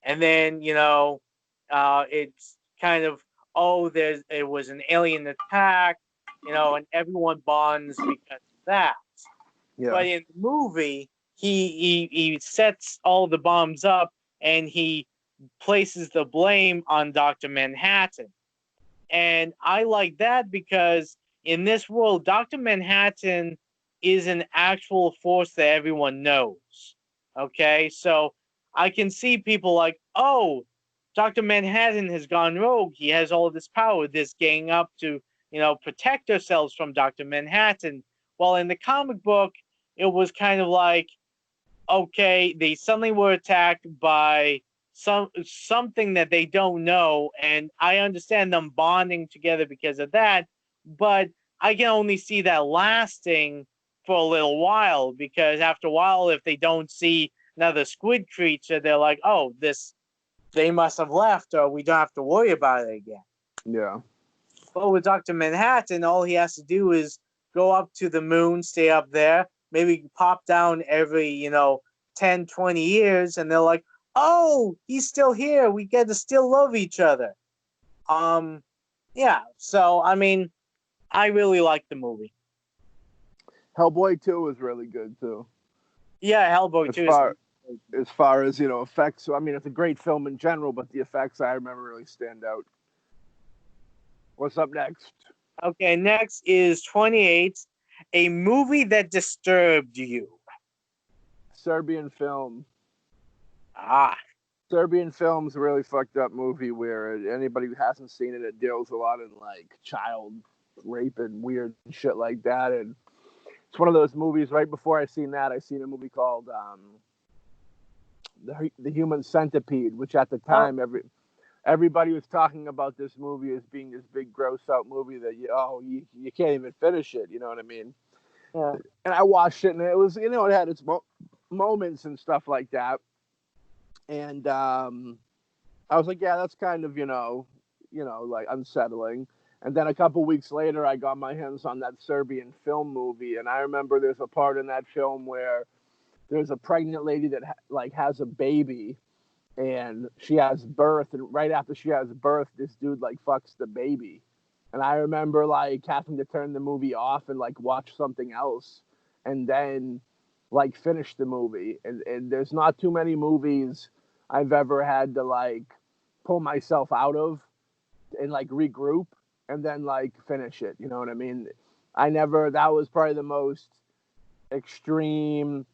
and then it's kind of it was an alien attack, and everyone bonds because of that. Yeah. But in the movie, he sets all the bombs up and he places the blame on Dr. Manhattan. And I like that because in this world, Dr. Manhattan is an actual force that everyone knows. Okay, so I can see people like, oh, Dr. Manhattan has gone rogue. He has all this power, this gang up to, protect ourselves from Dr. Manhattan. While in the comic book, it was kind of like, okay, they suddenly were attacked by something that they don't know, and I understand them bonding together because of that, but I can only see that lasting for a little while, because after a while, if they don't see another squid creature, they're like, oh, they must have left, or we don't have to worry about it again. Yeah. But with Dr. Manhattan, all he has to do is go up to the moon, stay up there, maybe pop down every, 10, 20 years, and they're like, oh, he's still here. We get to still love each other. Yeah. So, I mean, I really like the movie. Hellboy 2 was really good, too. Yeah, Hellboy 2 as far as, effects. So, I mean, it's a great film in general, but the effects I remember really stand out. What's up next? Okay, next is 28, a movie that disturbed you. Serbian Film. Serbian Film's a really fucked up movie where anybody who hasn't seen it, it deals a lot in, like, child rape and weird shit like that. And it's one of those movies. Right before I seen that, I seen a movie called the Human Centipede, which at the time everybody was talking about this movie as being this big gross out movie that you can't even finish it. You know what I mean? Yeah. And I watched it, and it was it had its moments and stuff like that. And I was like, yeah, that's kind of like unsettling. And then a couple weeks later, I got my hands on that Serbian Film movie, and I remember there's a part in that film where there's a pregnant lady that has a baby, and she has birth, and right after she has birth, this dude fucks the baby. And I remember having to turn the movie off and watch something else, and then finish the movie. And there's not too many movies I've ever had to pull myself out of and regroup and then finish it. You know what I mean? That was probably the most extreme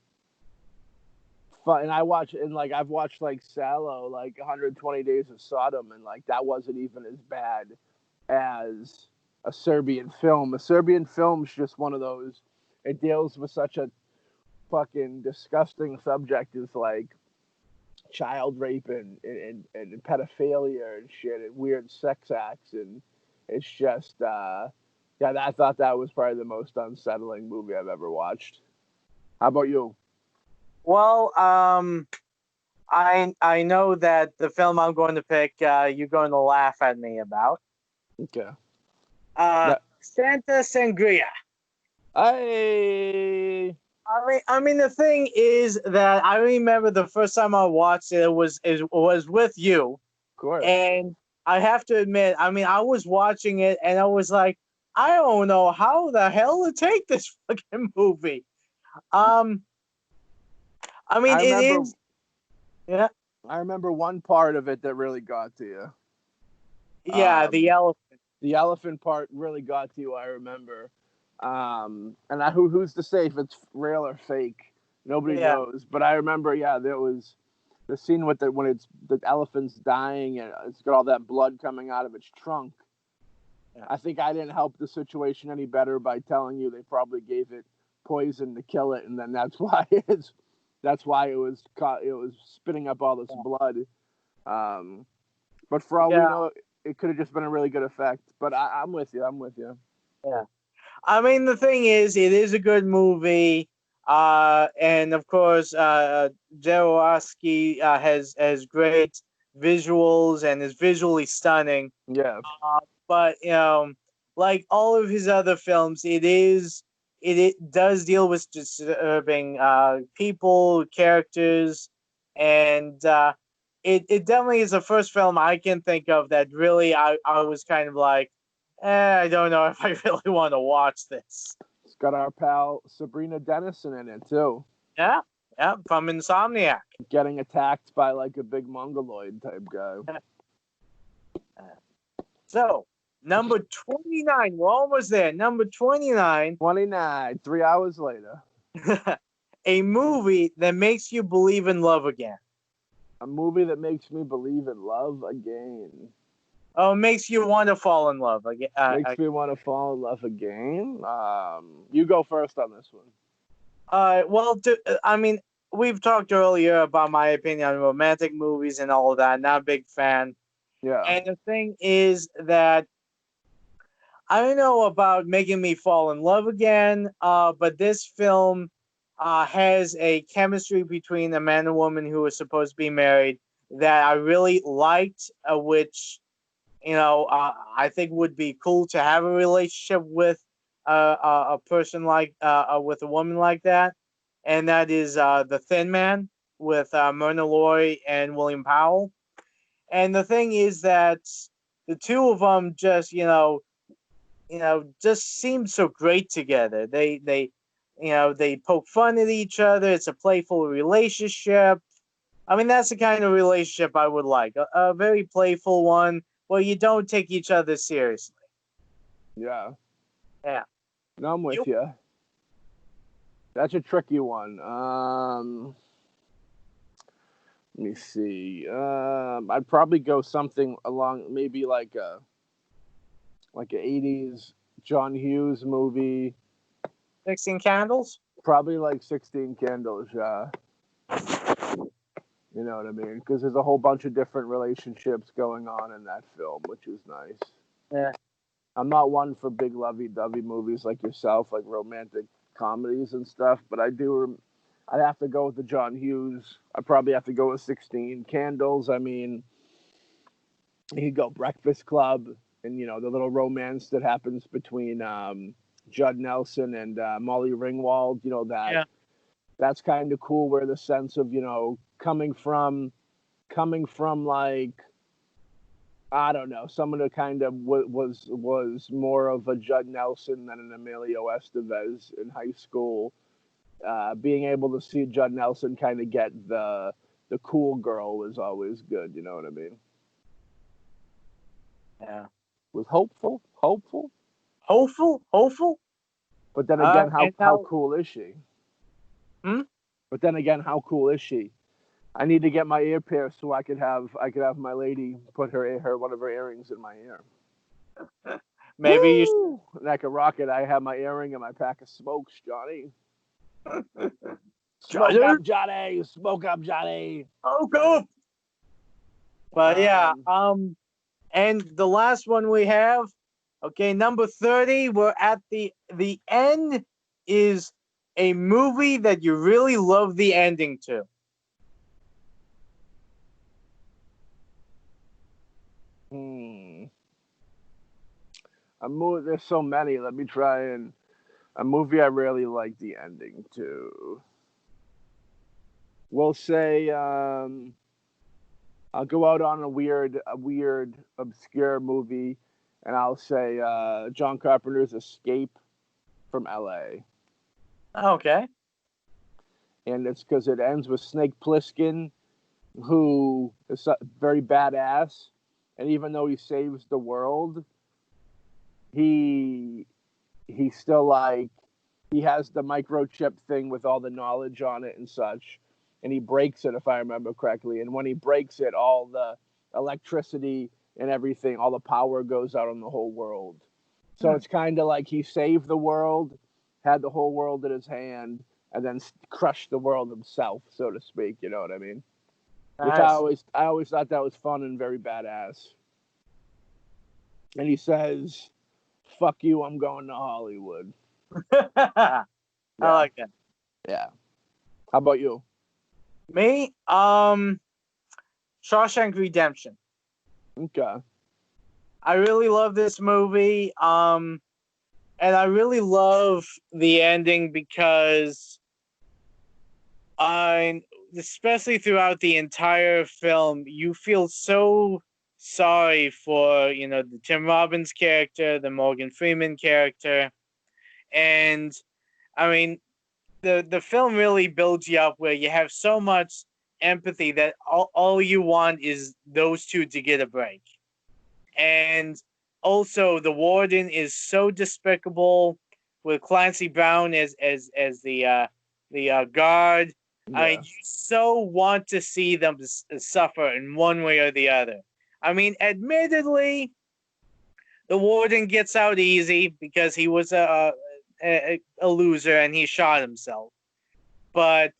fun. And I've watched Sallow, 120 Days of Sodom, and that wasn't even as bad as a Serbian Film. A Serbian Film's just one of those. It deals with such a fucking disgusting subject as child rape and pedophilia and shit and weird sex acts, and it's just I thought that was probably the most unsettling movie I've ever watched. How about you? Well, I know that the film I'm going to pick, you're going to laugh at me about. Okay. Santa Sangria. I mean, the thing is that I remember the first time I watched it was with you. Of course. And I have to admit, I mean, I was watching it and I was like, I don't know how the hell to take this fucking movie. I mean, it is. Yeah. I remember one part of it that really got to you. Yeah, the elephant. The elephant part really got to you, I remember. And who's to say if it's real or fake? Nobody knows. But I remember, there was the scene when the elephant's dying and it's got all that blood coming out of its trunk. Yeah. I think I didn't help the situation any better by telling you they probably gave it poison to kill it, and then that's why it was spitting up all this blood. But for all we know, it could have just been a really good effect. But I'm with you. Yeah. I mean, the thing is, it is a good movie. And of course, Jodorowsky has great visuals and is visually stunning. Yeah. But like all of his other films, it does deal with disturbing people, characters, and it definitely is the first film I can think of that really I was kind of like, I don't know if I really want to watch this. It's got our pal Sabrina Dennison in it too. Yeah, from Insomniac. Getting attacked by a big mongoloid type guy. So, number 29. We're almost there. Number 29. 29. 3 hours later. A movie that makes you believe in love again. A movie that makes me believe in love again. Oh, makes you want to fall in love again. Makes me want to fall in love again. You go first on this one. Well, I mean, we've talked earlier about my opinion on romantic movies and all of that. Not a big fan. Yeah. And the thing is that I don't know about making me fall in love again, but this film has a chemistry between a man and woman who are supposed to be married that I really liked, which, I think would be cool to have a relationship with a person like, with a woman like that. And that is The Thin Man with Myrna Loy and William Powell. And the thing is that the two of them just seem so great together. They poke fun at each other. It's a playful relationship. I mean, that's the kind of relationship I would like. A very playful one where you don't take each other seriously. Yeah. Yeah. No, I'm with you. That's a tricky one. Let me see. I'd probably go something along maybe like a 80s John Hughes movie. 16 Candles? Probably like 16 Candles, yeah. You know what I mean? Because there's a whole bunch of different relationships going on in that film, which is nice. Yeah. I'm not one for big lovey-dovey movies like yourself, like romantic comedies and stuff, but I'd have to go with the John Hughes. I'd probably have to go with 16 Candles. I mean, you could go Breakfast Club and, the little romance that happens between Judd Nelson and Molly Ringwald, that's kind of cool, where the sense of, coming from like, I don't know, someone who kind of was more of a Judd Nelson than an Emilio Estevez in high school. Being able to see Judd Nelson kind of get the cool girl was always good. You know what I mean? Yeah. Was hopeful. Hopeful. But then again, how cool is she? Hmm? But then again, how cool is she? I need to get my ear pierced so I could have my lady put her one of her earrings in my ear. Maybe you should. Like a rocket, I have my earring and my pack of smokes, Johnny. Johnny? Smoke up, Johnny. Oh, go! But yeah, and the last one we have, okay, number 30, we're at the end, is a movie that you really love the ending to. There's so many. Let me try and a movie I really like the ending to. We'll say I'll go out on a weird, obscure movie, and I'll say John Carpenter's Escape from L.A. Okay. And it's because it ends with Snake Plissken, who is very badass, and even though he saves the world, he's still like, he has the microchip thing with all the knowledge on it and such, and he breaks it, if I remember correctly. And when he breaks it, all the electricity and everything, all the power goes out on the whole world. So it's kind of like he saved the world, had the whole world in his hand, and then crushed the world himself, so to speak. You know what I mean? Nice. Which I always thought that was fun and very badass. And he says, "Fuck you, I'm going to Hollywood." I like that. Yeah. How about you? Me? Shawshank Redemption. Okay. I really love this movie. And I really love the ending because especially throughout the entire film, you feel so sorry for, the Tim Robbins character, the Morgan Freeman character. And I mean, the film really builds you up where you have so much empathy that all you want is those two to get a break. And also the warden is so despicable with Clancy Brown as the guard. I mean, you so want to see them suffer in one way or the other. I mean, admittedly, the warden gets out easy because he was a loser and he shot himself. But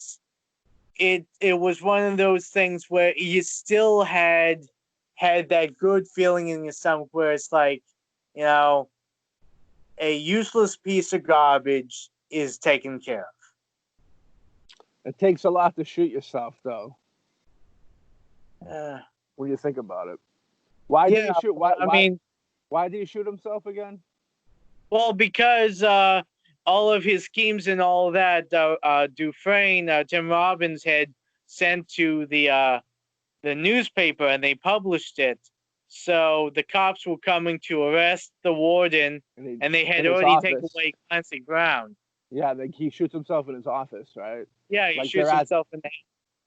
it was one of those things where you still had that good feeling in your stomach where it's like, you know, a useless piece of garbage is taken care of. It takes a lot to shoot yourself, though. When you think about it, why did he shoot? Why did he shoot himself again? Well, because all of his schemes and all of that, Dufresne, Tim Robbins had sent to the newspaper, and they published it. So the cops were coming to arrest the warden, and they had already taken away Clancy Brown. Yeah, he shoots himself in his office, right? Yeah, he shoots himself in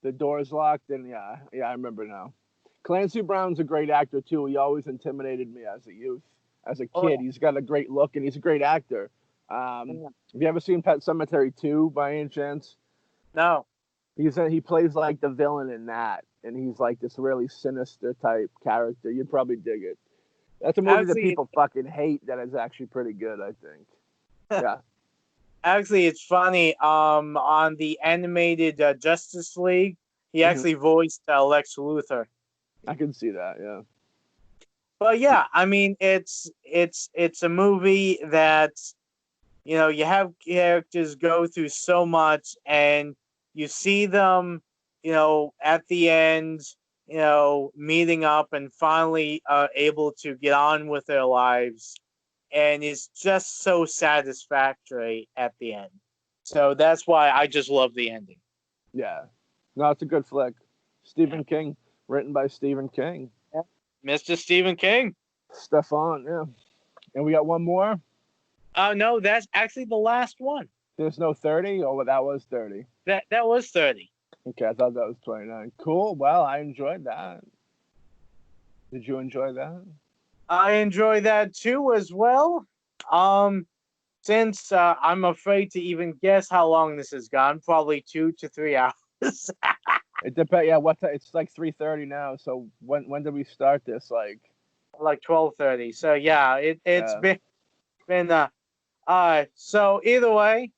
the door's locked, and yeah, I remember now. Clancy Brown's a great actor too. He always intimidated me as a youth, as a kid. Oh, yeah. He's got a great look, and he's a great actor. Have you ever seen Pet Sematary 2 by any chance? No. He plays like the villain in that, and he's like this really sinister type character. You'd probably dig it. That's a movie that people fucking hate. That is actually pretty good, I think. Yeah. Actually, it's funny. On the animated Justice League, he actually voiced Lex Luthor. I can see that, yeah. But yeah, I mean, it's a movie that, you know, you have characters go through so much, and you see them, you know, at the end, you know, meeting up and finally able to get on with their lives. And it's just so satisfactory at the end. So that's why I just love the ending. Yeah. No, it's a good flick. Stephen King, written by Stephen King. Yeah. Mr. Stephen King. Stefan, yeah. And we got one more? No, that's actually the last one. There's no 30? Oh, that was 30. That was 30. Okay, I thought that was 29. Cool. Well, I enjoyed that. Did you enjoy that? I enjoy that too as well. Since I'm afraid to even guess how long this has gone, probably 2 to 3 hours. It depends. Yeah, it's like 3:30 now. So when did we start this? Like 12:30. So yeah, it's been so either way,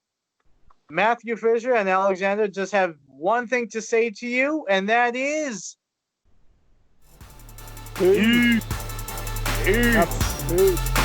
Matthew Fisher and Alexander just have one thing to say to you, and that is peace. Peace.